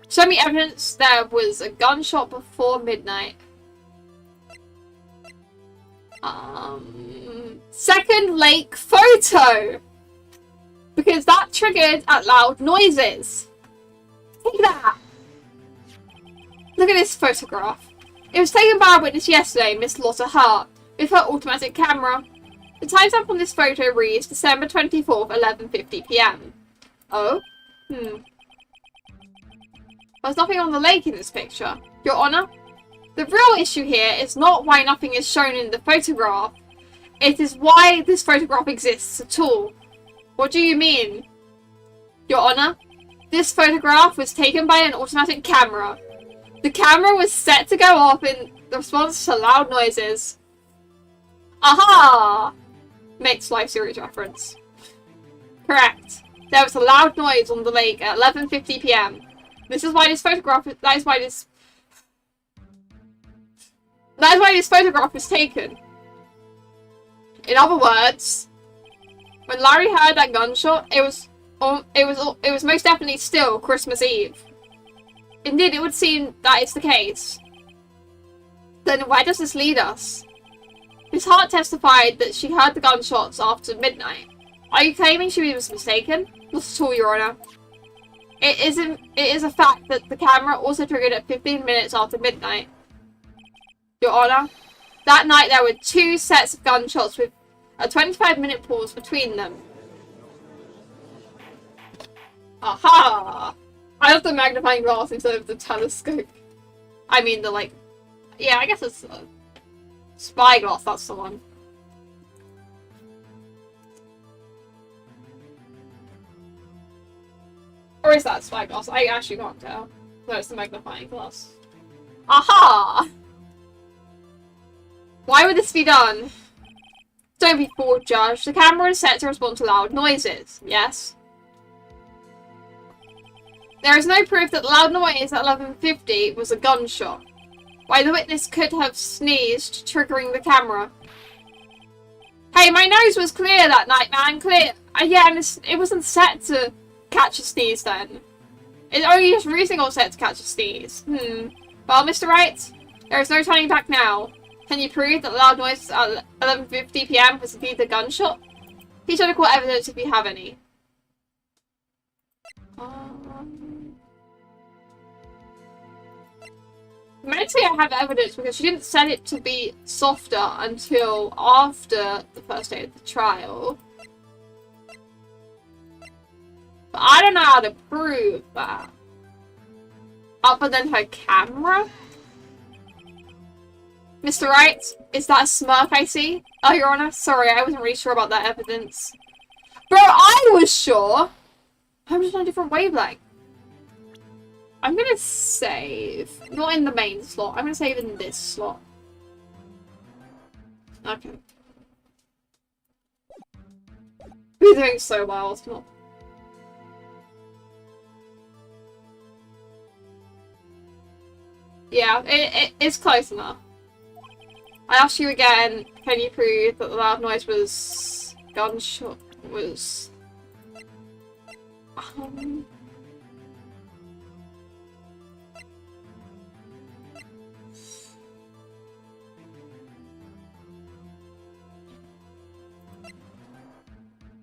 Show me evidence there was a gunshot before midnight. Second lake photo! Because that triggered at loud noises. Take that! Look at this photograph. It was taken by a witness yesterday, Miss Lotta Hart, with her automatic camera. The timestamp on this photo reads December 24th, 11:50 PM. Oh? There's nothing on the lake in this picture. Your Honor, the real issue here is not why nothing is shown in the photograph. It is why this photograph exists at all. What do you mean? Your Honor, this photograph was taken by an automatic camera. The camera was set to go off in response to loud noises. Aha! Makes live series reference. Correct. There was a loud noise on the lake at 11:50 PM. This is why this photograph. That is why this photograph was taken. In other words, When Larry heard that gunshot, it was most definitely still Christmas Eve. Indeed, it would seem that is the case. Then where does this lead us? Miss Hart testified that she heard the gunshots after midnight. Are you claiming she was mistaken? Not at all, Your Honor. It is a fact that the camera also triggered at 15 minutes after midnight. Your Honor, that night there were 2 sets of gunshots with a 25-minute pause between them. Aha! I have the magnifying glass instead of the telescope. I mean the, like... Yeah, I guess it's a spyglass, that's the one. Or is that a spyglass? I actually can't tell. No, it's the magnifying glass. Aha! Why would this be done? Don't be fooled, Judge. The camera is set to respond to loud noises, yes? There is no proof that the loud noise at 11:50 was a gunshot. Why the witness could have sneezed, triggering the camera. Hey, my nose was clear that night, man. Clear. Yeah, and it wasn't set to catch a sneeze then. It's only just recently got set to catch a sneeze. Well, Mr. Wright, there is no turning back now. Can you prove that the loud noise at 11:50 PM was indeed a gunshot? Please show the court evidence if you have any. Mentally, I have evidence because she didn't set it to be softer until after the first day of the trial. But I don't know how to prove that. Other than her camera? Mr. Wright, is that a smirk I see? Oh, Your Honor, sorry, I wasn't really sure about that evidence. Bro, I was sure! I'm just on a different wavelength. I'm gonna save. Not in the main slot. I'm gonna save in this slot. Okay. We're doing so well, it's not. Yeah, it's close enough. I ask you again, can you prove that the loud noise was gunshot was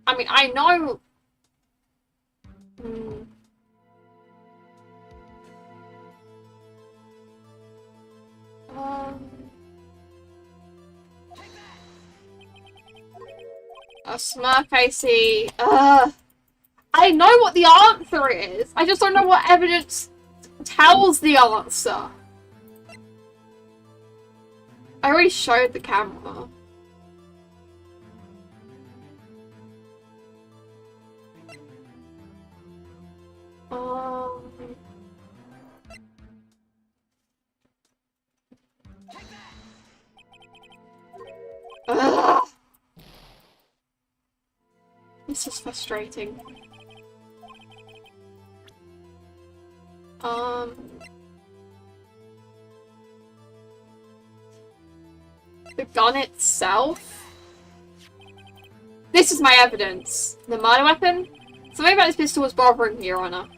I mean, I know a smirk I see. I know what the answer is. I just don't know what evidence tells the answer. I already showed the camera. This is frustrating. The gun itself? This is my evidence. The murder weapon? Something about this pistol was bothering me, Your Honor.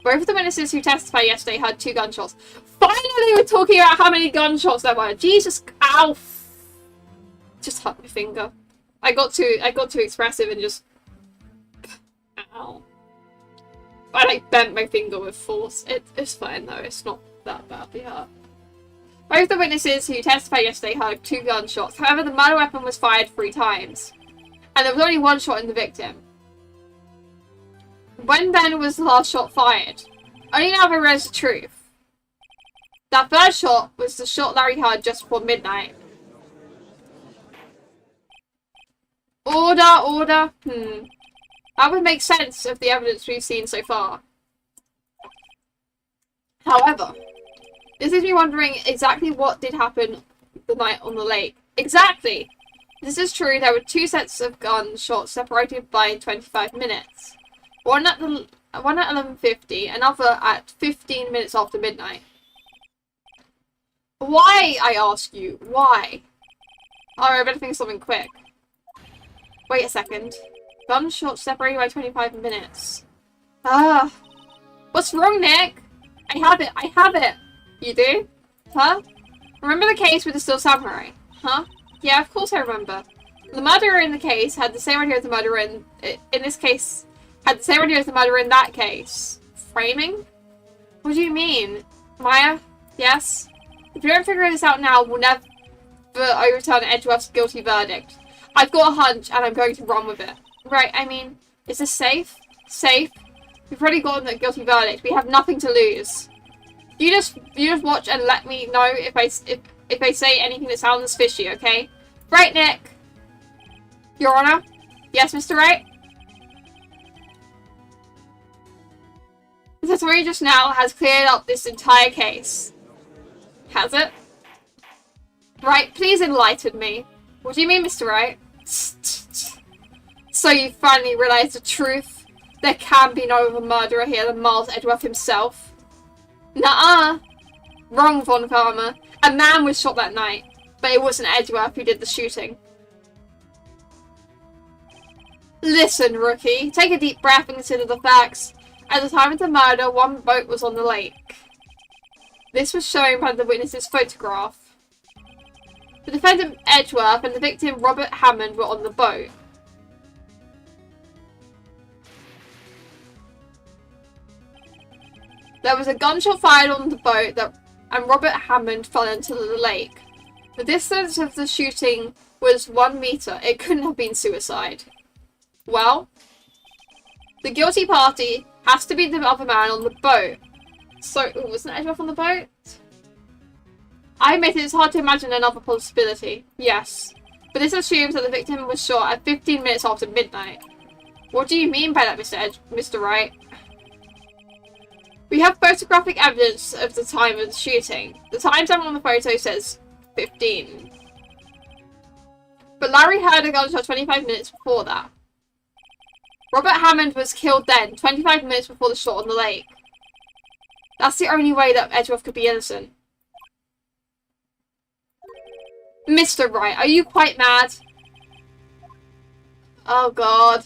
Both of the witnesses who testified yesterday had 2 gunshots. Finally, we're talking about how many gunshots there were. Jesus, ow! Just hurt my finger. I got too expressive and just. Ow. I like bent my finger with force. It's fine though. It's not that badly hurt. Both of the witnesses who testified yesterday heard 2 gunshots. However, the murder weapon was fired 3 times, and there was only 1 shot in the victim. When then was the last shot fired? Only now have I realized the truth. That first shot was the shot Larry heard just before midnight. Order. That would make sense of the evidence we've seen so far. However, this leaves me wondering exactly what did happen the night on the lake. Exactly! This is true, there were 2 sets of gunshots separated by 25 minutes. One at 11:50, another at 15 minutes after midnight. Why, I ask you, why? Alright, I better think of something quick. Wait a second. Gunshot separated by 25 minutes. Ah. What's wrong, Nick? I have it. I have it. You do? Huh? Remember the case with the still samurai? Huh? Yeah, of course I remember. The murderer in the case had the same idea as the murderer in this case. Had the same idea as the murderer in that case. Framing? What do you mean? Maya? Yes? If you don't figure this out now, we'll never overturn Edgeworth's guilty verdict. I've got a hunch, and I'm going to run with it. Right, I mean, is this safe? Safe? We've already gotten the guilty verdict. We have nothing to lose. You just watch and let me know if I say anything that sounds fishy, okay? Right, Nick? Your Honor? Yes, Mr. Wright? The testimony just now has cleared up this entire case. Has it? Right, please enlighten me. What do you mean, Mr. Wright? So you finally realised the truth? There can be no other murderer here than Miles Edgeworth himself. Nuh-uh. Wrong, Von Farmer. A man was shot that night, but it wasn't Edgeworth who did the shooting. Listen, rookie. Take a deep breath and consider the facts. At the time of the murder, one boat was on the lake. This was shown by the witness's photograph. The defendant, Edgeworth, and the victim, Robert Hammond, were on the boat. There was a gunshot fired on the boat and Robert Hammond fell into the lake. The distance of the shooting was 1 meter. It couldn't have been suicide. Well, the guilty party has to be the other man on the boat. So, wasn't Edgeworth on the boat? I admit it's hard to imagine another possibility. Yes. But this assumes that the victim was shot at 15 minutes after midnight. What do you mean by that, Mr. Wright? We have photographic evidence of the time of the shooting. The timestamp on the photo says 15. But Larry heard a gunshot 25 minutes before that. Robert Hammond was killed then, 25 minutes before the shot on the lake. That's the only way that Edgeworth could be innocent. Mr. Wright, are you quite mad? Oh god.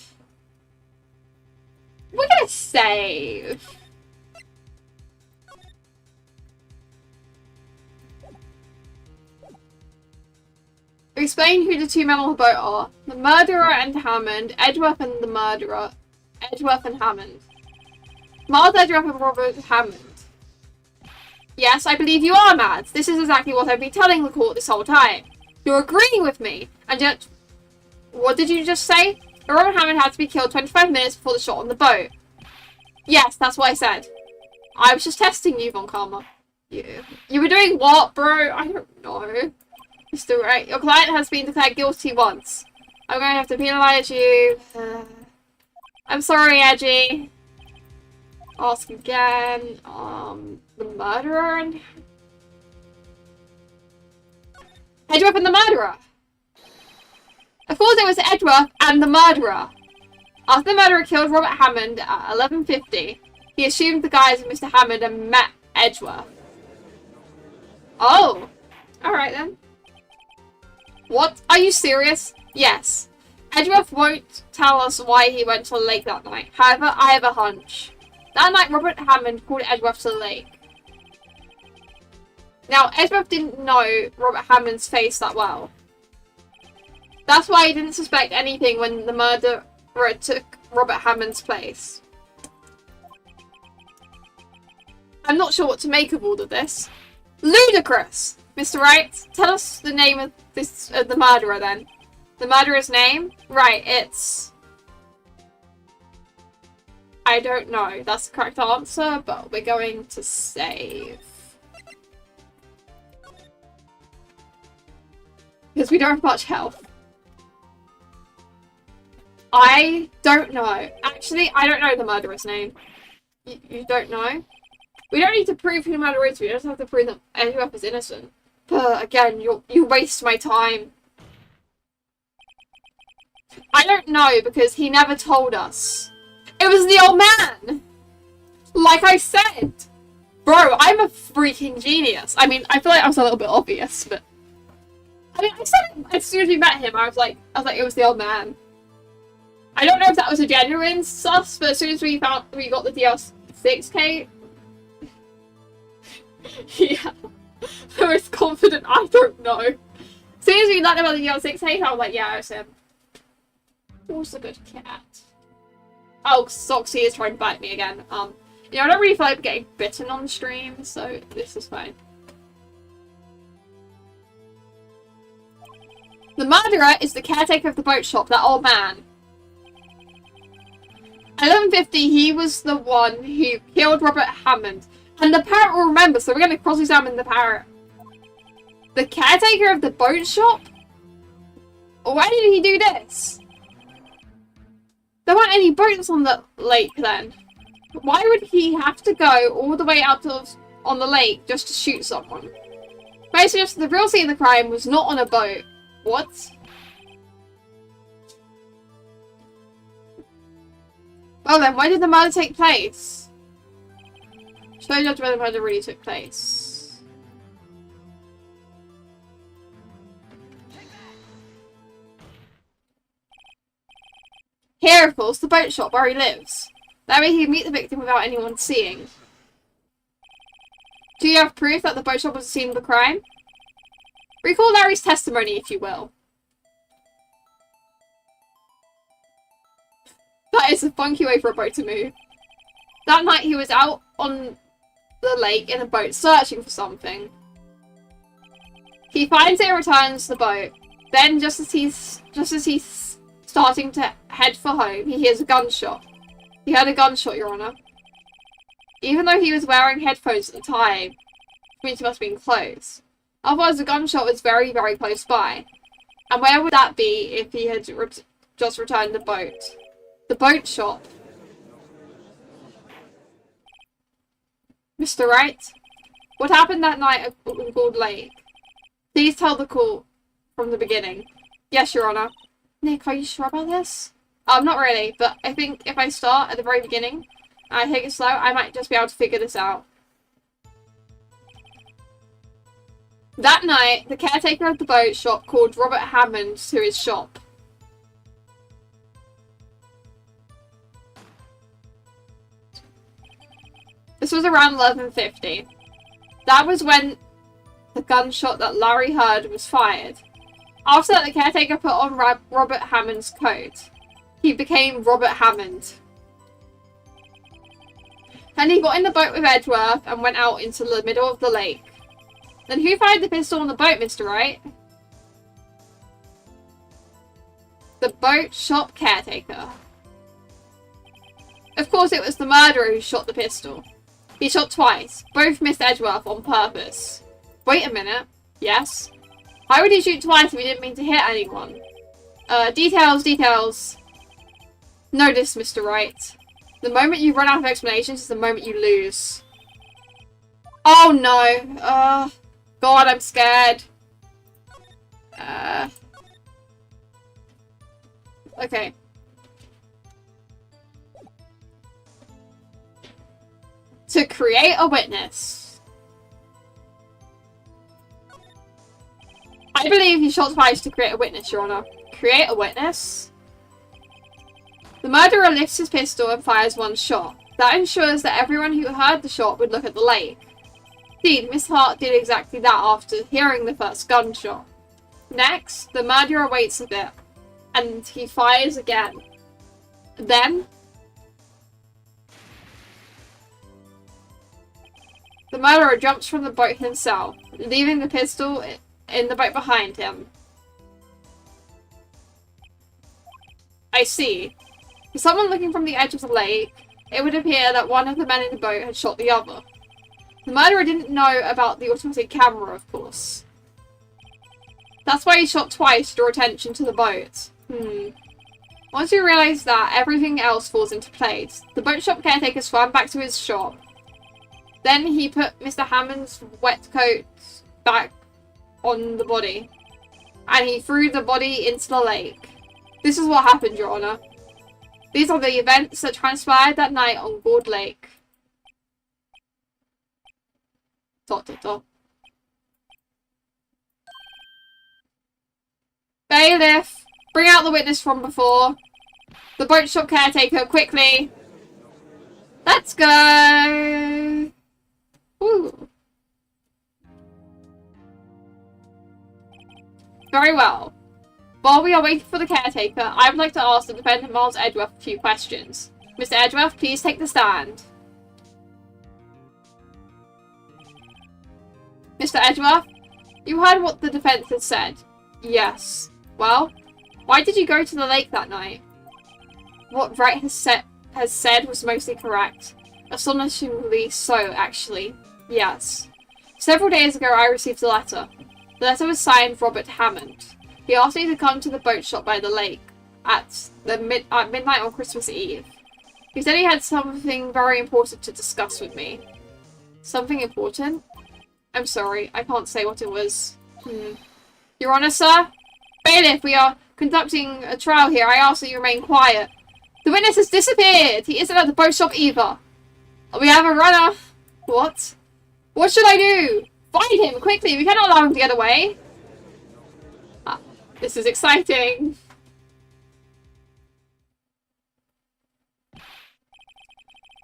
We're gonna save. Explain who the two men on the boat are. The murderer and Hammond, Edgeworth and the murderer, Edgeworth and Hammond. Miles Edgeworth and Robert Hammond. Yes, I believe you are mad. This is exactly what I've been telling the court this whole time. You're agreeing with me, and yet... What did you just say? Robert Hammond had to be killed 25 minutes before the shot on the boat. Yes, that's what I said. I was just testing you, Von Karma. You were doing what, bro? I don't know. Mr. Wright, your client has been declared guilty once. I'm going to have to penalise you. I'm sorry, Edgy. Ask again. The murderer and... Edgeworth and the murderer! Of course it was Edgeworth and the murderer. After the murderer killed Robert Hammond at 11:50, he assumed the guise of Mr. Hammond and met Edgeworth. Oh! Alright then. What? Are you serious? Yes. Edgeworth won't tell us why he went to the lake that night. However, I have a hunch. That night, Robert Hammond called Edgeworth to the lake. Now, Edgeworth didn't know Robert Hammond's face that well. That's why he didn't suspect anything when the murderer took Robert Hammond's place. I'm not sure what to make of all of this. Ludicrous! Mr. Wright, tell us the name of the murderer then. The murderer's name? Right, it's... I don't know. That's the correct answer, but we're going to save. Because we don't have much health. I don't know. Actually, I don't know the murderer's name. You don't know? We don't need to prove who the murderer is. We just have to prove that Edgeworth is innocent. But again, you waste my time. I don't know because he never told us. It was the old man! Like I said! Bro, I'm a freaking genius. I mean, I feel like I was a little bit obvious, but... I mean, I said it as soon as we met him, I was like, it was the old man. I don't know if that was a genuine sus, but as soon as we got the DL6K, yeah, I was confident. I don't know. As soon as we learned about the DL6K, I was like, yeah, it's him. Who's a good cat? Oh, Soxy is trying to bite me again. You know, I don't really feel like getting bitten on stream, so this is fine. The murderer is the caretaker of the boat shop, that old man. 1150, he was the one who killed Robert Hammond. And the parrot will remember, so we're going to cross-examine the parrot. The caretaker of the boat shop? Why did he do this? There weren't any boats on the lake then. Why would he have to go all the way out on the lake just to shoot someone? Basically, the real scene of the crime was not on a boat. What? Well then, where did the murder take place? Show judge where the murder really took place. Here, of course, the boat shop where he lives. That way he can meet the victim without anyone seeing. Do you have proof that the boat shop was the scene of the crime? Recall Larry's testimony, if you will. That is a funky way for a boat to move. That night he was out on the lake in a boat searching for something. He finds it and returns the boat. Then, just as he's starting to head for home, he hears a gunshot. He heard a gunshot, Your Honour. Even though he was wearing headphones at the time, which means he must have been close. Otherwise, the gunshot was very, very close by. And where would that be if he had just returned the boat? The boat shop. Mr. Wright? What happened that night at Gold Lake? Please tell the call from the beginning. Yes, Your Honour. Nick, are you sure about this? Not really, but I think if I start at the very beginning and I take it slow, I might just be able to figure this out. That night, the caretaker of the boat shop called Robert Hammond to his shop. This was around 11:50. That was when the gunshot that Larry heard was fired. After that, the caretaker put on Robert Hammond's coat. He became Robert Hammond. Then he got in the boat with Edgeworth and went out into the middle of the lake. Then who fired the pistol on the boat, Mr. Wright? The boat shop caretaker. Of course, it was the murderer who shot the pistol. He shot twice. Both missed Edgeworth on purpose. Wait a minute. Yes? Why would he shoot twice if he didn't mean to hit anyone? Details. Notice, Mr. Wright. The moment you run out of explanations is the moment you lose. Oh no. God, I'm scared. Okay. To create a witness. I believe he shot twice to create a witness, Your Honour. Create a witness? The murderer lifts his pistol and fires one shot. That ensures that everyone who heard the shot would look at the lake. Indeed, Miss Hart did exactly that after hearing the first gunshot. Next, the murderer waits a bit, and he fires again. Then, the murderer jumps from the boat himself, leaving the pistol in the boat behind him. I see. For someone looking from the edge of the lake, it would appear that one of the men in the boat had shot the other. The murderer didn't know about the automatic camera, of course. That's why he shot twice to draw attention to the boat. Once you realise that, everything else falls into place. The boat shop caretaker swam back to his shop. Then he put Mr. Hammond's wet coat back on the body. And he threw the body into the lake. This is what happened, Your Honour. These are the events that transpired that night on Gold Lake. ... Bailiff, bring out the witness from before. The boat shop caretaker, quickly. Let's go. Ooh. Very well. While we are waiting for the caretaker, I would like to ask the defendant Miles Edgeworth a few questions. Mr. Edgeworth, please take the stand. Mr. Edgeworth, you heard what the defense had said. Yes. Well, why did you go to the lake that night? What Wright has said was mostly correct. Astonishingly so, actually. Yes. Several days ago, I received a letter. The letter was signed Robert Hammond. He asked me to come to the boat shop by the lake at midnight on Christmas Eve. He said he had something very important to discuss with me. Something important? I'm sorry, I can't say what it was. Your Honour, sir? Bailiff, we are conducting a trial here. I ask that you remain quiet. The witness has disappeared. He isn't at the boat shop either. We have a runner. What? What should I do? Find him, quickly. We cannot allow him to get away. This is exciting.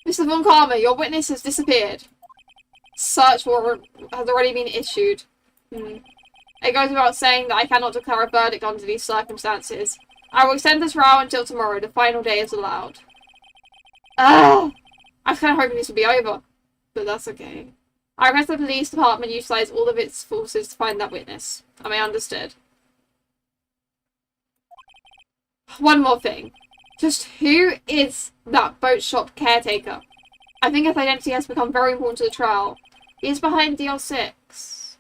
Mr. Von Karma, your witness has disappeared. Search warrant has already been issued. It goes without saying that I cannot declare a verdict under these circumstances. I will extend the trial until tomorrow. The final day is allowed. I was kind of hoping this would be over, but that's okay. I request the police department utilize all of its forces to find that witness. Am I understood? One more thing. Just who is that boat shop caretaker? I think his identity has become very important to the trial. He is behind DL6.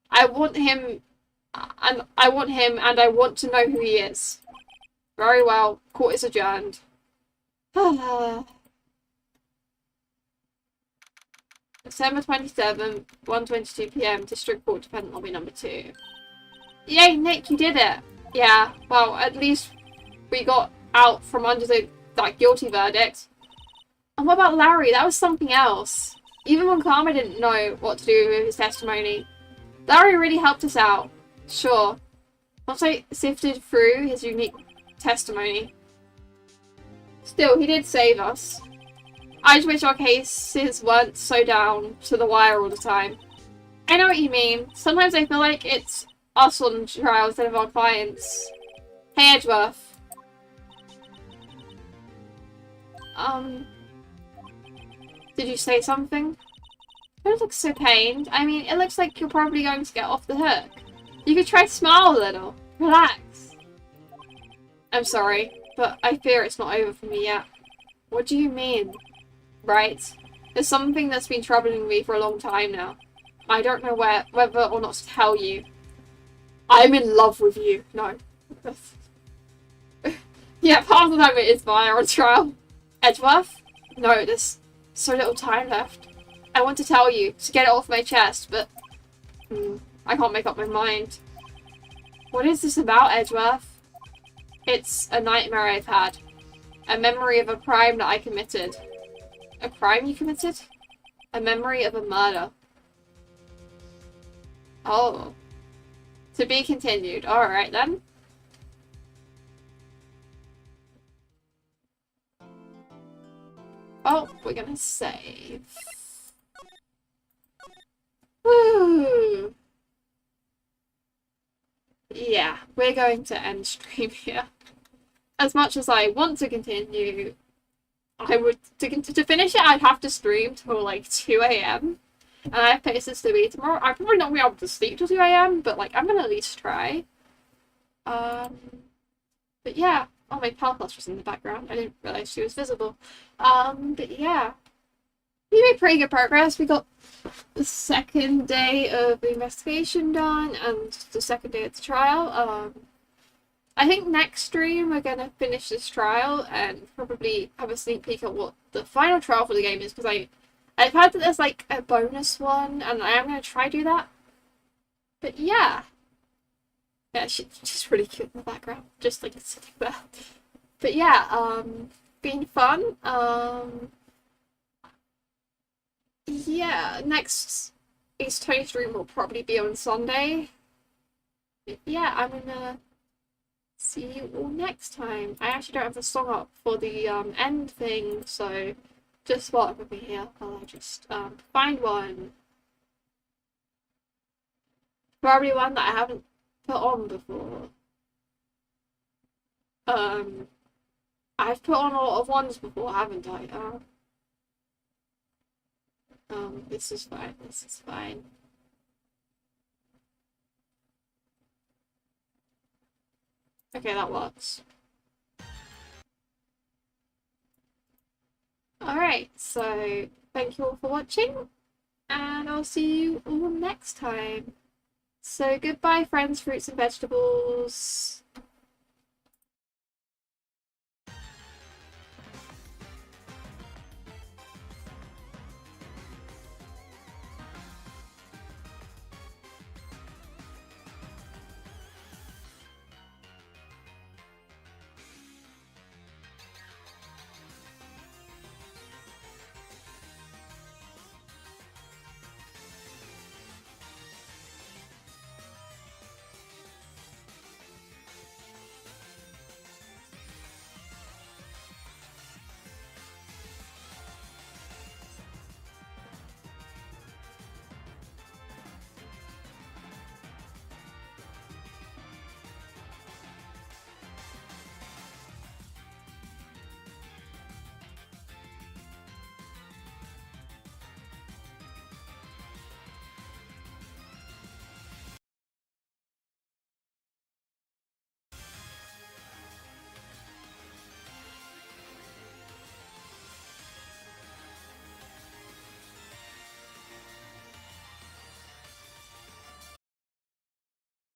I want him, and I want to know who he is. Very well. Court is adjourned. December 27th, 1:22 PM, District Court, Defendant Lobby number 2. Yay, Nick, you did it! Yeah, well, at least we got out from under that guilty verdict. And what about Larry? That was something else. Even when Karma didn't know what to do with his testimony, Larry really helped us out. Sure. Once I sifted through his unique testimony. Still, he did save us. I just wish our cases weren't so down to the wire all the time. I know what you mean. Sometimes I feel like it's us on trial instead of our clients. Hey, Edgeworth. Did you say something? You don't look so pained. I mean, it looks like you're probably going to get off the hook. You could try to smile a little. Relax. I'm sorry, but I fear it's not over for me yet. What do you mean? Right. There's something that's been troubling me for a long time now. I don't know whether or not to tell you. I'm in love with you. No. Yeah, part of the time it is via on trial. Edgeworth? No, there's so little time left. I want to tell you, to get it off my chest, but I can't make up my mind. What is this about, Edgeworth? It's a nightmare I've had. A memory of a crime that I committed. A crime you committed? A memory of a murder. Oh. To be continued. Alright then. Oh, we're gonna save. Woo! Yeah, we're going to end stream here. As much as I want to continue, I would to finish it. I'd have to stream till like 2 AM, and I have places to be tomorrow. I'm probably not gonna be able to sleep till 2 AM, but like I'm gonna at least try. But yeah. Oh, my pal clutch was in the background. I didn't realize she was visible. But yeah. We made pretty good progress. We got the second day of the investigation done and the second day of the trial. I think next stream we're gonna finish this trial and probably have a sneak peek at what the final trial for the game is, because I've heard that there's like a bonus one and I am gonna try do that. But yeah. Yeah, she's really cute in the background, just like sitting there. But yeah, been fun. Yeah, next Ace Tony stream will probably be on Sunday. But yeah, I'm gonna see see you all next time. I actually don't have the song up for the end thing, so just work with me here while I just find one. Probably one that I haven't put on before. I've put on a lot of ones before, haven't I? This is fine. This is fine. Okay, that works. Alright, so thank you all for watching, and I'll see you all next time. So goodbye, friends, fruits and vegetables.